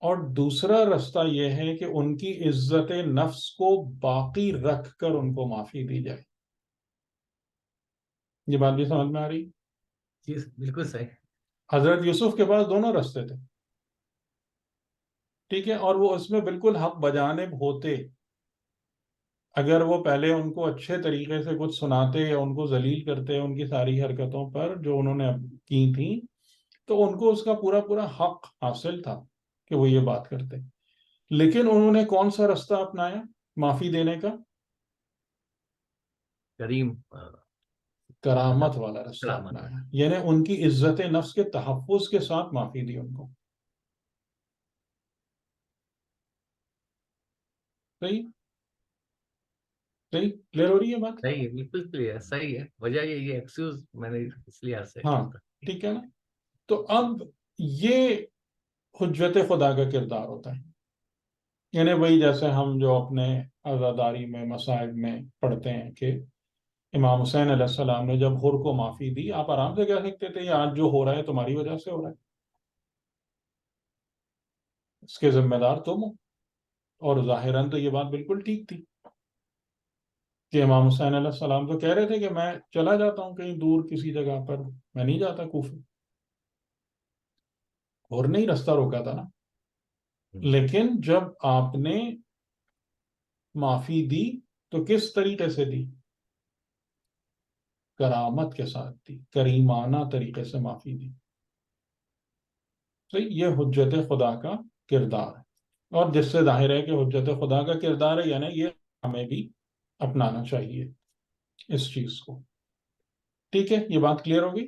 اور دوسرا رستہ یہ ہے کہ ان کی عزت نفس کو باقی رکھ کر ان کو معافی دی جائے. یہ بات بھی سمجھ میں آ رہی؟ جی بالکل صحیح. حضرت یوسف کے پاس دونوں رستے تھے، ٹھیک ہے، اور وہ اس میں بالکل حق بجانب ہوتے. اگر وہ پہلے ان کو اچھے طریقے سے کچھ سناتے یا ان کو ذلیل کرتے ان کی ساری حرکتوں پر جو انہوں نے کی تھیں، تو ان کو اس کا پورا پورا حق حاصل تھا کہ وہ یہ بات کرتے. لیکن انہوں نے کون سا رستہ اپنایا معافی دینے کا؟ کریم. کرامت والا رستہ اپنایا. یعنی ان کی عزت نفس کے تحفظ کے ساتھ معافی دی ان کو. صحیح صحیح کلیئر ہو رہی ہے بات؟ صحیح ہے، بالکل کلیئر. صحیح ہے. وجہ یہ ایکسکیوز میں نے اس لیے سے ہاں ٹھیک ہے نا. تو اب یہ حجت خدا کا کردار ہوتا ہے. یعنی وہی جیسے ہم جو اپنے عزاداری میں مصائب میں پڑھتے ہیں کہ امام حسین علیہ السلام نے جب حر کو معافی دی، آپ آرام سے کہہ سکتے تھے یہ آج جو ہو رہا ہے تمہاری وجہ سے ہو رہا ہے، اس کے ذمہ دار تم ہو. اور ظاہراً تو یہ بات بالکل ٹھیک تھی کہ امام حسین علیہ السلام تو کہہ رہے تھے کہ میں چلا جاتا ہوں کہیں دور کسی جگہ پر، میں نہیں جاتا کوفہ. اور نہیں رستہ روکا تھا نا. لیکن جب آپ نے معافی دی تو کس طریقے سے دی؟ کرامت کے ساتھ دی، کریمانہ طریقے سے معافی دی. تو یہ حجت خدا کا کردار ہے، اور جس سے ظاہر ہے کہ حجت خدا کا کردار ہے، یعنی یہ ہمیں بھی اپنانا چاہیے اس چیز کو. ٹھیک ہے, یہ بات کلیئر ہوگی؟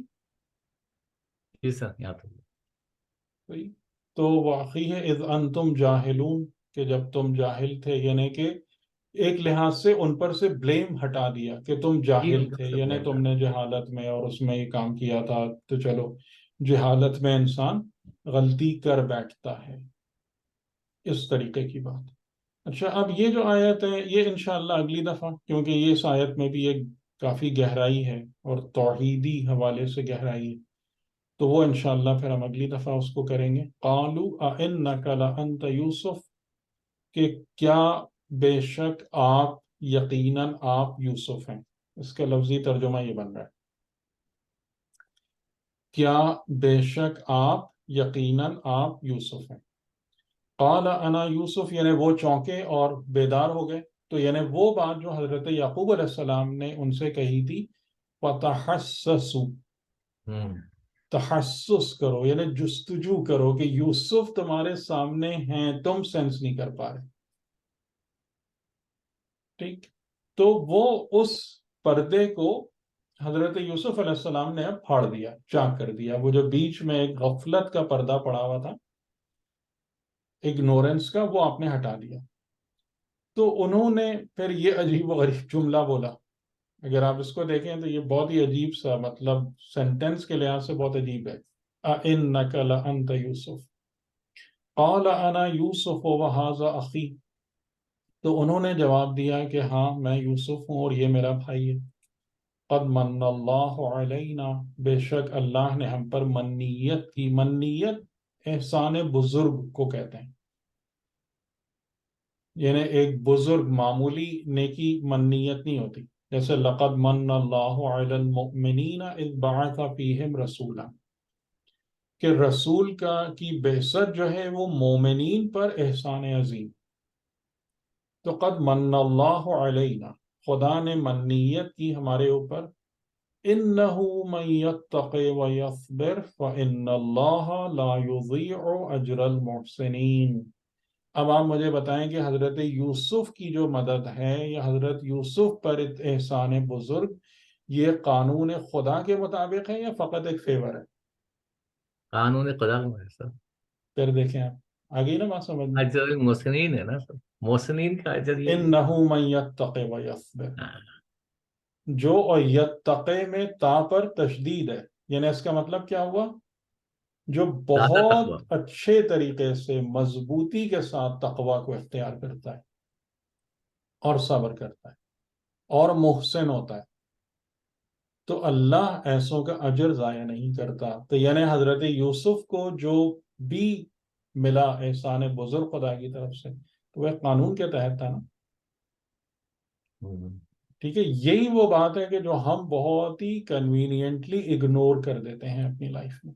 جی سر یہاں تو صحیح. تو واقعی ہے اذ انتم جاہلون, کہ جب تم جاہل تھے, یعنی کہ ایک لحاظ سے ان پر سے بلیم ہٹا دیا کہ تم جاہل تھے, یعنی تم نے جہالت میں اور اس میں یہ کام کیا تھا. تو چلو, جہالت میں انسان غلطی کر بیٹھتا ہے, اس طریقے کی بات. اچھا, اب یہ جو آیت ہے یہ انشاءاللہ اگلی دفعہ, کیونکہ یہ اس آیت میں بھی ایک کافی گہرائی ہے اور توحیدی حوالے سے گہرائی ہے, تو وہ انشاءاللہ پھر ہم اگلی دفعہ اس کو کریں گے. قالوا اَإِنَّكَ لَأَنْتَ یوسف, کہ کیا بے شک آپ, یقیناً آپ یوسف ہیں. اس کا لفظی ترجمہ یہ بن رہا ہے, کیا بے شک آپ, یقیناً آپ یوسف ہیں. قال انا یوسف, یعنی وہ چونکے اور بیدار ہو گئے. تو یعنی وہ بات جو حضرت یعقوب علیہ السلام نے ان سے کہی تھی, وَتَحَسَّسُوا, تحسس کرو یعنی جستجو کرو کہ یوسف تمہارے سامنے ہیں, تم سینس نہیں کر پا رہے. ٹھیک, تو وہ اس پردے کو حضرت یوسف علیہ السلام نے اب پھاڑ دیا, چاک کر دیا. وہ جو بیچ میں ایک غفلت کا پردہ پڑا ہوا تھا, اگنورنس کا, وہ آپ نے ہٹا دیا. تو انہوں نے پھر یہ عجیب و غریب جملہ بولا. اگر آپ اس کو دیکھیں تو یہ بہت ہی عجیب سا, مطلب سینٹنس کے لحاظ سے بہت عجیب ہے. اِنَّكَ لَأَنْتَ يُوسُف قَالَ أَنَا يُوسُفُ وَهَذَا أَخِي, تو انہوں نے جواب دیا کہ ہاں میں یوسف ہوں اور یہ میرا بھائی ہے. قَدْ مَنَّ اللَّهُ عَلَيْنَا, بے شک اللہ نے ہم پر منیت کی. منیت احسان بزرگ کو کہتے ہیں, یعنی ایک بزرگ معمولی نیکی منیت نہیں ہوتی. جیسے لقد من اللہ علی المؤمنین اذ بعث فیہم رسولا, کہ رسول کی بعثت جو ہے وہ مومنین پر احسان عظیم. تو قد من اللہ علینا, خدا نے منیت کی ہمارے اوپر. انہ من یتق ویصبر فان اللہ لا یضیع اجر المحسنین. اب آپ مجھے بتائیں کہ حضرت یوسف کی جو مدد ہے یا حضرت یوسف پر احسان بزرگ, یہ قانون خدا کے مطابق ہے یا فقط ایک فیور ہے؟ قانون خدا میں ہے سر. پھر دیکھیں آپ, آگئی نا بات سمجھ میں. اجر المحسنین ہے نا سر, محسنین کا اجر یہ انہ من یتق ویصبر, جو اور یتقے میں تا پر تشدید ہے, یعنی اس کا مطلب کیا ہوا, جو زیادہ تقویٰ. بہت اچھے طریقے سے مضبوطی کے ساتھ تقوی کو اختیار کرتا ہے اور صبر کرتا ہے اور محسن ہوتا ہے, تو اللہ ایسوں کا اجر ضائع نہیں کرتا. تو یعنی حضرت یوسف کو جو بھی ملا احسان بزرگ خدا کی طرف سے, تو وہ قانون کے تحت تھا نا. ٹھیک ہے, یہی وہ بات ہے کہ جو ہم بہت ہی کنوینئنٹلی اگنور کر دیتے ہیں اپنی لائف میں,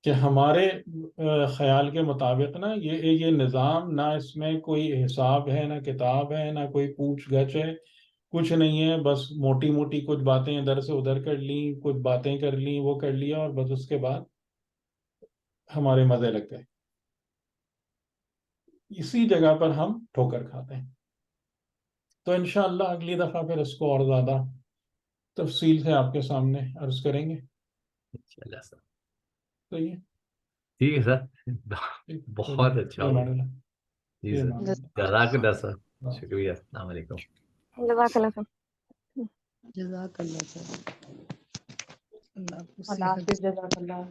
کہ ہمارے خیال کے مطابق نا یہ نظام, نہ اس میں کوئی حساب ہے, نہ کتاب ہے, نہ کوئی پوچھ گچھ ہے, کچھ نہیں ہے. بس موٹی موٹی کچھ باتیں ادھر سے ادھر کر لیں, کچھ باتیں کر لیں, وہ کر لیا, اور بس اس کے بعد ہمارے مزے لگ گئے. اسی جگہ پر ہم ٹھوکر کھاتے ہیں. تو انشاءاللہ اگلی دفعہ پھر اس کو اور زیادہ تفصیل سے آپ کے سامنے عرض کریں گے. انشاءاللہ سر. صحیح ہے, ٹھیک ہے سر, بہت اچھا ہو. جی سر, جزاک اللہ سر, شکریہ. السلام علیکم. جزاک اللہ خیر. جزاک اللہ خیر. اللہ آپ کو اللہ صحت حافظ. جزاک اللہ.